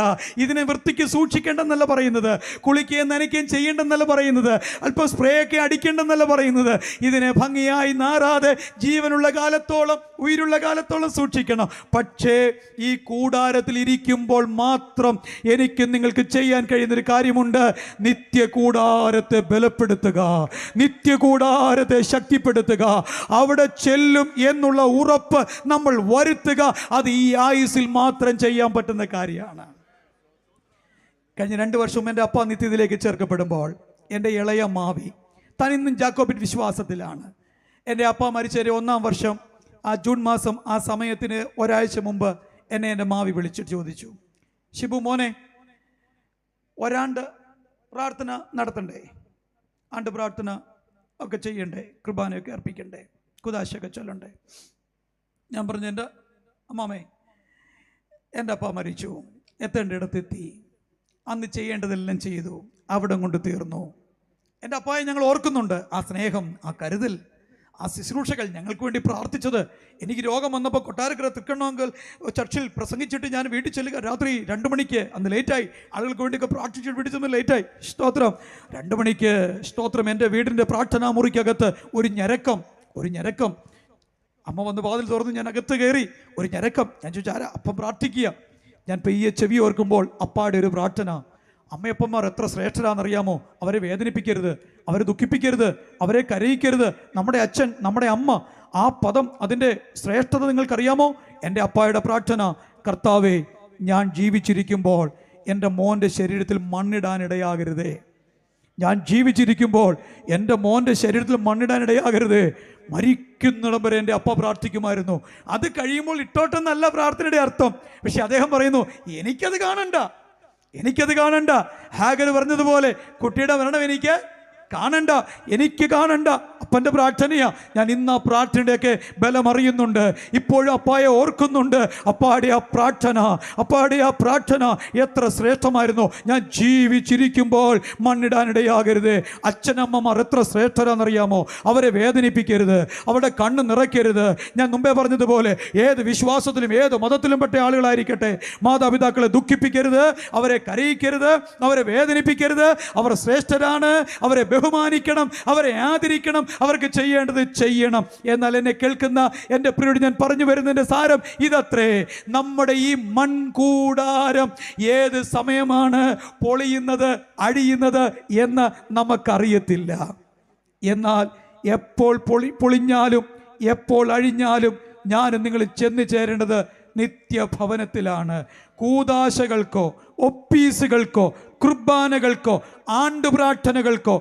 ഇതിനെ വൃത്തിക്ക് സൂക്ഷിക്കേണ്ടെന്നല്ല പറയുന്നത്, കുളിക്കുകയും നനയ്ക്കുകയും ചെയ്യേണ്ടെന്നല്ല പറയുന്നത്, അല്പം സ്പ്രേ ഒക്കെ അടിക്കേണ്ടെന്നല്ല പറയുന്നത്. ഇതിനെ ഭംഗിയായി നാറാതെ ജീവനുള്ള കാലത്തോളം, ഉயிருള്ള കാലത്തോളം സൂക്ഷിക്കണം. പക്ഷേ ഈ കൂടാരത്തിൽ ഇരിക്കുമ്പോൾ മാത്രം എനിക്ക് നിങ്ങൾക്ക് ചെയ്യാൻ കഴിയുന്നൊരു കാര്യമുണ്ട്. നിത്യകൂടാരത്തെ ബലപ്പെടുത്തുക, നിത്യകൂടാരത്തെ ശക്തിപ്പെടുത്തുക, അവിടെ ചെല്ലും എന്നുള്ള ഉറപ്പ് നമ്മൾ വരുത്തുക. അത് ഈ ആയുസ്സിൽ മാത്രം ചെയ്യാൻ പറ്റുന്ന കാര്യമാണ്. കഴിഞ്ഞ 2 വർഷവും എൻ്റെ അപ്പ നിത്യത്തിലേക്ക് ചേർക്കപ്പെടുമ്പോൾ എൻ്റെ ഇളയ മാവി താൻ ഇന്നും ജാക്കോബിറ്റ് വിശ്വാസത്തിലാണ്. എൻ്റെ അപ്പ മരിച്ചതിൻ്റെ 1-ാം വർഷം ജൂൺ മാസം ആ സമയത്തിന് ഒരാഴ്ച മുമ്പ് എന്നെ എൻ്റെ മാവി വിളിച്ചിട്ട് ചോദിച്ചു, ഷിബു മോനെ, ഒരാണ്ട് പ്രാർത്ഥന നടത്തണ്ടേ? ആണ്ട് പ്രാർത്ഥന ഒക്കെ ചെയ്യണ്ടേ? കുർബാനയൊക്കെ അർപ്പിക്കണ്ടേ? കുദാശയൊക്കെ ചൊല്ലണ്ടേ? ഞാൻ പറഞ്ഞു, എൻ്റെ അമ്മാമേ, എൻ്റെ അപ്പ മരിച്ചു, എത്തേണ്ടിടത്തെത്തി, അന്ന് ചെയ്യേണ്ടതെല്ലാം ചെയ്തു, അവിടെ കൊണ്ട് തീർന്നു. എൻ്റെ അപ്പായെ ഞങ്ങൾ ഓർക്കുന്നുണ്ട്. ആ സ്നേഹം, ആ കരുതൽ, ആ ശുശ്രൂഷകൾ, ഞങ്ങൾക്ക് വേണ്ടി പ്രാർത്ഥിച്ചത്. എനിക്ക് രോഗം വന്നപ്പോൾ കൊട്ടാരക്കര തൃക്കണ്ണോങ്കൽ ചർച്ചിൽ പ്രസംഗിച്ചിട്ട് ഞാൻ വീട്ടിൽ ചെല്ലുക രാത്രി 2 മണിക്ക്. അന്ന് ലേറ്റായി, ആളുകൾക്ക് വേണ്ടിയൊക്കെ പ്രാർത്ഥിച്ചിട്ട് വീട്ടിൽ ചെന്ന് ലേറ്റായി. സ്തോത്രം. 2 മണിക്ക് സ്തോത്രം എൻ്റെ വീടിൻ്റെ പ്രാർത്ഥനാ മുറിക്കകത്ത് ഒരു ഞരക്കം. അമ്മ വന്ന് വാതിൽ തുറന്ന് ഞാൻ അകത്ത് കയറി. ഒരു ഞരക്കം. ഞാൻ ചോദിച്ചു, ആരാ? അപ്പം പ്രാർത്ഥിക്കുക. ഞാൻ പെയ്യെ ചെവി ഓർക്കുമ്പോൾ അപ്പാടെ ഒരു പ്രാർത്ഥന. അമ്മയപ്പന്മാർ എത്ര ശ്രേഷ്ഠരാണെന്നറിയാമോ? അവരെ വേദനിപ്പിക്കരുത്, അവരെ ദുഃഖിപ്പിക്കരുത്, അവരെ കരയിക്കരുത്. നമ്മുടെ അച്ഛൻ, നമ്മുടെ അമ്മ, ആ പദം, അതിൻ്റെ ശ്രേഷ്ഠത നിങ്ങൾക്കറിയാമോ? എൻ്റെ അപ്പായുടെ പ്രാർത്ഥന, കർത്താവേ, ഞാൻ ജീവിച്ചിരിക്കുമ്പോൾ എൻ്റെ മോൻ്റെ ശരീരത്തിൽ മണ്ണിടാനിടയാകരുതേ. ഞാൻ ജീവിച്ചിരിക്കുമ്പോൾ എൻ്റെ മോൻ്റെ ശരീരത്തിൽ മണ്ണിടാനിടയാകരുത്. മരിക്കുന്നിടം വരെ എൻ്റെ അപ്പ പ്രാർത്ഥിക്കുമായിരുന്നു. അത് കഴിയുമ്പോൾ ഇട്ടോട്ടെന്നല്ല പ്രാർത്ഥനയുടെ അർത്ഥം. പക്ഷെ അദ്ദേഹം പറയുന്നു, എനിക്കത് കാണണ്ട. ഹാഗർ പറഞ്ഞതുപോലെ കുട്ടിയുടെ മരണം എനിക്ക് കാണണ്ട. അപ്പൻ്റെ പ്രാർത്ഥനയാ. ഞാൻ ഇന്ന് ആ പ്രാർത്ഥനയുടെയൊക്കെ ബലം അറിയുന്നുണ്ട്. ഇപ്പോഴും അപ്പായെ ഓർക്കുന്നുണ്ട്. അപ്പാടെ ആ പ്രാർത്ഥന എത്ര ശ്രേഷ്ഠമായിരുന്നു. ഞാൻ ജീവിച്ചിരിക്കുമ്പോൾ മണ്ണിടാനിടയാകരുത്. അച്ഛനമ്മമാർ എത്ര ശ്രേഷ്ഠരാണെന്നറിയാമോ? അവരെ വേദനിപ്പിക്കരുത്, അവരുടെ കണ്ണ് നിറയ്ക്കരുത്. ഞാൻ മുമ്പേ പറഞ്ഞതുപോലെ ഏത് വിശ്വാസത്തിലും ഏത് മതത്തിലും പെട്ട ആളുകളായിരിക്കട്ടെ, മാതാപിതാക്കളെ ദുഃഖിപ്പിക്കരുത്, അവരെ കരയിക്കരുത്, അവരെ വേദനിപ്പിക്കരുത്. അവർ ശ്രേഷ്ഠരാണ്. അവരെ ബഹുമാനിക്കണം, അവരെ ആദരിക്കണം, അവർക്ക് ചെയ്യേണ്ടത് ചെയ്യണം. എന്നാൽ എന്നെ കേൾക്കുന്ന എൻ്റെ പ്രിയോട് ഞാൻ പറഞ്ഞു വരുന്നതിൻ്റെ സാരം ഇതത്രേ: നമ്മുടെ ഈ മൺകൂടാരം ഏത് സമയമാണ് പൊളിയുന്നത്, അഴിയുന്നത് എന്ന് നമുക്കറിയത്തില്ല. എന്നാൽ എപ്പോൾ പൊളിഞ്ഞാലും എപ്പോൾ അഴിഞ്ഞാലും ഞാനും നിങ്ങൾ ചെന്ന് ചേരേണ്ടത് നിത്യഭവനത്തിലാണ്. കൂദാശകൾക്കോ ഒപ്പീസുകൾക്കോ കുർബാനകൾക്കോ ആണ്ടുപ്രാർത്ഥനകൾക്കോ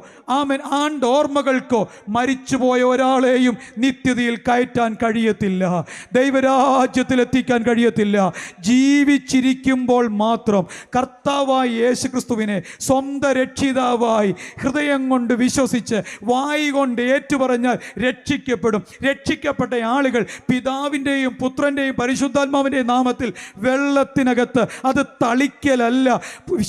ആണ്ടോർമ്മകൾക്കോ മരിച്ചുപോയ ഒരാളെയും നിത്യതയിൽ കയറ്റാൻ കഴിയത്തില്ല, ദൈവരാജ്യത്തിൽ എത്തിക്കാൻ കഴിയത്തില്ല. ജീവിച്ചിരിക്കുമ്പോൾ മാത്രം കർത്താവായ യേശുക്രിസ്തുവിനെ സ്വന്തം രക്ഷിതാവായി ഹൃദയം കൊണ്ട് വിശ്വസിച്ച് വായി കൊണ്ട് ഏറ്റുപറഞ്ഞാൽ രക്ഷിക്കപ്പെടും. രക്ഷിക്കപ്പെട്ട ആളുകൾ പിതാവിൻ്റെയും പുത്രൻ്റെയും പരിശുദ്ധാത്മാവിൻ്റെയും നാമത്തിൽ വെള്ളത്തിനകത്ത്, അത് തളിക്കലല്ല.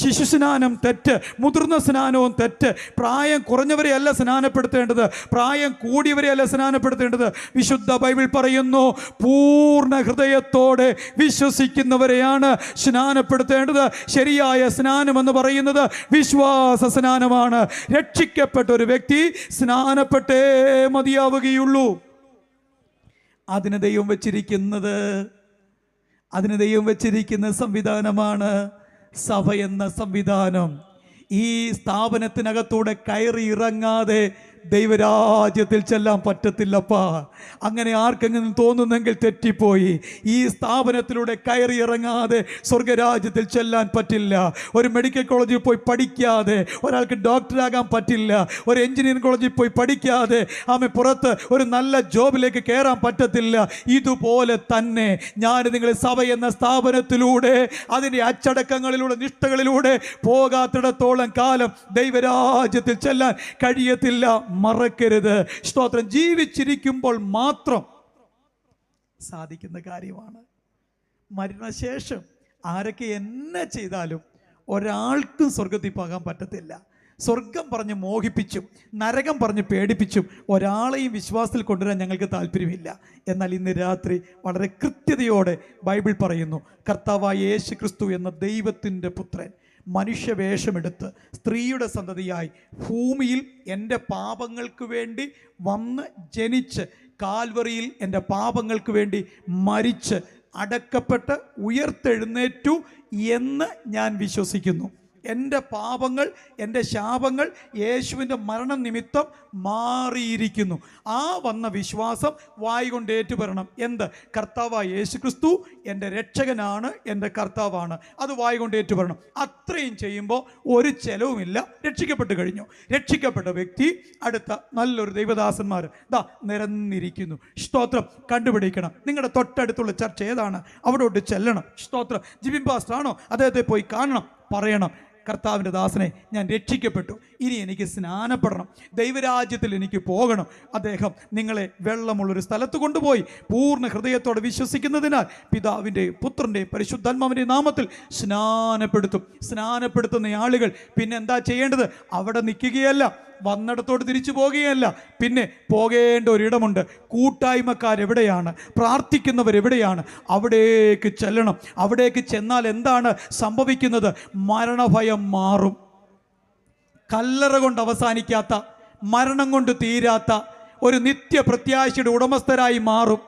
ശിശുസ്നാനം തെറ്റ്, മുതിർന്ന സ്നാനവും തെറ്റ്. പ്രായം കുറഞ്ഞവരെയല്ല സ്നാനപ്പെടുത്തേണ്ടത്, പ്രായം കൂടിയവരെയല്ല സ്നാനപ്പെടുത്തേണ്ടത്. വിശുദ്ധ ബൈബിൾ പറയുന്നു, പൂർണ്ണ ഹൃദയത്തോടെ വിശ്വസിക്കുന്നവരെയാണ് സ്നാനപ്പെടുത്തേണ്ടത്. ശരിയായ സ്നാനം എന്ന് പറയുന്നത് വിശ്വാസ സ്നാനമാണ്. രക്ഷിക്കപ്പെട്ട ഒരു വ്യക്തി സ്നാനപ്പെട്ടേ മതിയാവുകയുള്ളൂ. അതിന് ദൈവം വെച്ചിരിക്കുന്ന സംവിധാനമാണ് സഭ എന്ന സംവിധാനം. ഈ സ്ഥാപനത്തിനകത്തൂടെ കയറി ഇറങ്ങാതെ ദൈവരാജ്യത്തിൽ ചെല്ലാൻ പറ്റത്തില്ലപ്പാ. അങ്ങനെ ആർക്കെങ്കിലും തോന്നുന്നെങ്കിൽ തെറ്റിപ്പോയി. ഈ സ്ഥാപനത്തിലൂടെ കയറി ഇറങ്ങാതെ സ്വർഗരാജ്യത്തിൽ ചെല്ലാൻ പറ്റില്ല. ഒരു മെഡിക്കൽ കോളേജിൽ പോയി പഠിക്കാതെ ഒരാൾക്ക് ഡോക്ടറാകാൻ പറ്റില്ല. ഒരു എഞ്ചിനീയറിംഗ് കോളേജിൽ പോയി പഠിക്കാതെ പുറത്ത് ഒരു നല്ല ജോബിലേക്ക് കയറാൻ പറ്റത്തില്ല. ഇതുപോലെ തന്നെ ഞാൻ നിങ്ങളെ സഭ എന്ന സ്ഥാപനത്തിലൂടെ അതിൻ്റെ അച്ചടക്കങ്ങളിലൂടെ നിഷ്ഠകളിലൂടെ പോകാത്തിടത്തോളം കാലം ദൈവരാജ്യത്തിൽ ചെല്ലാൻ കഴിയത്തില്ല. മറക്കരുത്. സ്തോത്രം. ജീവിച്ചിരിക്കുമ്പോൾ മാത്രം സാധിക്കുന്ന കാര്യമാണ്. മരണശേഷം ആരൊക്കെ എന്നെ ചെയ്താലും ഒരാൾക്കും സ്വർഗത്തിൽ പോകാൻ പറ്റത്തില്ല. സ്വർഗം പറഞ്ഞ് മോഹിപ്പിച്ചും നരകം പറഞ്ഞ് പേടിപ്പിച്ചും ഒരാളെയും വിശ്വാസത്തിൽ കൊണ്ടുവരാൻ ഞങ്ങൾക്ക് താല്പര്യമില്ല. എന്നാൽ ഇന്ന് രാത്രി വളരെ കൃത്യതയോടെ ബൈബിൾ പറയുന്നു, കർത്താവായ യേശു ക്രിസ്തു എന്ന ദൈവത്തിൻ്റെ പുത്രൻ മനുഷ്യവേഷമെടുത്ത് സ്ത്രീയുടെ സന്തതിയായി ഭൂമിയിൽ എൻ്റെ പാപങ്ങൾക്ക് വേണ്ടി വന്ന് ജനിച്ച് കാൽവറിയിൽ എൻ്റെ പാപങ്ങൾക്ക് വേണ്ടി മരിച്ച് അടക്കപ്പെട്ട് ഉയർത്തെഴുന്നേറ്റു എന്ന് ഞാൻ വിശ്വസിക്കുന്നു. എൻ്റെ പാപങ്ങൾ, എൻ്റെ ശാപങ്ങൾ യേശുവിൻ്റെ മരണം നിമിത്തം മാറിയിരിക്കുന്നു. ആ വന്ന വിശ്വാസം വായി കൊണ്ട് ഏറ്റുപറയണം. എന്ത്? കർത്താവായ യേശു ക്രിസ്തു എൻ്റെ രക്ഷകനാണ്, എൻ്റെ കർത്താവാണ്. അത് വായി കൊണ്ട് ഏറ്റുപറയണം. അത്രയും ചെയ്യുമ്പോൾ ഒരു ചെലവുമില്ല, രക്ഷിക്കപ്പെട്ട് കഴിഞ്ഞു. രക്ഷിക്കപ്പെട്ട വ്യക്തി അടുത്ത നല്ലൊരു ദൈവദാസന്മാർ നിരന്നിരിക്കുന്നു. സ്തോത്രം. കണ്ടുപിടിക്കണം. നിങ്ങളുടെ തൊട്ടടുത്തുള്ള ചർച്ച ഏതാണ്, അവിടോട്ട് ചെല്ലണം. സ്തോത്രം. ജിബിൻ പാസ്റ്റർ ആണോ? അദ്ദേഹത്തെ പോയി കാണണം, പറയണം, കർത്താവിൻ്റെ ദാസനെ, ഞാൻ രക്ഷിക്കപ്പെട്ടു, ഇനി എനിക്ക് സ്നാനപ്പെടണം, ദൈവരാജ്യത്തിൽ എനിക്ക് പോകണം. അദ്ദേഹം നിങ്ങളെ വെള്ളമുള്ളൊരു സ്ഥലത്ത് കൊണ്ടുപോയി പൂർണ്ണ ഹൃദയത്തോടെ വിശ്വസിക്കുന്നതിനാൽ പിതാവിൻ്റെയും പുത്രൻ്റെയും പരിശുദ്ധാത്മാവിൻ്റെയും നാമത്തിൽ സ്നാനപ്പെടുത്തുന്ന ആളുകൾ പിന്നെ എന്താ ചെയ്യേണ്ടത്? അവിടെ നിൽക്കുകയല്ല, വന്നിടത്തോട്ട് തിരിച്ചു പോകുകയല്ല. പിന്നെ പോകേണ്ട ഒരിടമുണ്ട്. കൂട്ടായ്മക്കാരെവിടെയാണ്, പ്രാർത്ഥിക്കുന്നവരെവിടെയാണ്, അവിടേക്ക് ചെല്ലണം. അവിടേക്ക് ചെന്നാൽ എന്താണ് സംഭവിക്കുന്നത്? മരണഭയം മാറും. കല്ലറ കൊണ്ട് അവസാനിക്കാത്ത, മരണം കൊണ്ട് തീരാത്ത ഒരു നിത്യപ്രത്യാശയുടെ ഉടമസ്ഥരായി മാറും.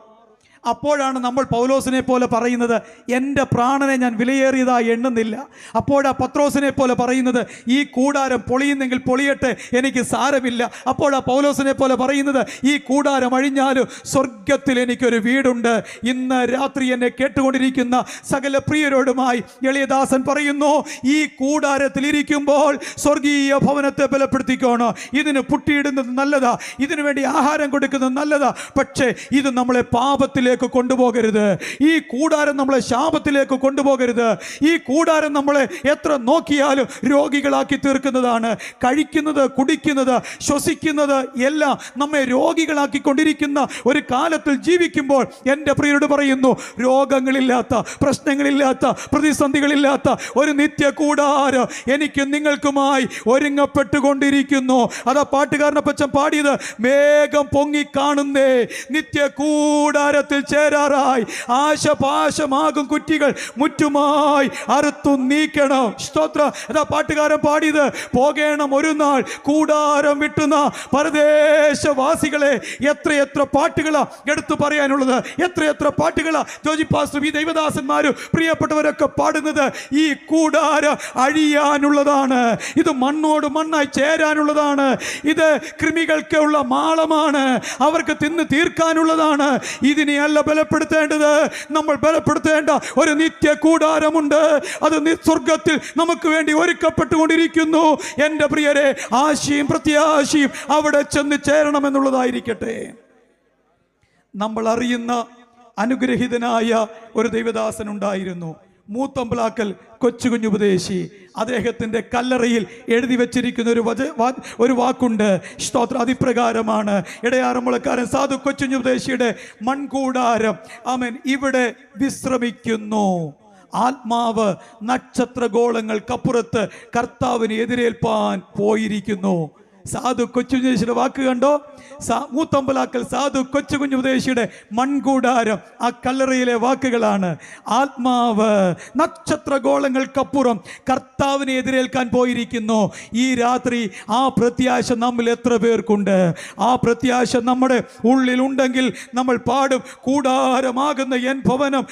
അപ്പോഴാണ് നമ്മൾ പൗലോസിനെ പോലെ പറയുന്നത്, എൻ്റെ പ്രാണനെ ഞാൻ വിലയേറിയതായി എണ്ണുന്നില്ല. അപ്പോഴാ പത്രോസിനെ പോലെ പറയുന്നത്, ഈ കൂടാരം പൊളിയുന്നെങ്കിൽ പൊളിയട്ടെ, എനിക്ക് സാരമില്ല. അപ്പോഴാ പൗലോസിനെ പോലെ പറയുന്നത്, ഈ കൂടാരം അഴിഞ്ഞാലും സ്വർഗത്തിൽ എനിക്കൊരു വീടുണ്ട്. ഇന്ന് രാത്രി എന്നെ കേട്ടുകൊണ്ടിരിക്കുന്ന സകല പ്രിയരോടുമായി എളിയദാസൻ പറയുന്നു, ഈ കൂടാരത്തിൽ ഇരിക്കുമ്പോൾ സ്വർഗീയ ഭവനത്തെ ബലപ്പെടുത്തിക്കോണോ. ഇതിന് പുട്ടിയിടുന്നത് നല്ലതാ, ഇതിനു വേണ്ടി ആഹാരം കൊടുക്കുന്നത് നല്ലതാ. പക്ഷേ ഇത് നമ്മളെ പാപത്തിലേക്ക് കൊണ്ടുപോകരുത്. ഈ കൂടാരം നമ്മളെ ശാപത്തിലേക്ക് കൊണ്ടുപോകരുത്. ഈ കൂടാരം നമ്മളെ എത്ര നോക്കിയാലും രോഗികളാക്കി തീർക്കുന്നതാണ്. കഴിക്കുന്നത്, കുടിക്കുന്നത്, ശ്വസിക്കുന്നത് എല്ലാം നമ്മെ രോഗികളാക്കിക്കൊണ്ടിരിക്കുന്ന ഒരു കാലത്തിൽ ജീവിക്കുമ്പോൾ എൻ്റെ പ്രിയരോട് പറയുന്നു, രോഗങ്ങളില്ലാത്ത, പ്രശ്നങ്ങളില്ലാത്ത, പ്രതിസന്ധികളില്ലാത്ത ഒരു നിത്യ കൂടാരം എനിക്കും നിങ്ങൾക്കുമായി ഒരുങ്ങപ്പെട്ടുകൊണ്ടിരിക്കുന്നു. അതാ പാട്ടുകാരനപ്പച്ചൻ പാടിയത്, മേഘം പൊങ്ങിക്കാണുന്നേ നിത്യ കൂടാരത്തിൽ ചേരാറായി, ആശപാശമാകും കുറ്റികൾ മുറ്റുമായി അറുത്തു നീക്കണം. സ്തോത്ര. അതാ പാട്ടുകാരൻ പാടിയത്, പോകണം ഒരു നാൾ കൂടാരം വിട്ടുന്ന പരദേശവാസികളെ. എത്രയെത്ര പാട്ടുകളാ എടുത്തു പറയാനുള്ളത്, എത്രയെത്ര പാട്ടുകളാ ജോജി പാസ്റ്റർ, ഈ ദൈവദാസന്മാരും പ്രിയപ്പെട്ടവരൊക്കെ പാടുന്നത്. ഈ കൂടാരം അഴിയാനുള്ളതാണ്, ഇത് മണ്ണോട് മണ്ണായി ചേരാനുള്ളതാണ്, ഇത് കൃമികൾക്കുള്ള മാളമാണ്, അവർക്ക് തിന്ന് തീർക്കാനുള്ളതാണ്. ഇതിനെയല്ല ബലപ്പെടുത്തേണ്ടത്, നമ്മൾ ബലപ്പെടുത്തേണ്ട ഒരു നിത്യ കൂടാരമുണ്ട്. അത് സ്വർഗത്തിൽ നമുക്ക് വേണ്ടി ഒരുക്കപ്പെട്ടുകൊണ്ടിരിക്കുന്നു. എൻ്റെ പ്രിയരെ, ആശയും പ്രത്യാശയും അവിടെ ചെന്ന് ചേരണമെന്നുള്ളതായിരിക്കട്ടെ. നമ്മൾ അറിയുന്ന അനുഗ്രഹീതനായ ഒരു ദൈവദാസൻ ഉണ്ടായിരുന്നു, മൂത്തമ്പലാക്കൽ കൊച്ചുകുഞ്ഞുപദേശി. അദ്ദേഹത്തിൻ്റെ കല്ലറയിൽ എഴുതി വച്ചിരിക്കുന്ന ഒരു വാക്കുണ്ട്. സ്തോത്ര. അതിപ്രകാരമാണ്, ഇടയാറന്മുളക്കാരൻ സാധു കൊച്ചുകുഞ്ഞുപദേശിയുടെ മൺകൂടാരം ആമേൻ ഇവിടെ വിശ്രമിക്കുന്നു. ആത്മാവ് നക്ഷത്രഗോളങ്ങൾക്കപ്പുറത്ത് കർത്താവിനെ എതിരേൽപ്പാൻ പോയിരിക്കുന്നു. സാധു കൊച്ചുകുഞ്ഞുപദേശിയുടെ വാക്ക് കണ്ടോ? മൂത്തമ്പലാക്കൽ സാധു കൊച്ചുകുഞ്ഞുപദേശിയുടെ മൺകൂടാരം ആ കല്ലറയിലെ വാക്കുകളാണ്. ആത്മാവ് നക്ഷത്രഗോളങ്ങൾക്കപ്പുറം കർത്താവിനെ എതിരേൽക്കാൻ പോയിരിക്കുന്നു. ഈ രാത്രി ആ പ്രത്യാശ നമ്മിൽ എത്ര പേർക്കുണ്ട്? ആ പ്രത്യാശ നമ്മുടെ ഉള്ളിലുണ്ടെങ്കിൽ നമ്മൾ പാടും, കൂടാരമാകുന്ന എൻ ഭവനം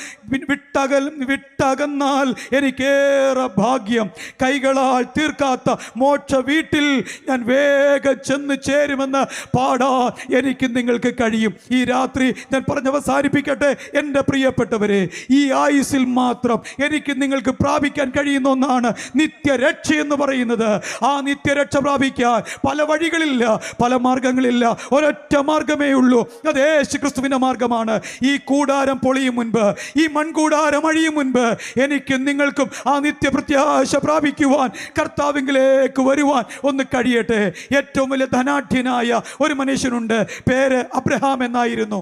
വിട്ടകന്നാൽ എനിക്കേറെ ഭാഗ്യം, കൈകളാൽ തീർക്കാത്ത മോക്ഷ വീട്ടിൽ ഞാൻ വേഗം ചെന്ന് ചേരുമെന്ന് പാടാൻ എനിക്ക് നിങ്ങൾക്ക് കഴിയും. ഈ രാത്രി ഞാൻ പറഞ്ഞവസാനിപ്പിക്കട്ടെ. എൻ്റെ പ്രിയപ്പെട്ടവരെ, ഈ ആയുസ്സിൽ മാത്രം എനിക്ക് നിങ്ങൾക്ക് പ്രാപിക്കാൻ കഴിയുന്ന ഒന്നാണ് നിത്യരക്ഷ എന്ന് പറയുന്നത്. ആ നിത്യരക്ഷ പ്രാപിക്കാൻ പല വഴികളില്ല, പല മാർഗങ്ങളില്ല, ഒരൊറ്റ മാർഗമേ ഉള്ളൂ. അത് യേശുക്രിസ്തുവിൻ്റെ മാർഗമാണ്. ഈ കൂടാരം പൊളിയും മുൻപ്, ഈ മൺകൂടാരം അഴിയും മുൻപ് എനിക്ക് നിങ്ങൾക്കും ആ നിത്യപ്രത്യാശ പ്രാപിക്കുവാൻ, കർത്താവിലേക്ക് വരുവാൻ ഒന്ന് കഴിയട്ടെ. ഏറ്റവും വലിയ ധനാഢ്യനായ ഒരു മനുഷ്യനുണ്ട്, പേര് അബ്രഹാം എന്നായിരുന്നു.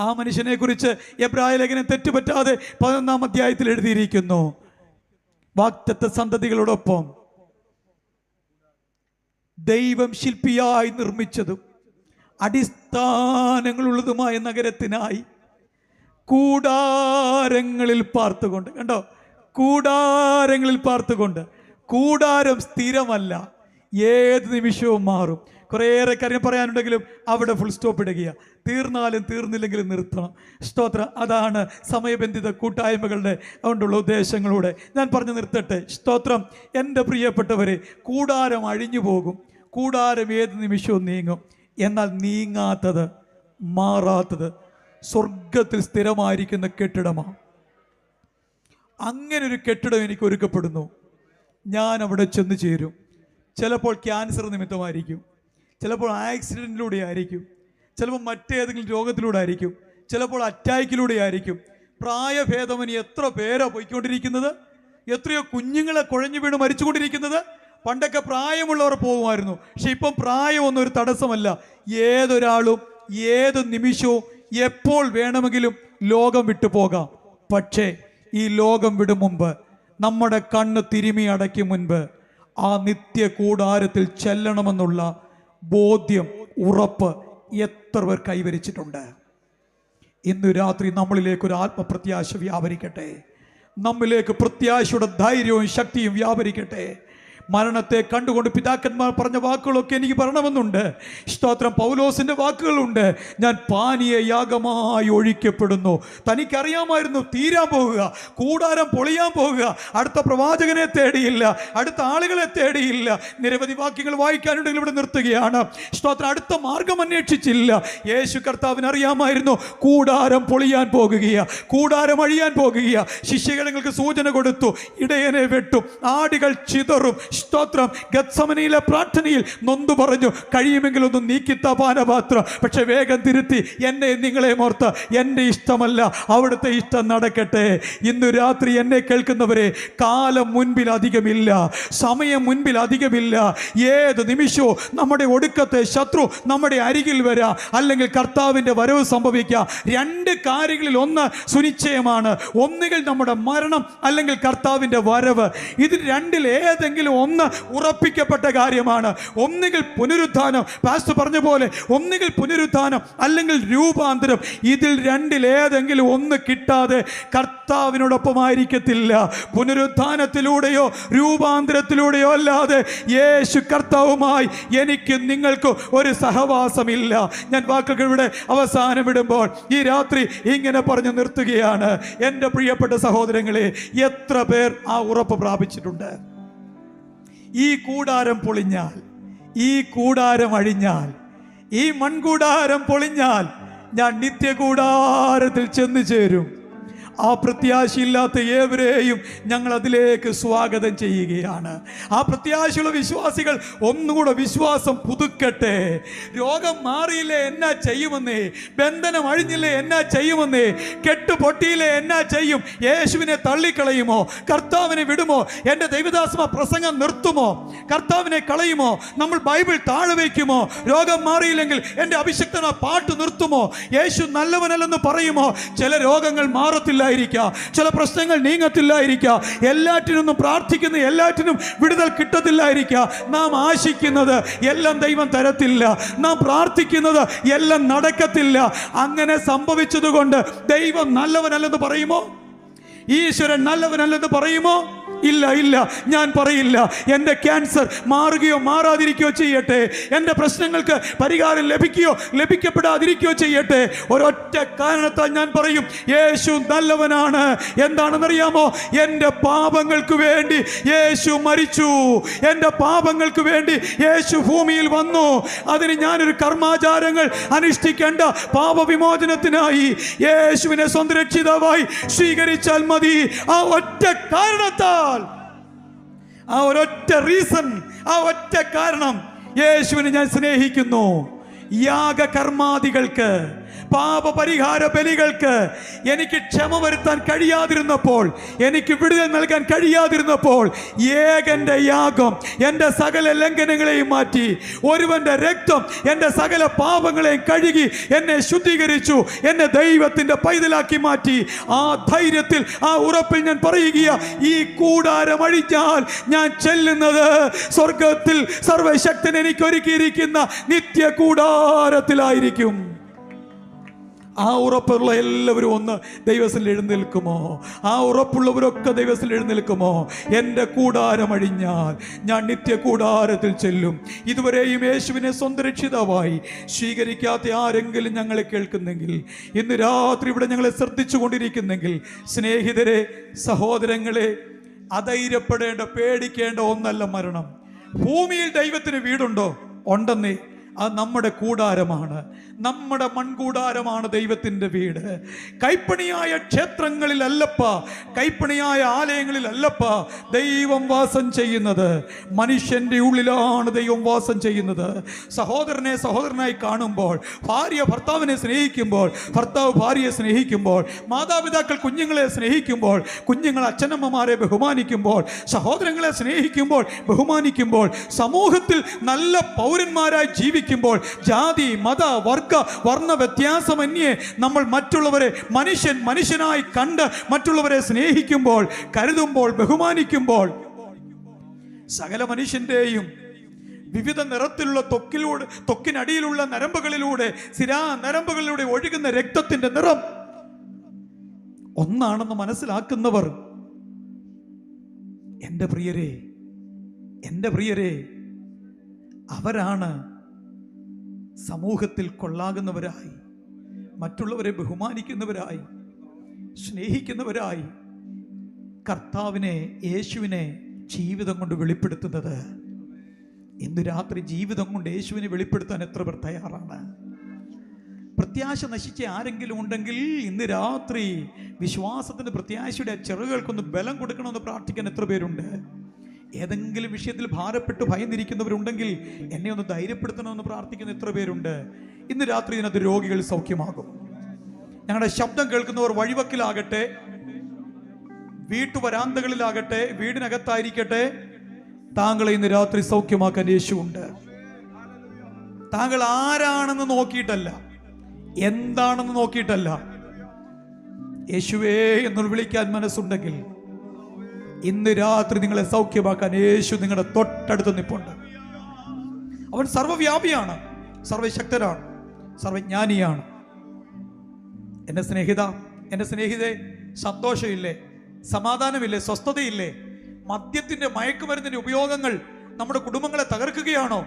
ആ മനുഷ്യനെ കുറിച്ച് എബ്രായ ലേഖനം തെറ്റുപറ്റാതെ 11-ാം അധ്യായത്തിൽ എഴുതിയിരിക്കുന്നു, വാഗ്ദത്ത സന്തതികളോടൊപ്പം ദൈവം ശില്പിയായി നിർമ്മിച്ചതും അടിസ്ഥാനങ്ങളുള്ളതുമായ നഗരത്തിനായി കൂടാരങ്ങളിൽ പാർത്തുകൊണ്ട്. കണ്ടോ? കൂടാരങ്ങളിൽ പാർത്തുകൊണ്ട്. കൂടാരം സ്ഥിരമല്ല, ഏത് നിമിഷവും മാറും. കുറേയേറെ കാര്യം പറയാനുണ്ടെങ്കിലും അവിടെ ഫുൾ സ്റ്റോപ്പ് ഇടുകയാണ്. തീർന്നാലും തീർന്നില്ലെങ്കിലും നിർത്തണം. സ്തോത്രം. അതാണ് സമയബന്ധിത കൂട്ടായ്മകളുടെ അതുകൊണ്ടുള്ള ഉദ്ദേശങ്ങളൂടെ ഞാൻ പറഞ്ഞു നിർത്തട്ടെ. സ്തോത്രം. എൻ്റെ പ്രിയപ്പെട്ടവരെ, കൂടാരം അഴിഞ്ഞു പോകും, കൂടാരം ഏത് നിമിഷവും നീങ്ങും. എന്നാൽ നീങ്ങാത്തത്, മാറാത്തത് സ്വർഗത്തിൽ സ്ഥിരമായിരിക്കുന്ന കെട്ടിടമാണ്. അങ്ങനൊരു കെട്ടിടം എനിക്ക് ഒരുക്കപ്പെടുന്നു. ഞാൻ അവിടെ ചെന്ന് ചേരും. ചിലപ്പോൾ ക്യാൻസർ നിമിത്തമായിരിക്കും, ചിലപ്പോൾ ആക്സിഡൻറ്റിലൂടെ ആയിരിക്കും, ചിലപ്പോൾ മറ്റേതെങ്കിലും രോഗത്തിലൂടെ ആയിരിക്കും, ചിലപ്പോൾ അറ്റാക്കിലൂടെ ആയിരിക്കും. പ്രായഭേദമന്യേ എത്ര പേരാ പോയിക്കൊണ്ടിരിക്കുന്നത്, എത്രയോ കുഞ്ഞുങ്ങളെ കുഴഞ്ഞു വീണ് മരിച്ചുകൊണ്ടിരിക്കുന്നത്. പണ്ടൊക്കെ പ്രായമുള്ളവർ പോകുമായിരുന്നു, പക്ഷെ ഇപ്പം പ്രായമൊന്നും ഒരു തടസ്സമല്ല. ഏതൊരാളും ഏത് നിമിഷവും എപ്പോൾ വേണമെങ്കിലും ലോകം വിട്ടു പോകാം. പക്ഷേ ഈ ലോകം വിടും മുമ്പ്, നമ്മുടെ കണ്ണ് തിരുമി അടയ്ക്കും മുൻപ് ആ നിത്യ കൂടാരത്തിൽ ചെല്ലണമെന്നുള്ള ബോധ്യം, ഉറപ്പ് എത്ര പേർ കൈവരിച്ചിട്ടുണ്ട്? ഇന്ന് രാത്രി നമ്മളിലേക്ക് ഒരു ആത്മപ്രത്യാശ വ്യാപരിക്കട്ടെ, നമ്മിലേക്ക് പ്രത്യാശയുടെ ധൈര്യവും ശക്തിയും വ്യാപരിക്കട്ടെ. മരണത്തെ കണ്ടുകൊണ്ട് പിതാക്കന്മാർ പറഞ്ഞ വാക്കുകളൊക്കെ എനിക്ക് പറയണമെന്നുണ്ട്. സ്തോത്രം. പൗലോസിൻ്റെ വാക്കുകളുണ്ട്, ഞാൻ പാനീയ യാഗമായി ഒഴിക്കപ്പെടുന്നു. തനിക്കറിയാമായിരുന്നു തീരാൻ പോകുക, കൂടാരം പൊളിയാൻ പോകുക. അടുത്ത പ്രവാചകനെ തേടിയില്ല, അടുത്ത ആളുകളെ തേടിയില്ല. നിരവധി വാക്യങ്ങൾ വായിക്കാനുണ്ടെങ്കിൽ ഇവിടെ നിർത്തുകയാണ്. സ്തോത്രം. അടുത്ത മാർഗം അന്വേഷിച്ചില്ല. യേശു കർത്താവിന് അറിയാമായിരുന്നു കൂടാരം പൊളിയാൻ പോകുകയാ, കൂടാരം അഴിയാൻ പോകുകയാ. ശിഷ്യഗണങ്ങൾക്ക് സൂചന കൊടുത്തു, ഇടയനെ വെട്ടും, ആടുകൾ ചിതറും. സ്തോത്രം. ഗത്സമനയിലെ പ്രാർത്ഥനയിൽ നൊന്തു പറഞ്ഞു, കഴിയുമെങ്കിൽ ഒന്ന് നീക്കിത്ത പാനപാത്രം, പക്ഷെ വേഗം തിരുത്തി, എന്നെ നിങ്ങളെ ഓർത്ത് എൻ്റെ ഇഷ്ടമല്ല അവിടുത്തെ ഇഷ്ടം നടക്കട്ടെ. ഇന്ന് രാത്രി എന്നെ കേൾക്കുന്നവരെ, കാലം മുൻപിൽ അധികമില്ല, സമയം മുൻപിൽ അധികമില്ല. ഏത് നിമിഷവും നമ്മുടെ ഒടുക്കത്തെ ശത്രു നമ്മുടെ അരികിൽ വരാം, അല്ലെങ്കിൽ കർത്താവിൻ്റെ വരവ് സംഭവിക്കാം. രണ്ട് കാര്യങ്ങളിൽ ഒന്ന് സുനിശ്ചയമാണ്, ഒന്നുകിൽ നമ്മുടെ മരണം അല്ലെങ്കിൽ കർത്താവിൻ്റെ വരവ്. ഇതിൽ രണ്ടിൽ ഏതെങ്കിലും ഒന്ന് ഉറപ്പിക്കപ്പെട്ട കാര്യമാണ്. ഒന്നുകിൽ പുനരുത്ഥാനം, പാസ്റ്റർ പറഞ്ഞ പോലെ, ഒന്നുകിൽ പുനരുത്ഥാനം അല്ലെങ്കിൽ രൂപാന്തരം. ഇതിൽ രണ്ടിൽ ഏതെങ്കിലും ഒന്ന് കിട്ടാതെ കർത്താവിനോടൊപ്പമായിരിക്കത്തില്ല. പുനരുത്ഥാനത്തിലൂടെയോ രൂപാന്തരത്തിലൂടെയോ അല്ലാതെ യേശു കർത്താവുമായി എനിക്ക് നിങ്ങൾക്ക് ഒരു സഹവാസമില്ല. ഞാൻ വാക്കുകൾ ഇവിടെ അവസാനമിടുമ്പോൾ ഈ രാത്രി ഇങ്ങനെ പറഞ്ഞു നിർത്തുകയാണ്. എൻ്റെ പ്രിയപ്പെട്ട സഹോദരങ്ങളെ, എത്ര പേർ ആ ഉറപ്പ് പ്രാപിച്ചിട്ടുണ്ട്? ഈ കൂടാരം പൊളിഞ്ഞാൽ, ഈ കൂടാരം അഴിഞ്ഞാൽ, ഈ മൺകൂടാരം പൊളിഞ്ഞാൽ ഞാൻ നിത്യകൂടാരത്തിൽ ചെന്ന് ചേരും. ആ പ്രത്യാശയില്ലാത്ത ഏവരെയും ഞങ്ങൾ അതിലേക്ക് സ്വാഗതം ചെയ്യുകയാണ്. ആ പ്രത്യാശയുള്ള വിശ്വാസികൾ ഒന്നുകൂടെ വിശ്വാസം പുതുക്കട്ടെ. രോഗം മാറിയില്ലേ എന്നാ ചെയ്യുമെന്നേ, ബന്ധനം അഴിഞ്ഞില്ലേ എന്നാ ചെയ്യുമെന്നേ, കെട്ട് പൊട്ടിയില്ലേ എന്നാ ചെയ്യും? യേശുവിനെ തള്ളിക്കളയുമോ? കർത്താവിനെ വിടുമോ? എൻ്റെ ദൈവദാസമ പ്രസംഗം നിർത്തുമോ? കർത്താവിനെ കളയുമോ? നമ്മൾ ബൈബിൾ താഴെ വയ്ക്കുമോ? രോഗം മാറിയില്ലെങ്കിൽ എൻ്റെ അഭിഷക്തന പാട്ട് നിർത്തുമോ? യേശു നല്ലവനല്ലെന്ന് പറയുമോ? ചില രോഗങ്ങൾ മാറത്തില്ല, ചില പ്രശ്നങ്ങൾ നീങ്ങത്തില്ലായിരിക്കാം. എല്ലാറ്റിനും പ്രാർത്ഥിക്കുന്ന എല്ലാറ്റിനും വിടുതൽ കിട്ടത്തില്ലായിരിക്കാം. നാം ആശിക്കുന്നത് എല്ലാം ദൈവം തരത്തില്ല, നാം പ്രാർത്ഥിക്കുന്നത് എല്ലാം നടക്കത്തില്ല. അങ്ങനെ സംഭവിച്ചതുകൊണ്ട് ദൈവം നല്ലവനല്ലെന്ന് പറയുമോ? ഈശ്വരൻ നല്ലവനല്ലെന്ന് പറയുമോ? ഇല്ല, ഇല്ല, ഞാൻ പറയില്ല. എൻ്റെ ക്യാൻസർ മാറുകയോ മാറാതിരിക്കുകയോ ചെയ്യട്ടെ, എൻ്റെ പ്രശ്നങ്ങൾക്ക് പരിഹാരം ലഭിക്കുകയോ ലഭിക്കപ്പെടാതിരിക്കുകയോ ചെയ്യട്ടെ, ഒരൊറ്റ കാരണത്താൽ ഞാൻ പറയും, യേശു നല്ലവനാണ്. എന്താണെന്നറിയാമോ? എൻ്റെ പാപങ്ങൾക്ക് വേണ്ടി യേശു മരിച്ചു, എൻ്റെ പാപങ്ങൾക്ക് വേണ്ടി യേശു ഭൂമിയിൽ വന്നു. അതിന് ഞാനൊരു കർമാചാരങ്ങൾ അനുഷ്ഠിക്കേണ്ട, പാപവിമോചനത്തിനായി യേശുവിനെ സ്വന്തം രക്ഷിതാവായി സ്വീകരിച്ചാൽ മതി. ആ ഒറ്റ കാരണത്താൽ, ആ ഒരൊറ്റ റീസൺ, ആ ഒറ്റ കാരണം, യേശുവിനെ ഞാൻ സ്നേഹിക്കുന്നു. യാഗകർമാദികൾക്ക്, പാപപരിഹാര ബലികൾക്ക് എനിക്ക് ക്ഷമ വരുത്താൻ കഴിയാതിരുന്നപ്പോൾ, എനിക്ക് വിടുതൽ നൽകാൻ കഴിയാതിരുന്നപ്പോൾ, ഏകന്റെ യാഗം എൻ്റെ സകല ലംഘനങ്ങളെയും മാറ്റി, ഒരുവന്റെ രക്തം എൻ്റെ സകല പാപങ്ങളെയും കഴുകി എന്നെ ശുദ്ധീകരിച്ചു, എന്നെ ദൈവത്തിൻ്റെ പൈതലാക്കി മാറ്റി. ആ ധൈര്യത്തിൽ, ആ ഉറപ്പിൽ ഞാൻ പറയുക, ഈ കൂടാരം അഴിഞ്ഞാൽ ഞാൻ ചെല്ലുന്നത് സ്വർഗത്തിൽ സർവശക്തൻ എനിക്ക് ഒരുക്കിയിരിക്കുന്ന നിത്യ കൂടാരത്തിലായിരിക്കും. ആ ഉറപ്പുള്ള എല്ലാവരും ഒന്ന് ദൈവത്തിൽ എഴുന്നേൽക്കുമോ? ആ ഉറപ്പുള്ളവരൊക്കെ ദൈവത്തിൽ എഴുന്നേൽക്കുമോ? എൻ്റെ കൂടാരം അഴിഞ്ഞാൽ ഞാൻ നിത്യ കൂടാരത്തിൽ ചെല്ലും. ഇതുവരെയും യേശുവിനെ സ്വന്തം രക്ഷിതാവായി സ്വീകരിക്കാത്ത ആരെങ്കിലും ഞങ്ങളെ കേൾക്കുന്നെങ്കിൽ, ഇന്ന് രാത്രി ഇവിടെ ഞങ്ങളെ ശ്രദ്ധിച്ചു കൊണ്ടിരിക്കുന്നെങ്കിൽ, സ്നേഹിതരെ, സഹോദരങ്ങളെ, അധൈര്യപ്പെടേണ്ട, പേടിക്കേണ്ട ഒന്നല്ല മരണം. ഭൂമിയിൽ ദൈവത്തിന് വീടുണ്ടോ? ഉണ്ടെന്നേ. അത് നമ്മുടെ കൂടാരമാണ്, നമ്മുടെ മൺകൂടാരമാണ് ദൈവത്തിൻ്റെ വീട്. കൈപ്പണിയായ ക്ഷേത്രങ്ങളിലല്ലപ്പ, കൈപ്പണിയായ ആലയങ്ങളിലല്ലപ്പ ദൈവം വാസം ചെയ്യുന്നത്. മനുഷ്യൻ്റെ ഉള്ളിലാണ് ദൈവം വാസം ചെയ്യുന്നത്. സഹോദരനെ സഹോദരനായി കാണുമ്പോൾ, ഭാര്യ ഭർത്താവിനെ സ്നേഹിക്കുമ്പോൾ, ഭർത്താവ് ഭാര്യയെ സ്നേഹിക്കുമ്പോൾ, മാതാപിതാക്കൾ കുഞ്ഞുങ്ങളെ സ്നേഹിക്കുമ്പോൾ, കുഞ്ഞുങ്ങൾ അച്ഛനമ്മമാരെ ബഹുമാനിക്കുമ്പോൾ, സഹോദരങ്ങളെ സ്നേഹിക്കുമ്പോൾ, ബഹുമാനിക്കുമ്പോൾ, സമൂഹത്തിൽ നല്ല പൗരന്മാരായി ജീവിക്കുമ്പോൾ, ജാതി, മത, വർഗ, വർണ്ണ വ്യത്യാസമന്യേ നമ്മൾ മറ്റുള്ളവരെ മനുഷ്യനായി കണ്ട് മറ്റുള്ളവരെ സ്നേഹിക്കുമ്പോൾ, കരുതുമ്പോൾ, ബഹുമാനിക്കുമ്പോൾ, സകല മനുഷ്യന്റെയും വിവിധ നിറത്തിലുള്ള ത്വക്കിനടിയിലുള്ള നരമ്പുകളിലൂടെ, നരമ്പുകളിലൂടെ ഒഴുകുന്ന രക്തത്തിന്റെ നിറം ഒന്നാണെന്ന് മനസ്സിലാക്കുന്നവർ, എൻ്റെ പ്രിയരെ, എൻ്റെ പ്രിയരെ, അവരാണ് സമൂഹത്തിൽ കൊള്ളാകുന്നവരായി, മറ്റുള്ളവരെ ബഹുമാനിക്കുന്നവരായി, സ്നേഹിക്കുന്നവരായി കർത്താവിനെ, യേശുവിനെ ജീവിതം കൊണ്ട് വെളിപ്പെടുത്തുന്നത്. ഇന്ന് രാത്രി ജീവിതം കൊണ്ട് യേശുവിനെ വെളിപ്പെടുത്താൻ എത്ര പേർ തയ്യാറാണ്? പ്രത്യാശ നശിച്ച ആരെങ്കിലും ഉണ്ടെങ്കിൽ ഇന്ന് രാത്രി വിശ്വാസത്തിൻ്റെ പ്രത്യാശയുടെ ചെറുകൾക്കൊന്ന് ബലം കൊടുക്കണമെന്ന് പ്രാർത്ഥിക്കാൻ എത്ര പേരുണ്ട്? ഏതെങ്കിലും വിഷയത്തിൽ ഭാരപ്പെട്ട് ഭയന്നിരിക്കുന്നവരുണ്ടെങ്കിൽ എന്നെ ഒന്ന് ധൈര്യപ്പെടുത്തണമെന്ന് പ്രാർത്ഥിക്കുന്ന എത്ര പേരുണ്ട്? ഇന്ന് രാത്രി ഇതിനകത്ത് രോഗികൾ സൗഖ്യമാകും. ഞങ്ങളുടെ ശബ്ദം കേൾക്കുന്നവർ വഴിവക്കിലാകട്ടെ, വീട്ടുവരാന്തകളിലാകട്ടെ, വീടിനകത്തായിരിക്കട്ടെ, താങ്കളെ ഇന്ന് രാത്രി സൗഖ്യമാക്കാൻ യേശുവുണ്ട്. താങ്കൾ ആരാണെന്ന് നോക്കിയിട്ടല്ല, എന്താണെന്ന് നോക്കിയിട്ടല്ല, യേശുവേ എന്ന് വിളിക്കാൻ മനസ്സുണ്ടെങ്കിൽ ഇന്ന് രാത്രി നിങ്ങളെ സൗഖ്യമാക്കാൻ യേശു നിങ്ങളുടെ തൊട്ടടുത്ത് നിൽപ്പുണ്ട്. അവൻ സർവ്വവ്യാപിയാണ്, സർവശക്തനാണ്, സർവജ്ഞാനിയാണ്. എൻ്റെ സ്നേഹിത, എൻ്റെ സ്നേഹിതേ, സന്തോഷമില്ലേ? സമാധാനമില്ലേ? സ്വസ്ഥതയില്ലേ? മദ്യത്തിന്റെ, മയക്കുമരുന്നിന്റെ ഉപയോഗങ്ങൾ നമ്മുടെ കുടുംബങ്ങളെ തകർക്കുകയാണോ?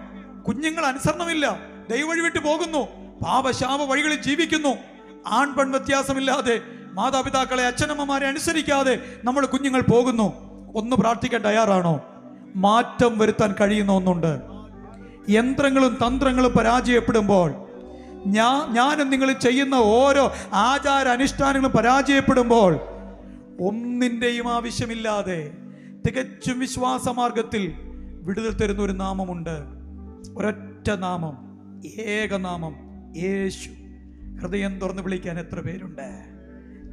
കുഞ്ഞുങ്ങൾ അനുസരണമില്ല, ദൈവവഴി വിട്ടു പോകുന്നു, പാപശാപ വഴികളിൽ ജീവിക്കുന്നു. ആൺ പെൺ വ്യത്യാസമില്ലാതെ മാതാപിതാക്കളെ, അച്ഛനമ്മമാരെ അനുസരിക്കാതെ നമ്മുടെ കുഞ്ഞുങ്ങൾ പോകുന്നു. ഒന്ന് പ്രാർത്ഥിക്കാൻ തയ്യാറാണോ? മാറ്റം വരുത്താൻ കഴിയുന്ന ഒന്നുണ്ട്. യന്ത്രങ്ങളും തന്ത്രങ്ങളും പരാജയപ്പെടുമ്പോൾ, ഞാനും നിങ്ങൾ ചെയ്യുന്ന ഓരോ ആചാര അനുഷ്ഠാനങ്ങളും പരാജയപ്പെടുമ്പോൾ, ഒന്നിൻ്റെയും ആവശ്യമില്ലാതെ തികച്ചും വിശ്വാസമാർഗത്തിൽ വിടുതൽ തരുന്ന ഒരു നാമമുണ്ട്. ഒരൊറ്റ നാമം, ഏകനാമം, യേശു. ഹൃദയം തുറന്ന് വിളിക്കാൻ എത്ര പേരുണ്ട്?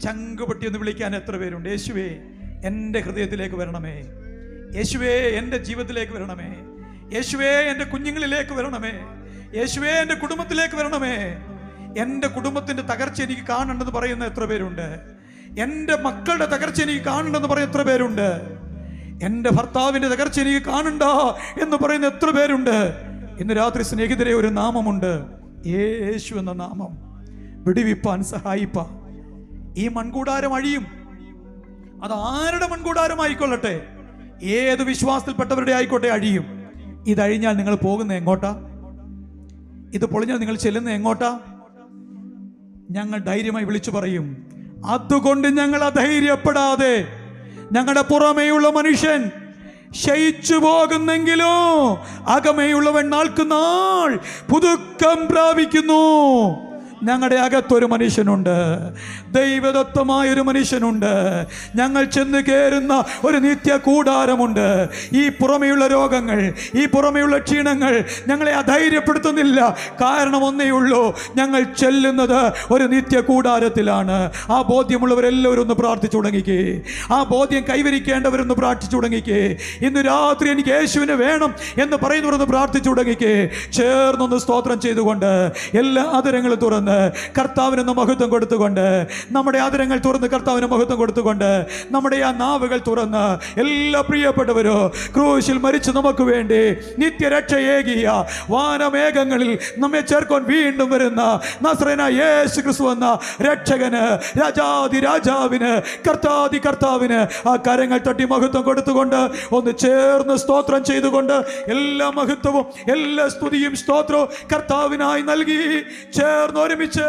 ചങ്കുപൊട്ടി ഒന്ന് വിളിക്കാൻ എത്ര പേരുണ്ട്? യേശുവേ, എൻ്റെ ഹൃദയത്തിലേക്ക് വരണമേ. യേശുവേ, എൻ്റെ ജീവിതത്തിലേക്ക് വരണമേ. യേശുവേ, എൻ്റെ കുഞ്ഞുങ്ങളിലേക്ക് വരണമേ. യേശുവേ, എൻ്റെ കുടുംബത്തിലേക്ക് വരണമേ. എൻ്റെ കുടുംബത്തിൻ്റെ തകർച്ച എനിക്ക് കാണണ്ടെന്ന് പറയുന്ന എത്ര പേരുണ്ട്? എൻ്റെ മക്കളുടെ തകർച്ച എനിക്ക് കാണണ്ടെന്ന് പറയുന്ന എത്ര പേരുണ്ട്? എൻ്റെ ഭർത്താവിൻ്റെ തകർച്ച എനിക്ക് കാണണ്ട എന്ന് പറയുന്ന എത്ര പേരുണ്ട്? ഇന്ന് രാത്രി സ്നേഹിതരെ, ഒരു നാമമുണ്ട്, യേശു എന്ന നാമം. വിടുവിപ്പാൻ, സഹായിപ്പാൻ. ഈ മൺകൂടാരം അഴിയും. അത് ആരുടെ മൺകൂടാരമായിക്കൊള്ളട്ടെ, ഏത് വിശ്വാസത്തിൽപ്പെട്ടവരുടെ ആയിക്കോട്ടെ, അഴിയും. ഇതഴിഞ്ഞാൽ നിങ്ങൾ പോകുന്ന എങ്ങോട്ടാ? ഇത് പൊളിഞ്ഞാൽ നിങ്ങൾ ചെല്ലുന്ന എങ്ങോട്ടാ? ഞങ്ങൾ ധൈര്യമായി വിളിച്ചു പറയും, അതുകൊണ്ട് ഞങ്ങൾ അധൈര്യപ്പെടാതെ, ഞങ്ങളുടെ പുറമേയുള്ള മനുഷ്യൻ ക്ഷയിച്ചു പോകുന്നെങ്കിലോ അകമേയുള്ളവൻ നാൾക്കുനാൾ പുതുക്കം പ്രാപിക്കുന്നു. ഞങ്ങളുടെ അകത്തൊരു മനുഷ്യനുണ്ട്, ദൈവദത്തമായൊരു മനുഷ്യനുണ്ട്. ഞങ്ങൾ ചെന്ന് കയറുന്ന ഒരു നിത്യ കൂടാരമുണ്ട്. ഈ പുറമെയുള്ള രോഗങ്ങൾ, ഈ പുറമെയുള്ള ക്ഷീണങ്ങൾ ഞങ്ങളെ അധൈര്യപ്പെടുത്തുന്നില്ല. കാരണം ഒന്നേ ഉള്ളൂ, ഞങ്ങൾ ചെല്ലുന്നത് ഒരു നിത്യ കൂടാരത്തിലാണ്. ആ ബോധ്യമുള്ളവരെല്ലാവരും ഒന്ന് പ്രാർത്ഥിച്ചു തുടങ്ങിക്കേ. ആ ബോധ്യം കൈവരിക്കേണ്ടവരൊന്ന് പ്രാർത്ഥിച്ചു തുടങ്ങിക്കേ. ഇന്ന് രാത്രി എനിക്ക് യേശുവിനെ വേണം എന്ന് പറയുന്നവരൊന്ന് പ്രാർത്ഥിച്ചു തുടങ്ങിക്കേ. ചേർന്നൊന്ന് സ്തോത്രം ചെയ്തുകൊണ്ട്, എല്ലാ ആദരങ്ങളും തുറന്ന് കർത്താവിന് മഹത്വം കൊടുത്തുകൊണ്ട്, നമ്മുടെ ആദരങ്ങൾ തുറന്ന് കർത്താവിന് മഹത്വം കൊടുത്തുകൊണ്ട്, നമ്മുടെ ആ നാവുകൾ തുറന്ന്, എല്ലാ പ്രിയപ്പെട്ടവരോ ക്രൂശിൽ മരിച്ചു നമുക്ക് വേണ്ടി നിത്യരക്ഷയേകിയ വാനമേഘങ്ങളിൽ നമ്മെ ചേർക്കാൻ വീണ്ടും വരുന്ന നസ്രേനായ യേശു ക്രിസ്തു എന്ന രക്ഷകന്, രാജാതി രാജാവിന്, കർത്താതി കർത്താവിന് ആ കരങ്ങൾ തട്ടി മഹത്വം കൊടുത്തുകൊണ്ട് ഒന്ന് ചേർന്ന് സ്തോത്രം ചെയ്തുകൊണ്ട്, എല്ലാ മഹത്വവും എല്ലാ സ്തുതിയും സ്തോത്രവും കർത്താവിനായി നൽകി ചേർന്ന് ഒരുമിച്ച്